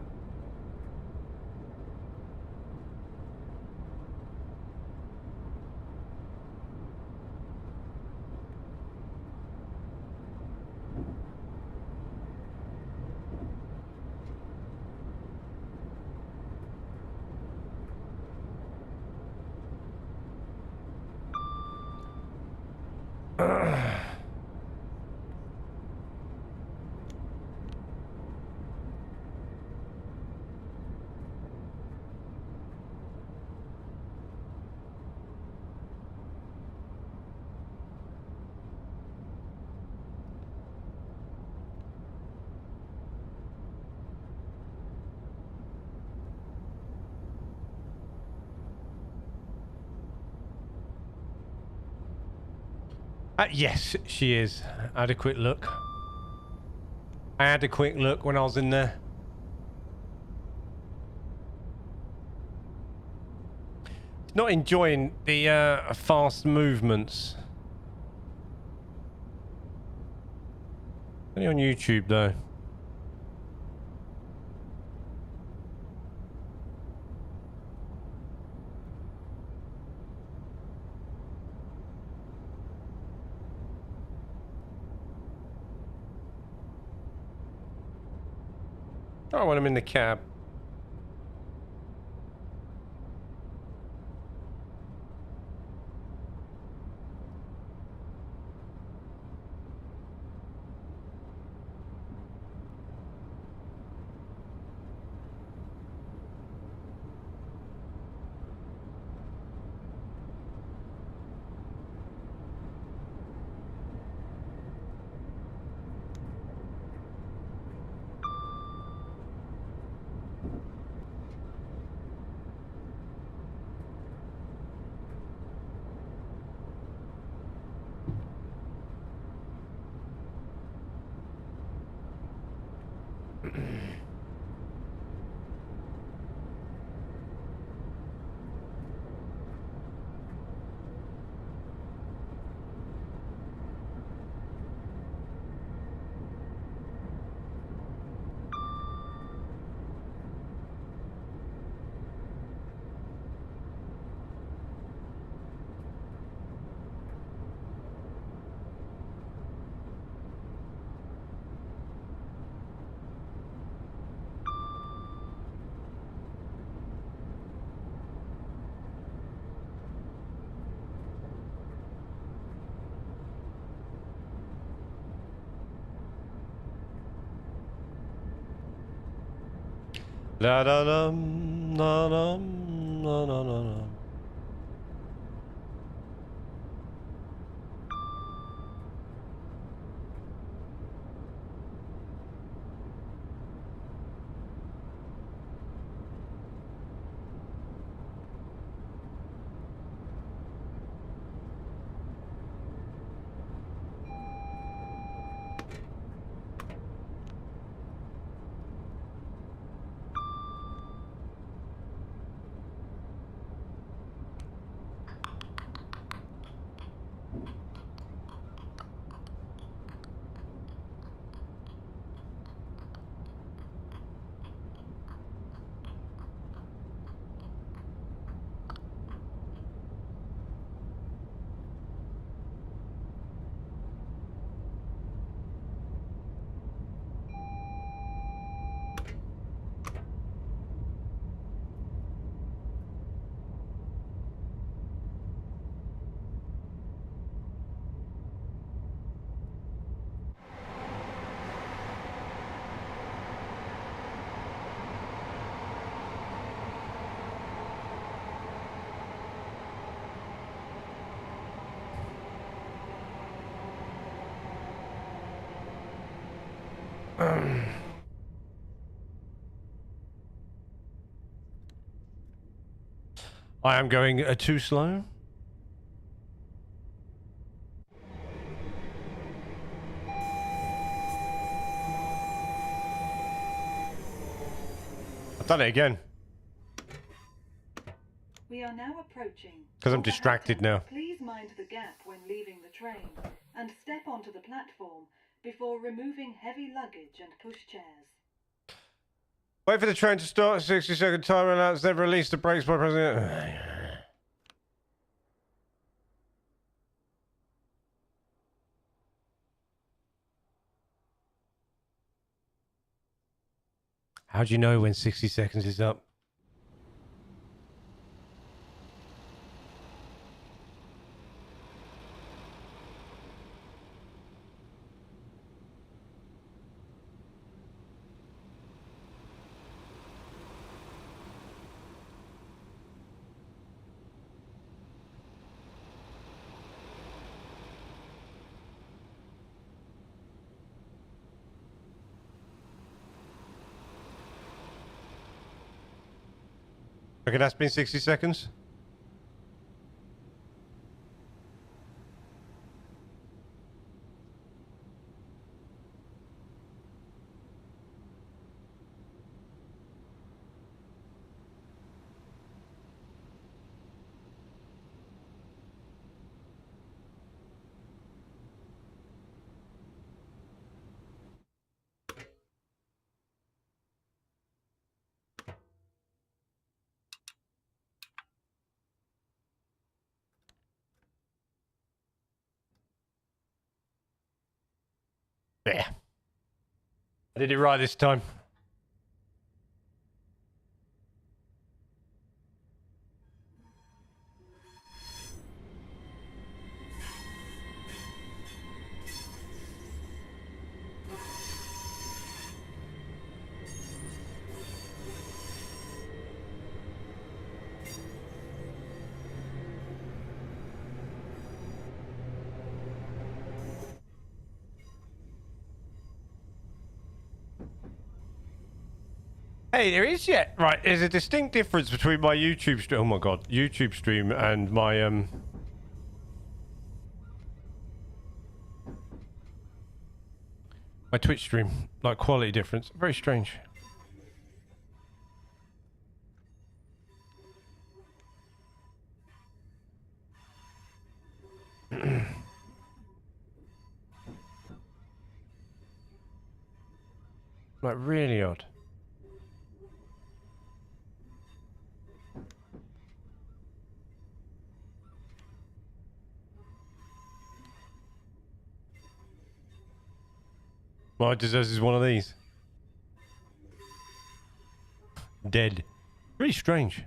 S1: Yes, she is. I had a quick look. When I was in there. Not enjoying the fast movements. Only on YouTube though. Oh, when I'm in the cab. La da dum, da dum, da da da da. I am going too slow. I've done it again.
S4: We are now approaching.
S1: 'Cause I'm distracted now.
S4: Please mind the gap when leaving the train and step onto the platform before removing heavy luggage and pushchairs.
S1: Wait for the train to start. 60-second timer announced. They've released the brakes by pressing. How do you know when 60 seconds is up? Okay, that's been 60 seconds. Yeah. I did it right this time. Hey, there is yet. Right, there's a distinct difference between my YouTube stream. Oh my god, YouTube stream and my My Twitch stream, like quality difference. Very strange. Like really odd. Well, it deserves is one of these. Dead. Really strange.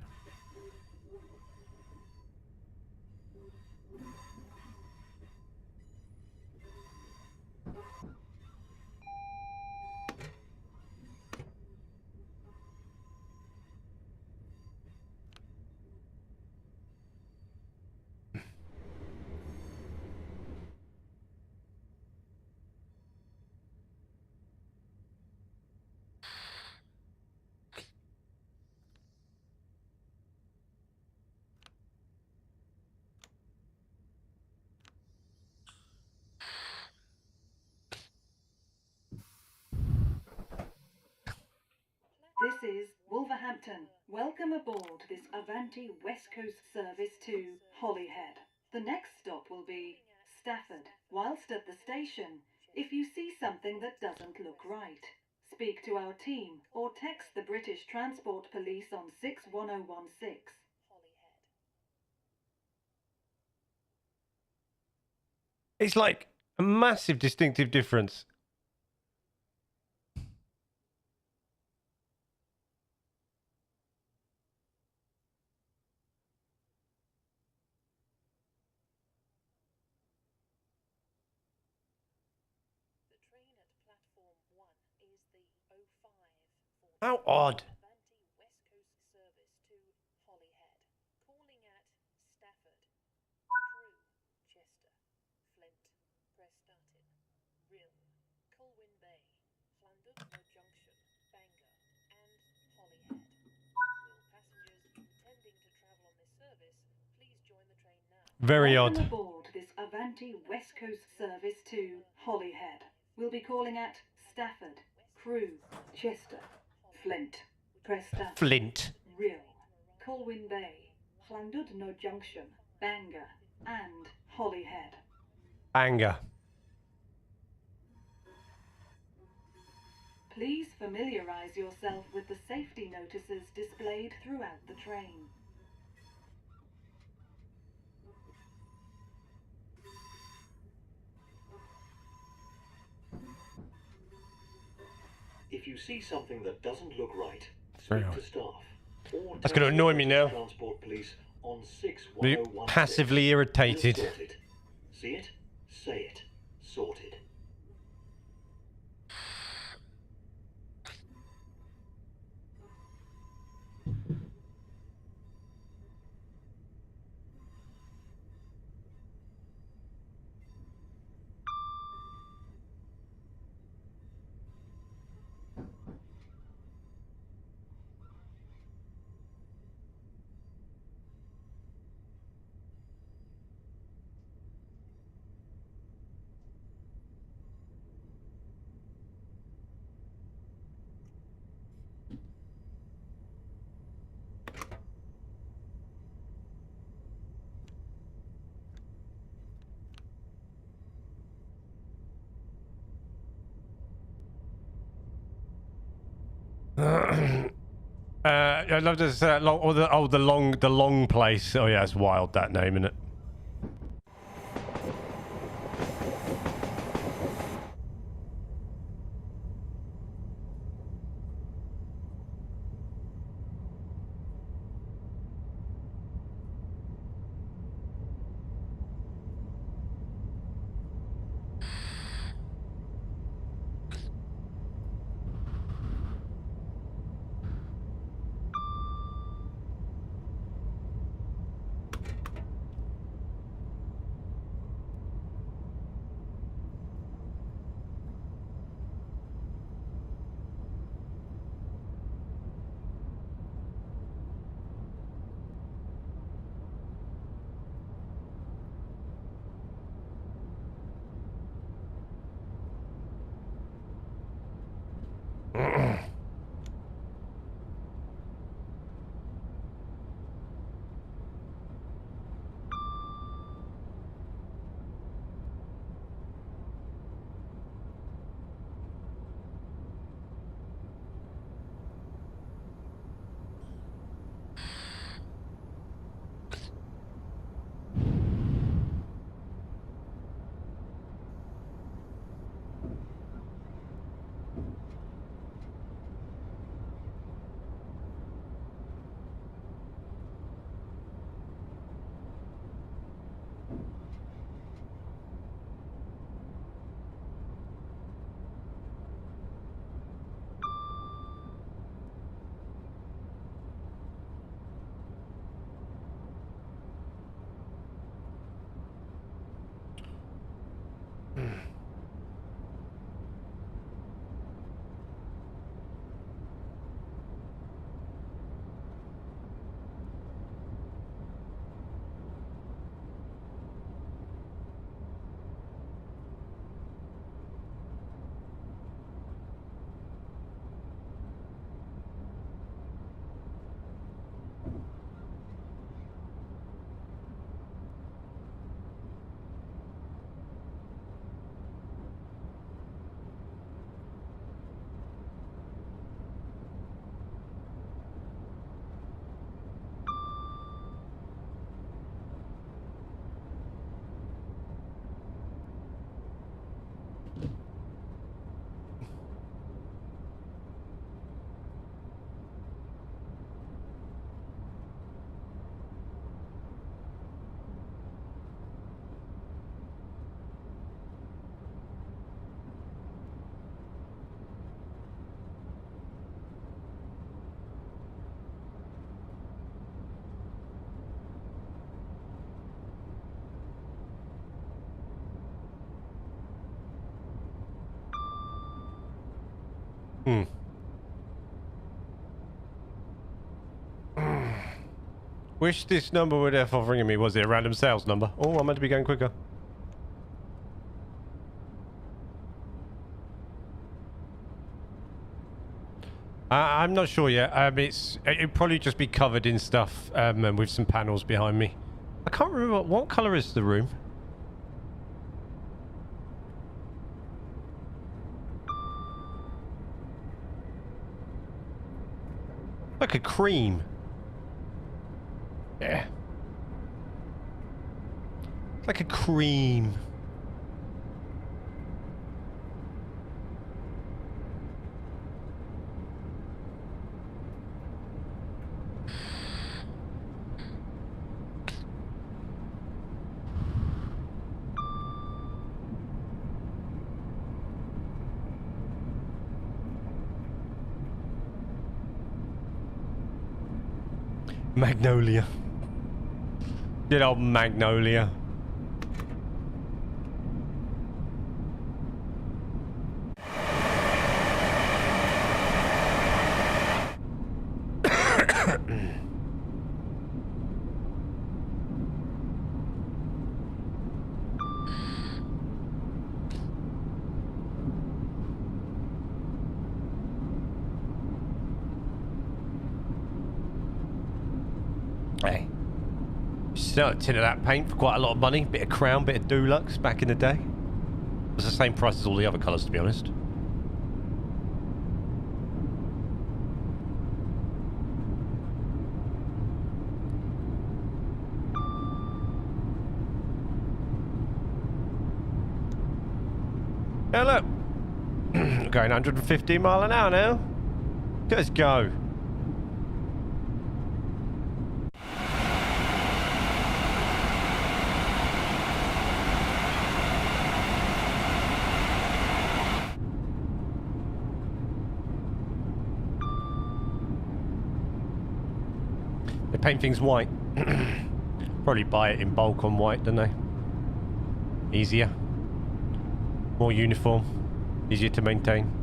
S4: This is Wolverhampton. Welcome aboard this Avanti West Coast service to Holyhead. The next stop will be Stafford. Whilst at the station, if you see something that doesn't look right, speak to our team or text the British Transport Police on 61016.
S1: It's like a massive distinctive difference. How odd.
S6: Avanti West Coast service to Holyhead. Calling at Stafford, Crewe, Chester, Flint, Prestatyn, Rill, Colwyn Bay, Llandudno Junction, Bangor, and Holyhead. Will passengers intending to travel on this service please join the train now?
S1: Very
S4: Welcome
S1: odd.
S4: aboard this Avanti West Coast service to Holyhead. We'll be calling at Stafford, Crewe, Chester, Flint, Prestatyn,
S1: Flint.
S4: Rill, Colwyn Bay, Llandudno Junction, Bangor, and Holyhead.
S1: Anger.
S4: Please familiarise yourself with the safety notices displayed throughout the train.
S5: If you see something that doesn't look right,
S1: Very
S5: speak
S1: odd.
S5: to staff. Or
S1: That's gonna
S5: text
S1: annoy
S5: the
S1: me now.
S5: Transport Police on
S1: Be
S5: 61016.
S1: passively irritated.
S5: We'll sort it. See it? Say it. Sorted.
S1: I love this long, or the long place. Oh yeah, it's wild, that name, isn't it? Wish this number would have off ringing me. Was it a random sales number? Oh, I'm meant to be going quicker. I'm not sure yet. It'd probably just be covered in stuff and with some panels behind me. I can't remember what colour is the room. Like a cream. Yeah. It's like a cream. Magnolia. Good old Magnolia. Hey, sell a tin of that paint for quite a lot of money. Bit of Crown, bit of Dulux back in the day. It was the same price as all the other colours, to be honest. Now look, going 150 mile an hour now. Let's go. They paint things white. Probably buy it in bulk on white, don't they? Easier. More uniform. Easier to maintain.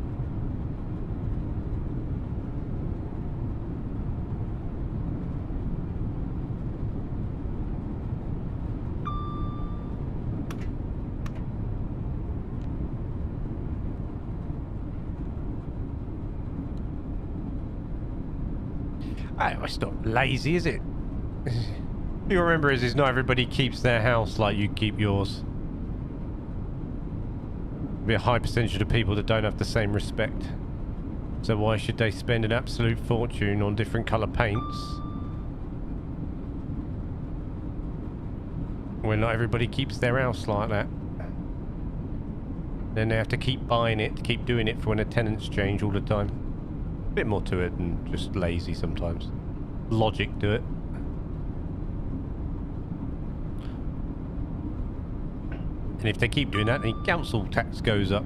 S1: It's not lazy, is it? You remember is not everybody keeps their house like you keep yours. There'll be a high percentage of people that don't have the same respect. So why should they spend an absolute fortune on different colour paints when not everybody keeps their house like that? Then they have to keep buying it, keep doing it for when the tenants change all the time. A bit more to it than just lazy sometimes. Logic to it. And if they keep doing that, then council tax goes up.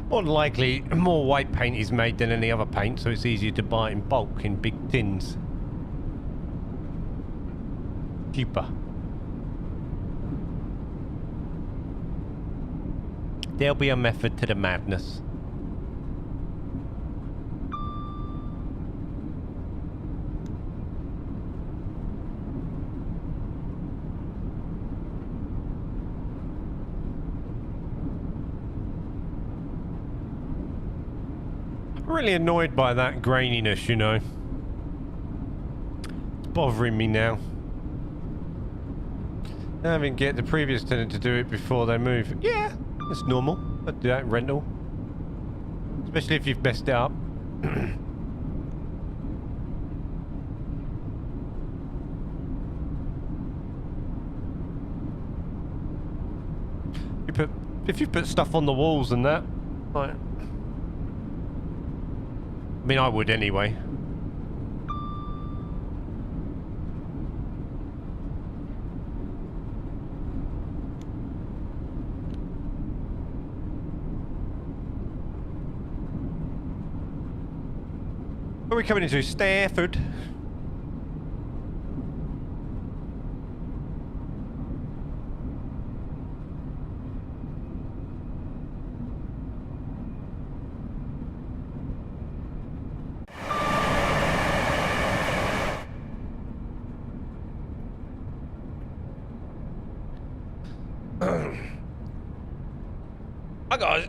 S1: More than likely, more white paint is made than any other paint, so it's easier to buy it in bulk in big tins. Cheaper. There'll be a method to the madness. Really annoyed by that graininess, you know. It's bothering me now. Having get the previous tenant to do it before they move. Yeah, that's normal. I'd do that in rental. Especially if you've messed it up. If you put stuff on the walls and that, like, I mean, I would anyway. Where are we coming into? Stafford.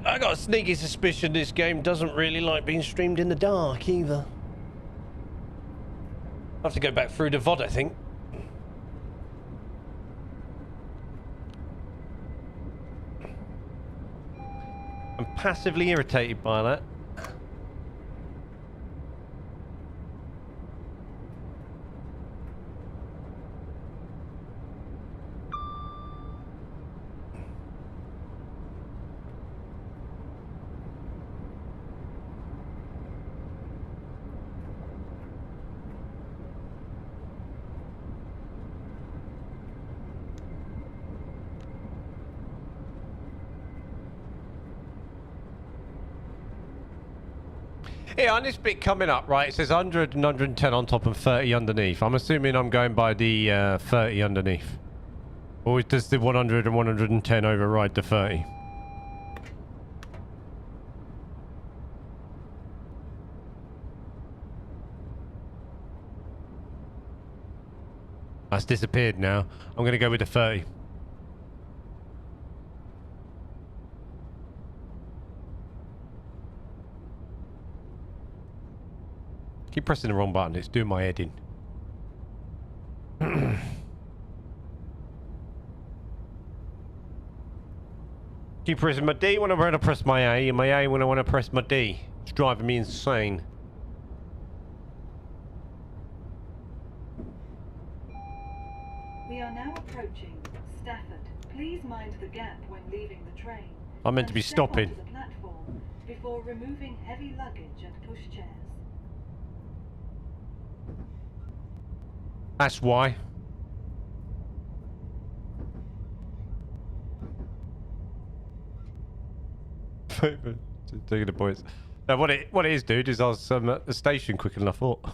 S1: I got a sneaky suspicion this game doesn't really like being streamed in the dark either. I'll have to go back through the VOD, I think. I'm passively irritated by that. Yeah, on this bit coming up, right, it says 100 and 110 on top and 30 underneath. I'm assuming I'm going by the 30 underneath. Or does the 100 and 110 override the 30? That's disappeared now. I'm going to go with the 30. Keep pressing the wrong button, it's doing my head in. Keep pressing my D when I want to press my A, and my A when I want to press my D. It's driving me insane.
S4: We are now approaching Stafford. Please mind the gap when leaving the train.
S1: I'm meant to be
S4: and step
S1: stopping.
S4: onto the platform before removing heavy luggage and pushchairs.
S1: That's why. Taking the points. Now, what it is, dude, is I was at the station quicker than I thought.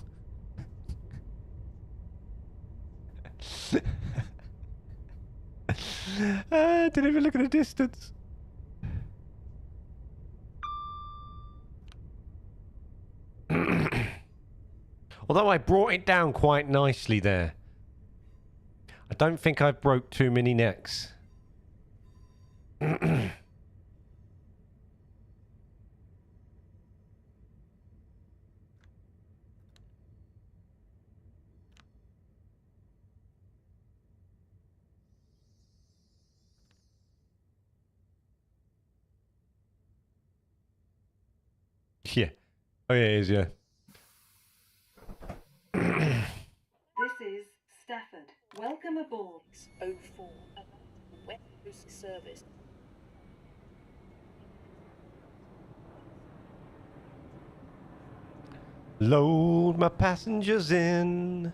S1: Didn't even look at the distance. Although I brought it down quite nicely there. I don't think I broke too many necks. Yeah. Oh yeah, it is, yeah.
S4: This is Stafford. Welcome aboard.
S6: 04 Avanti West Coast service.
S1: Load my passengers in.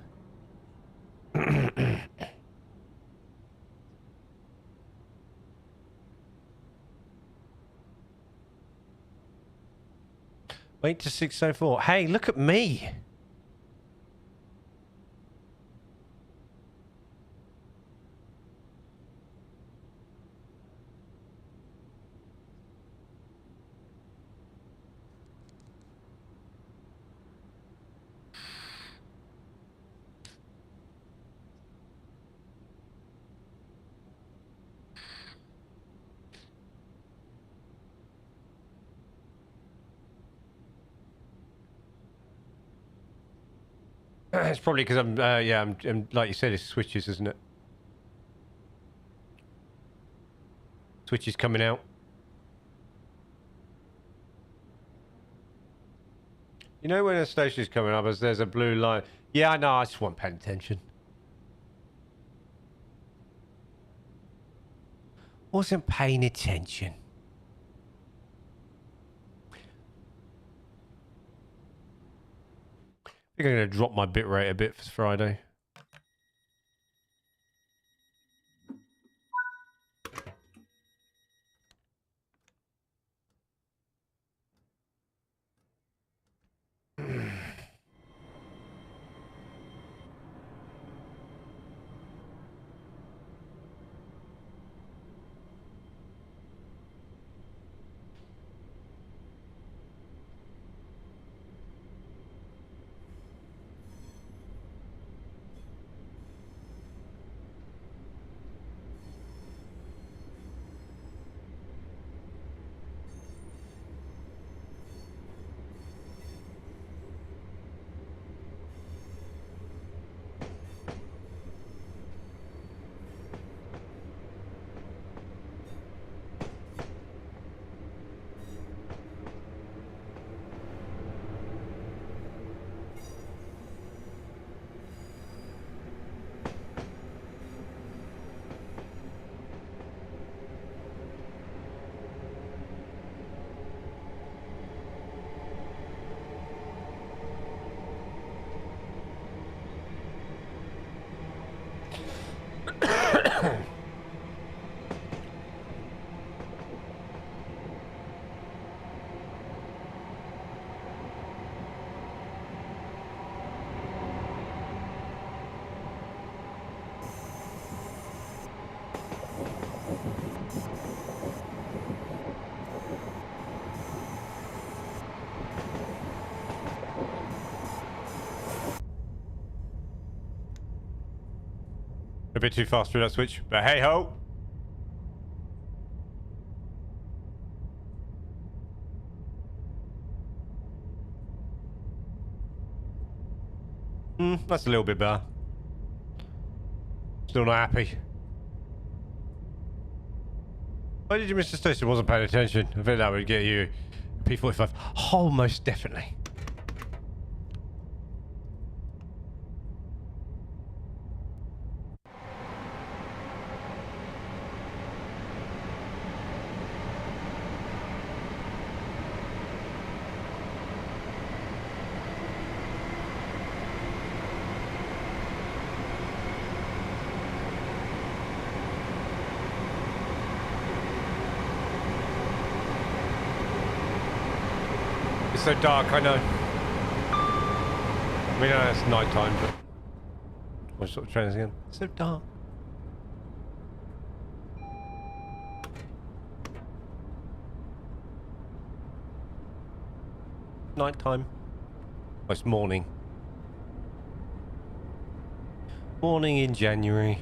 S1: Wait to 6:04. Hey, look at me. It's probably because I'm, yeah, I'm, like you said, it's switches, isn't it? Switches coming out. You know when a station is coming up, as there's a blue line. Yeah, I know. I just wasn't paying attention. Wasn't paying attention. I think I'm going to drop my bitrate a bit for Friday. A bit too fast through that switch, but hey ho! That's a little bit better. Still not happy. Why did you miss the station? Wasn't paying attention. I think that would get you P45. Oh, most definitely. It's so dark, I know. I mean, it's night time, but what sort of train is it again? It's so dark. Night time. Oh, it's morning. Morning in January.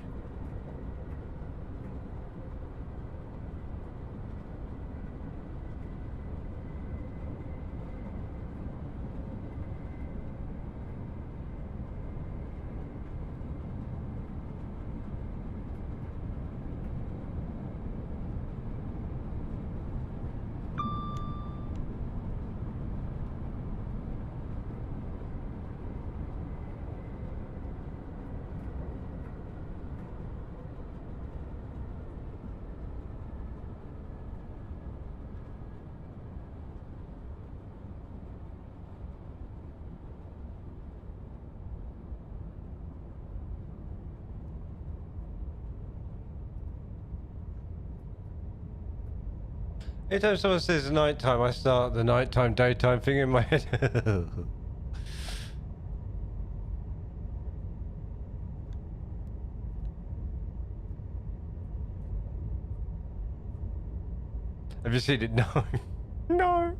S1: Anytime someone says nighttime, I start the nighttime, daytime thing in my head. Have you seen it? No. No.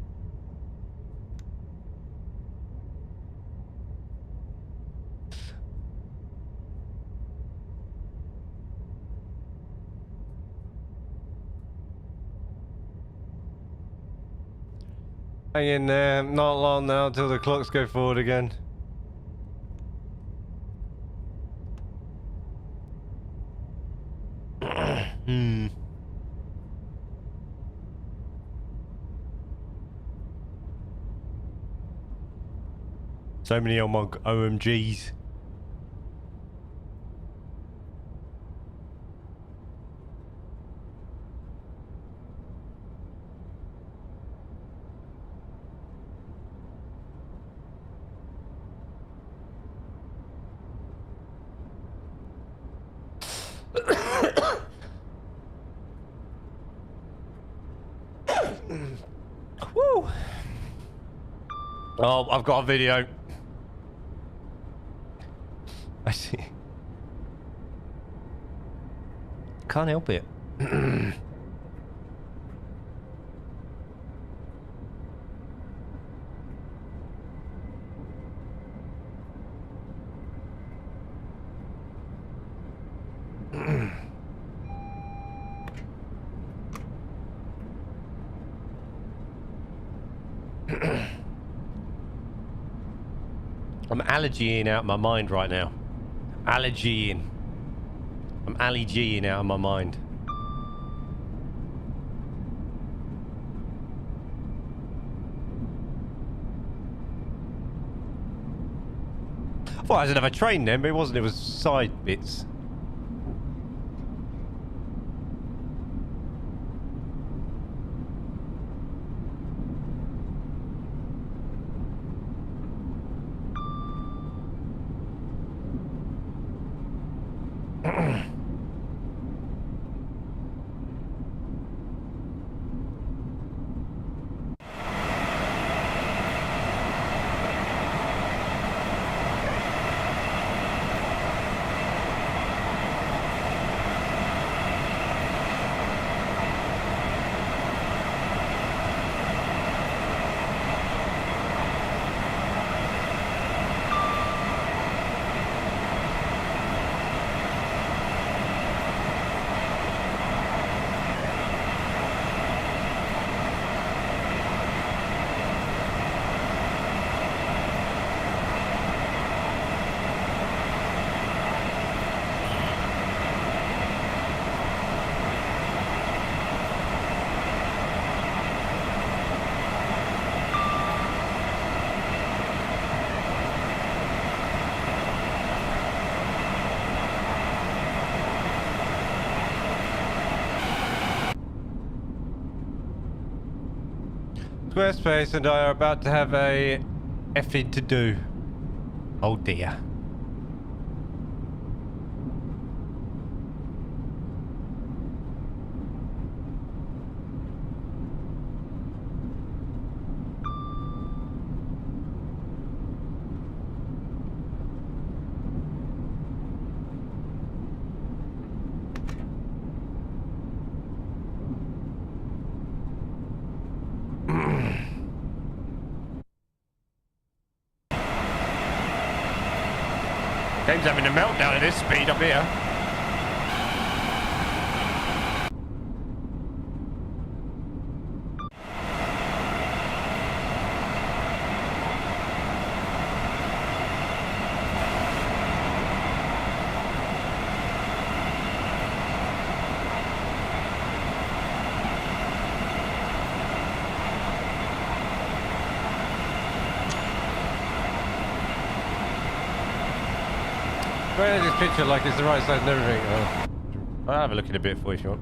S1: Hang in there, not long now till the clocks go forward again. So many OMGs. Woo. Oh, I've got a video. I see. Can't help it. I'm allergying out my mind right now. Allergying. I'm allergying out of my mind. I thought I was another train then, but it wasn't. It was side bits. Squarespace and I are about to have a effing to do. Oh dear. Game's having a meltdown at this speed up here. Where is this picture like it's the right size and everything? Oh. I'll have a look at a bit for you if you want.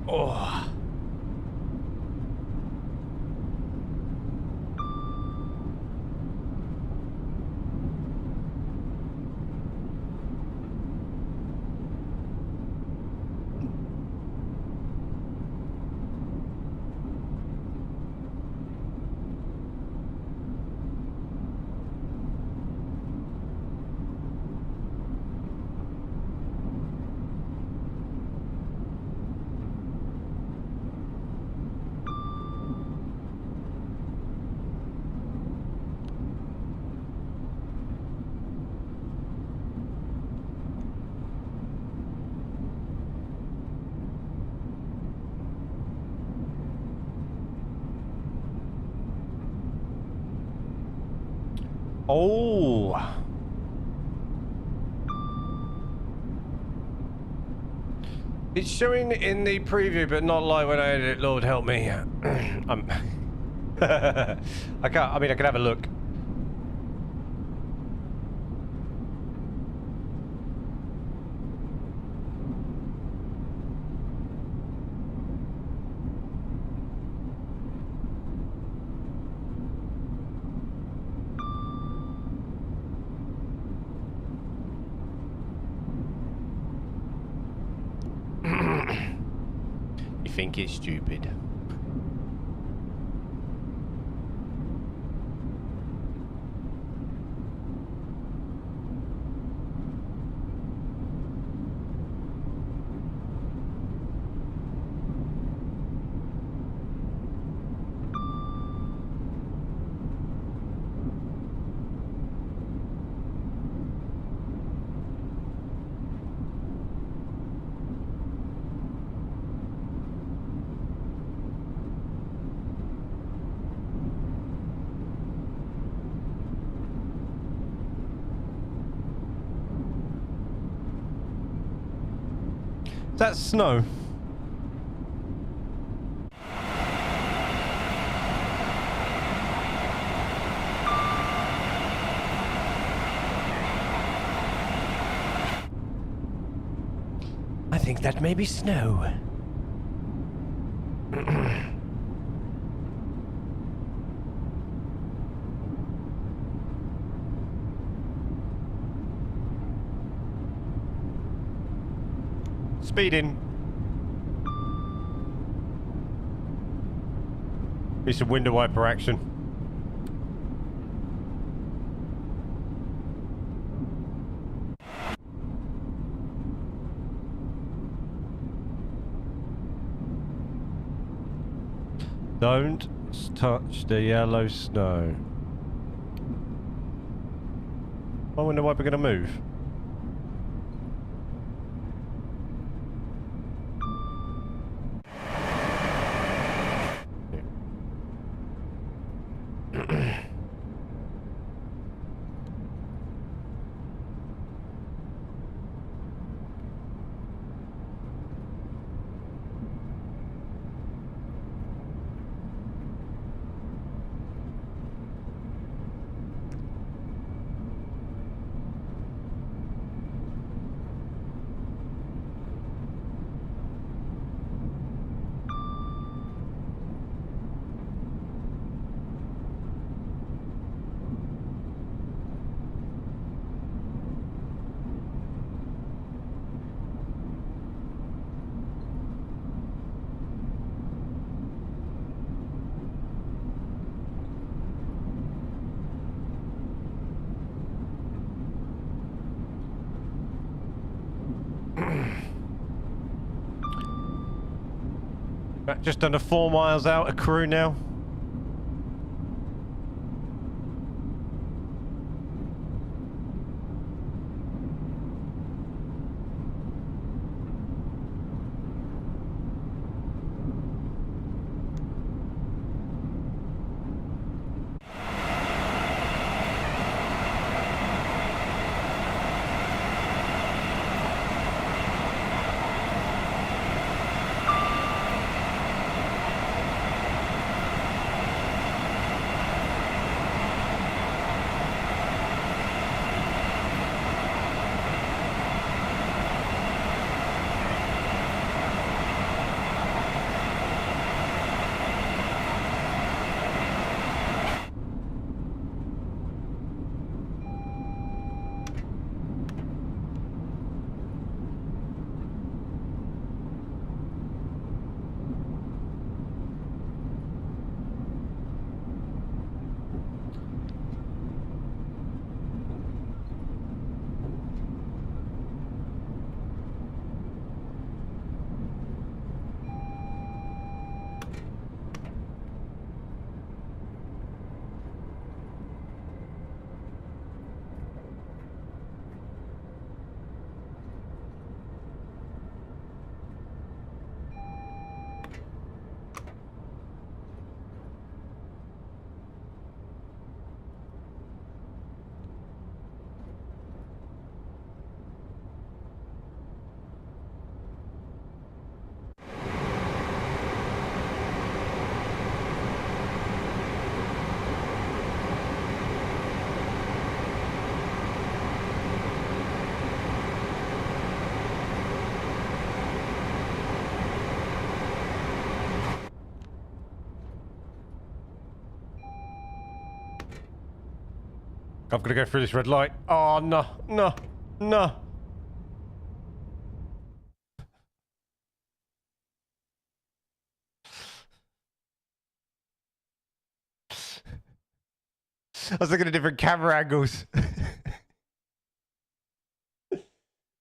S1: Oh. Oh. It's showing in the preview, but not like when I edit it. Lord help me. I'm I can't. I mean, I can have a look. You think it's stupid? That's snow. I think that may be snow. Speeding. Need some window wiper action. Don't touch the yellow snow. My window wiper gonna move? Just under 4 miles out of Crewe now. I've got to go through this red light. Oh, no, no, no. I was looking at different camera angles.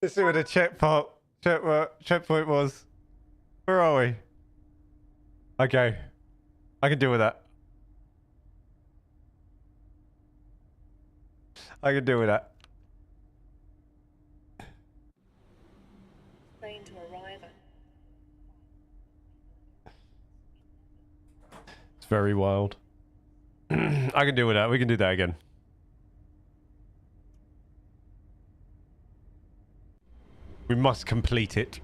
S1: Let's see where the checkpoint was. Where are we? Okay. I can deal with that. I can deal with that.
S6: Plane to arrive at.
S1: It's very wild. I can deal with that. We can do that again. We must complete it.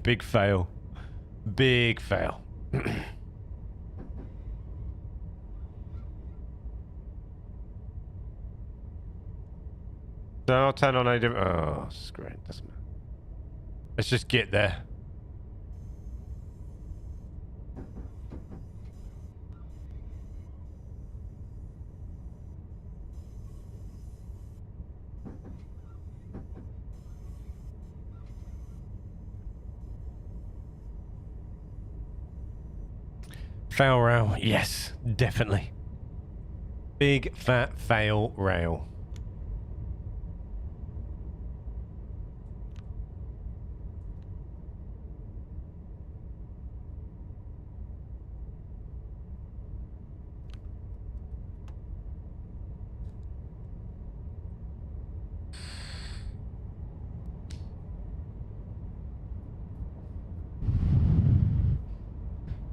S1: Big fail. Big fail. So I'll turn on a different... Oh, screw it. Doesn't matter. Let's just get there. Fail rail, yes, definitely. Big fat fail rail.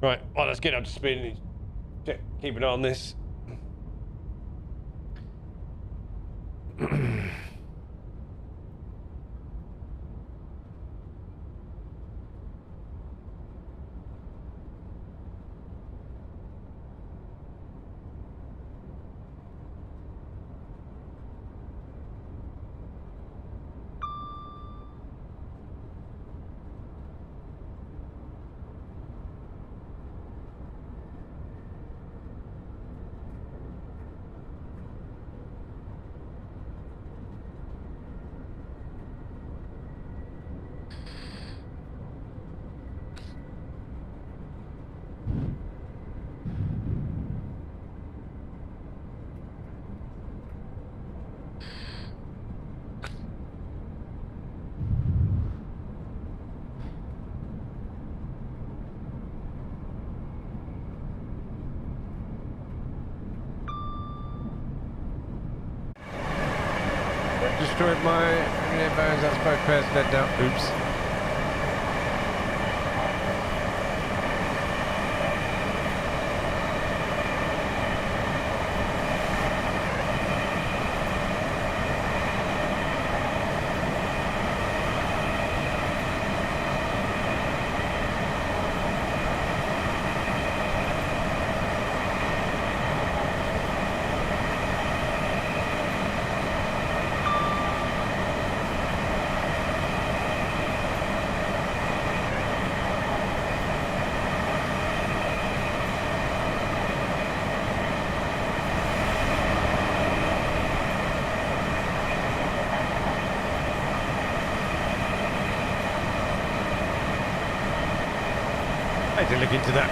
S1: Right, well, let's get up to speed and keep an eye on this. Destroyed my bones, that's both pairs dead down. Oops. I had to look into that.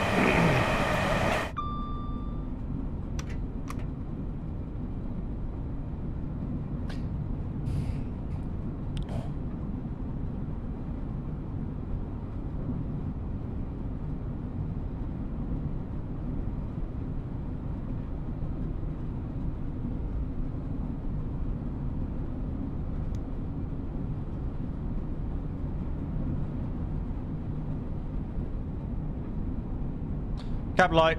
S1: Cab light.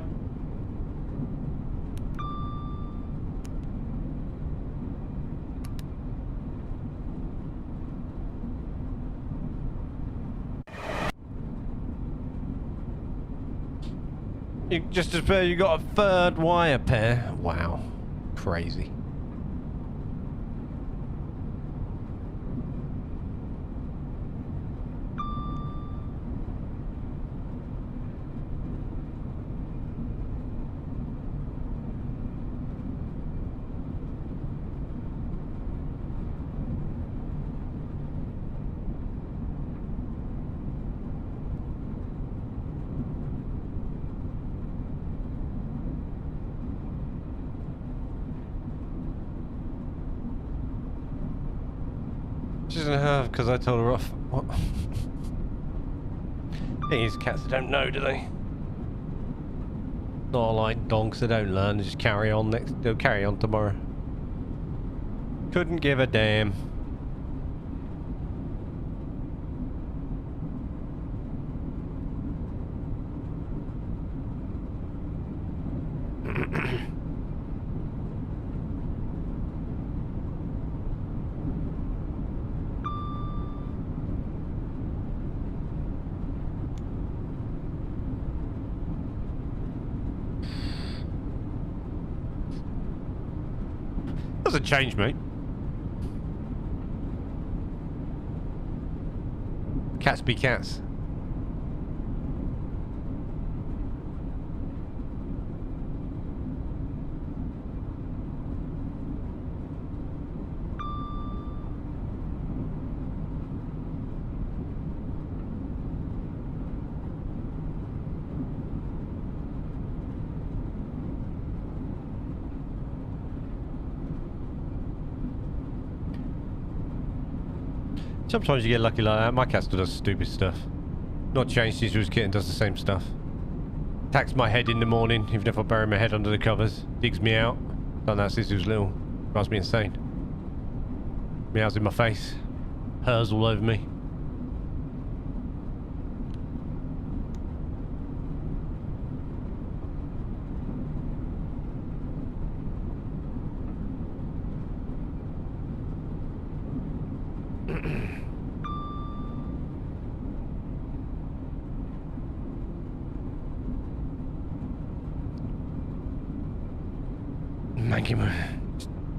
S1: You just as fair you got a third wire pair. Wow. Crazy. She doesn't have, because I told her off. What? These cats don't know, do they? Not like dogs, they don't learn. They just carry on they'll carry on tomorrow. Couldn't give a damn. Doesn't change, mate. Cats be cats. Sometimes you get lucky like that. My cat still does stupid stuff. Not changed since he was a kitten, does the same stuff. Attacks my head in the morning, even if I bury my head under the covers. Digs me out. Done that since he was little. Drives me insane. Meows in my face. Purrs all over me.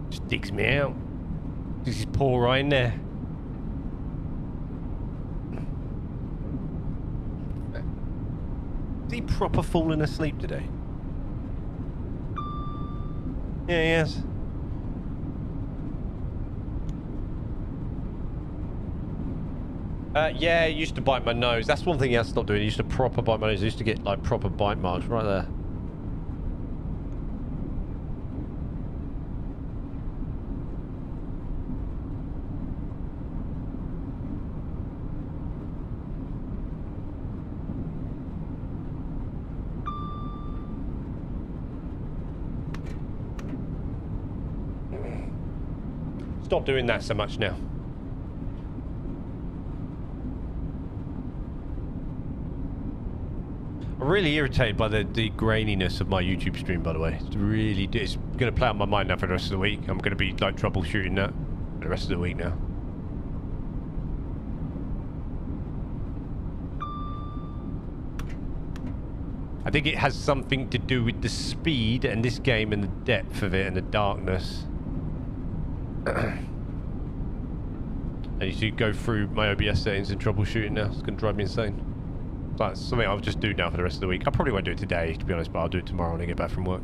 S1: Just digs me out. This is paw right in there. Is he proper falling asleep today? Yeah, he is. Yeah, he used to bite my nose. That's one thing he has to stop doing. He used to proper bite my nose. He used to get like proper bite marks right there. Stop doing that so much now. I'm really irritated by the graininess of my YouTube stream, by the way. It's going to play on my mind now for the rest of the week. I'm going to be like troubleshooting that for the rest of the week now. I think it has something to do with the speed and this game and the depth of it and the darkness. I need to go through my OBS settings and troubleshooting now. It's going to drive me insane. That's something I'll just do now for the rest of the week. I probably won't do it today, to be honest, but I'll do it tomorrow when I get back from work.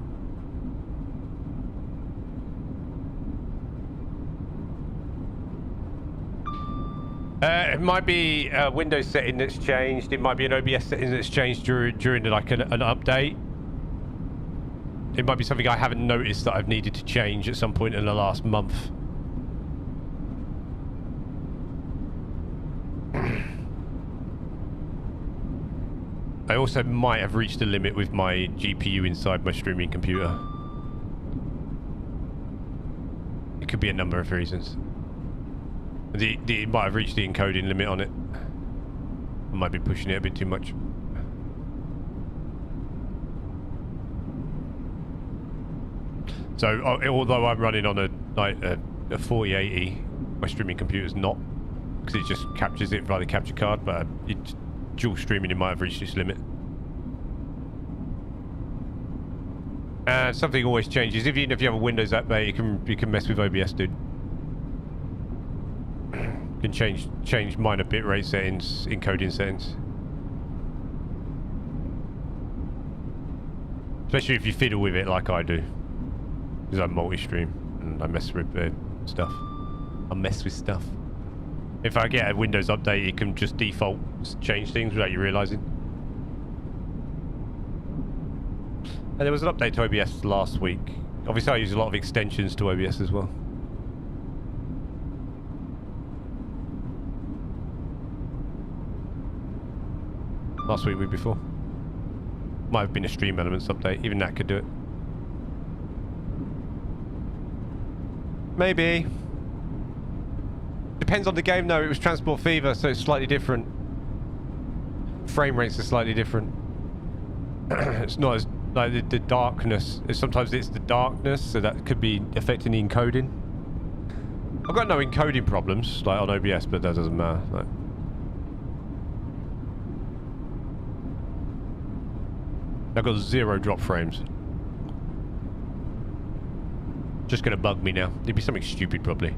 S1: It might be a Windows setting that's changed. It might be an OBS setting that's changed during like an update. It might be something I haven't noticed that I've needed to change at some point in the last month. I also might have reached a limit with my GPU inside my streaming computer. It could be a number of reasons. It might have reached the encoding limit on it. I might be pushing it a bit too much. So, although I'm running on a 4080, my streaming computer's not, because it just captures it via the capture card, but dual streaming, it might have reached its limit. Something always changes. Even if you have a Windows update, you can mess with OBS, dude. You can change minor bitrate settings, encoding settings. Especially if you fiddle with it like I do. Because I'm multi-stream and I mess with stuff. I mess with stuff. If I get a Windows update, it can just default change things without you realizing. And there was an update to OBS last week. Obviously, I use a lot of extensions to OBS as well. Last week, week before. Might have been a Stream Elements update. Even that could do it. Maybe. Depends on the game, though. It was Transport Fever, so it's slightly different. Frame rates are slightly different. It's not as... like the darkness. Sometimes it's the darkness, so that could be affecting the encoding. I've got no encoding problems, like on OBS, but that doesn't matter. Like, I've got 0 drop frames. Just gonna bug me now. It'd be something stupid, probably.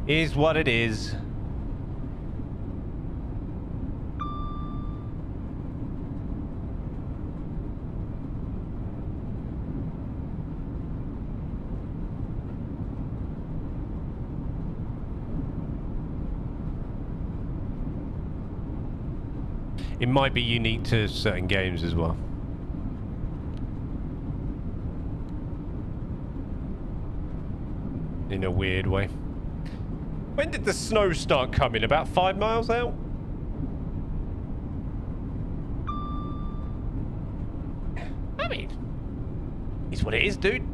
S1: Is what it is. It might be unique to certain games as well. In a weird way. When did the snow start coming? About 5 miles out? I mean, it's what it is, dude.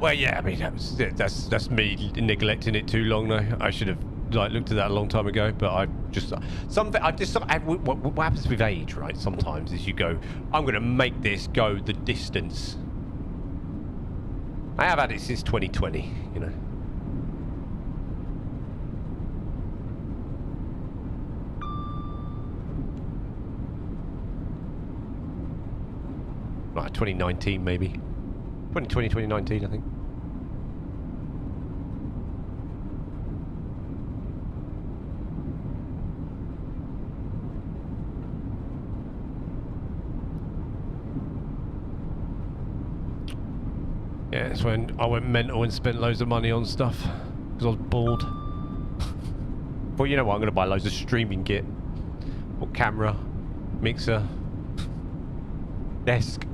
S1: Well, yeah, I mean, that's me neglecting it too long, though. I should have like looked at that a long time ago, but what happens with age, right? Sometimes is you go, I'm going to make this go the distance. I have had it since 2020, you know. Right, 2019 maybe. 2020, 2019, I think. Yeah, it's when I went mental and spent loads of money on stuff. Because I was bored. Well, you know what? I'm going to buy loads of streaming kit. Or camera. Mixer. Desk.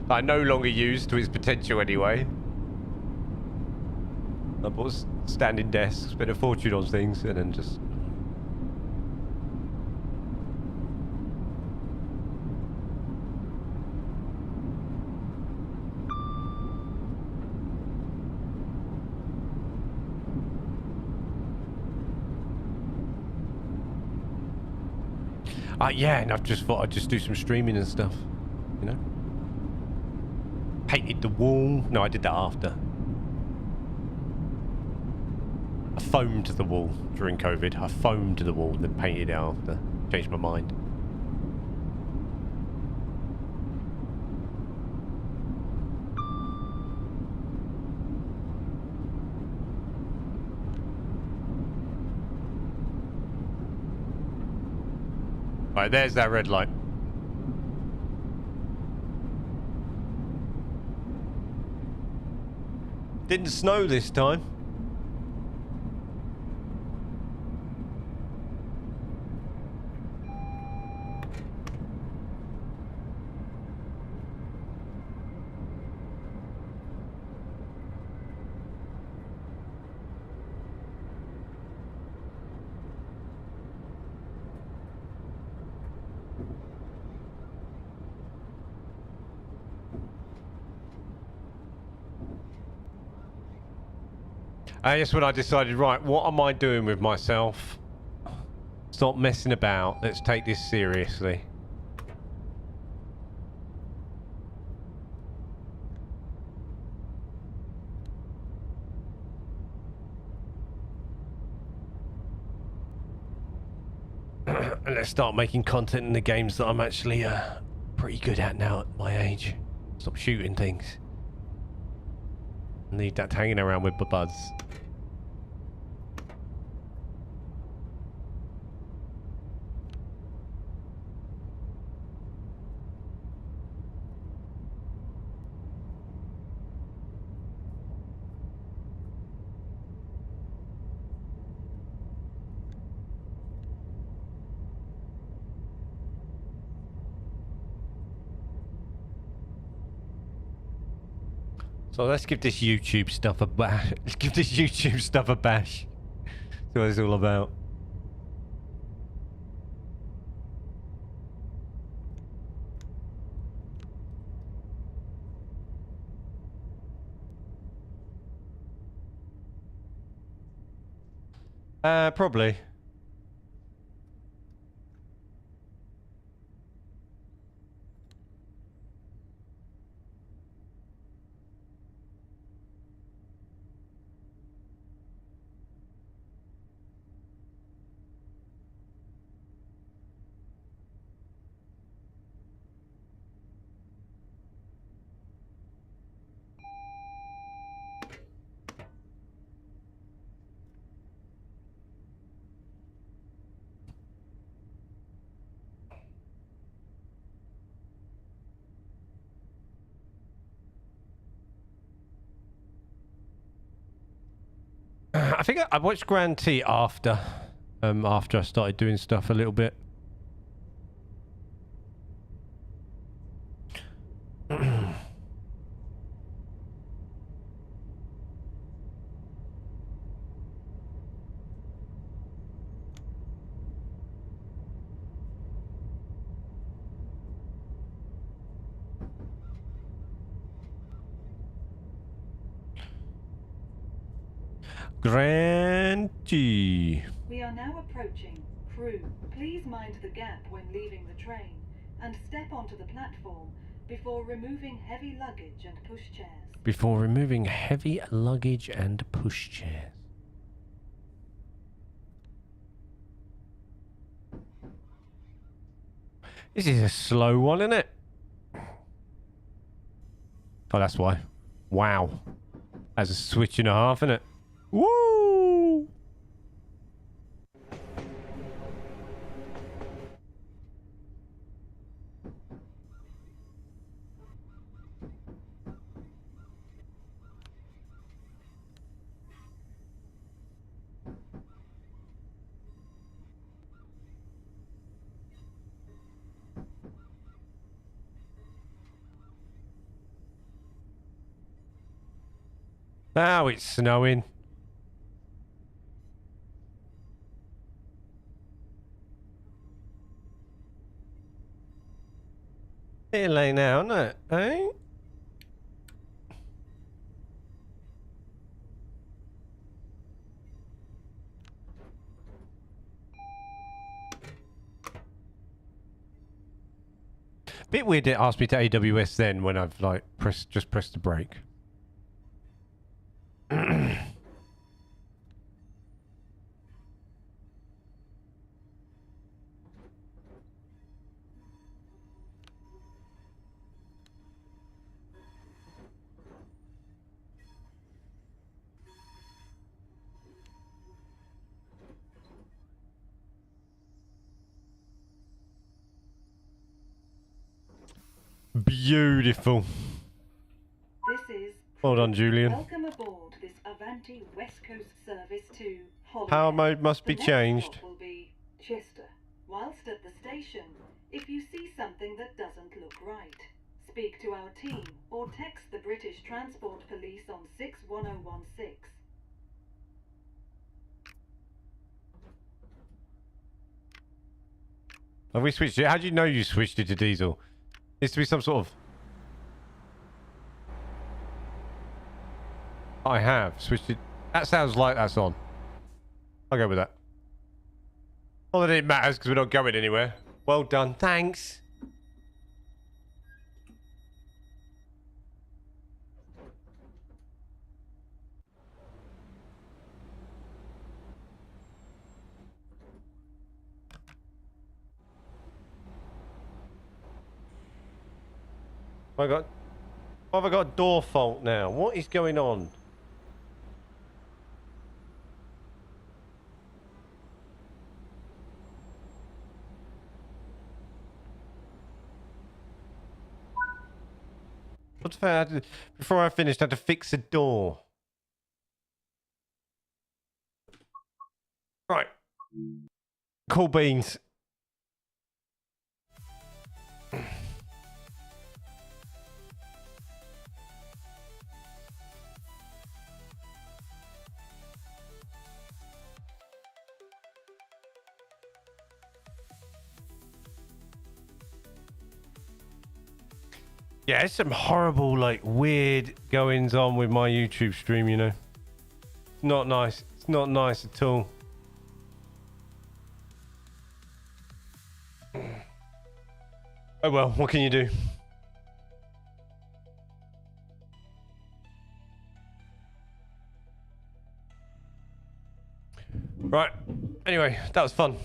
S1: That I no longer use to its potential anyway. I bought a standing desk, spent a fortune on things, and then just... yeah, and I just thought I'd just do some streaming and stuff, you know? Painted the wall. No, I did that after. I foamed the wall during COVID. I foamed the wall and then painted it after. Changed my mind. Right, there's that red light. Didn't snow this time. That's when I decided, right, what am I doing with myself? Stop messing about. Let's take this seriously. And let's start making content in the games that I'm actually pretty good at now at my age. Stop shooting things. Leave that hanging around with the buds. So let's give this YouTube stuff a bash. Let's give this YouTube stuff a bash. See what it's all about. Probably. I think I watched Grand T after I started doing stuff a little bit. Grand T.
S4: We are now approaching Crewe. Please mind the gap when leaving the train and step onto the platform before removing heavy luggage and pushchairs.
S1: Before removing heavy luggage and pushchairs. This is a slow one, isn't it? Oh, that's why. Wow. That's a switch and a half, isn't it? Woo! Now it's snowing. It's late now, isn't it? Eh? Bit weird it asked me to AWS then when I've like just pressed the brake. Beautiful.
S4: This is
S1: Well done, Julian.
S4: Welcome aboard this Avanti West Coast service to Holyhead.
S1: Power mode must be
S4: The next
S1: changed.
S4: stop will be Chester. Whilst at the station, if you see something that doesn't look right, speak to our team or text the British Transport Police on 61016.
S1: Have we switched it? How do you know you switched it to diesel? Needs to be some sort of... I have switched it. That sounds like that's on. I'll go with that. Not that it matters because we're not going anywhere. Well done. Thanks. What have I got a door fault now? What is going on? What's that? Before I finished, I had to fix a door. Right. Cool beans. Yeah, there's some horrible, like, weird goings on with my YouTube stream, you know. It's not nice. It's not nice at all. Oh well, what can you do? Right. Anyway, that was fun.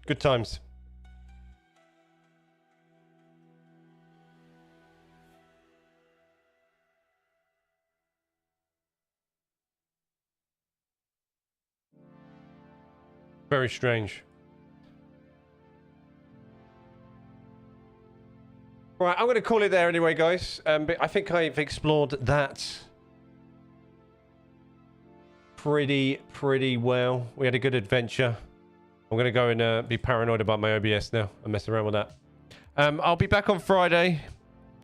S1: Good times. Very strange. Right, I'm going to call it there anyway, guys. But I think I've explored that pretty well. We had a good adventure. I'm going to go and be paranoid about my OBS now and mess around with that. I'll be back on Friday.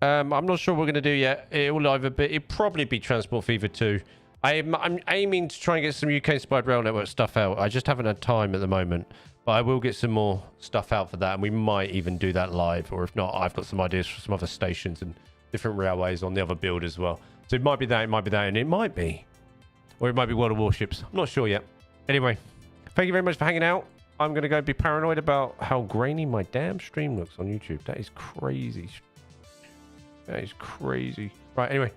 S1: I'm not sure what we're going to do yet. It'll probably be Transport Fever 2. I'm aiming to try and get some UK-inspired rail network stuff out. I just haven't had time at the moment. But I will get some more stuff out for that. And we might even do that live. Or if not, I've got some ideas for some other stations and different railways on the other build as well. So it might be that, and it might be. Or it might be World of Warships. I'm not sure yet. Anyway, thank you very much for hanging out. I'm going to go be paranoid about how grainy my damn stream looks on YouTube. That is crazy. That is crazy. Right, anyway.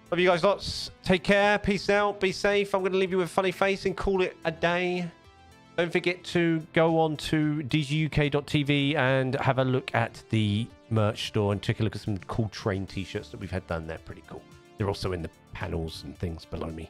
S1: Love you guys lots. Take care. Peace out. Be safe. I'm going to leave you with a funny face and call it a day. Don't forget to go on to dguk.tv and have a look at the merch store and take a look at some cool train t-shirts that we've had done there. Pretty cool. They're also in the panels and things below me.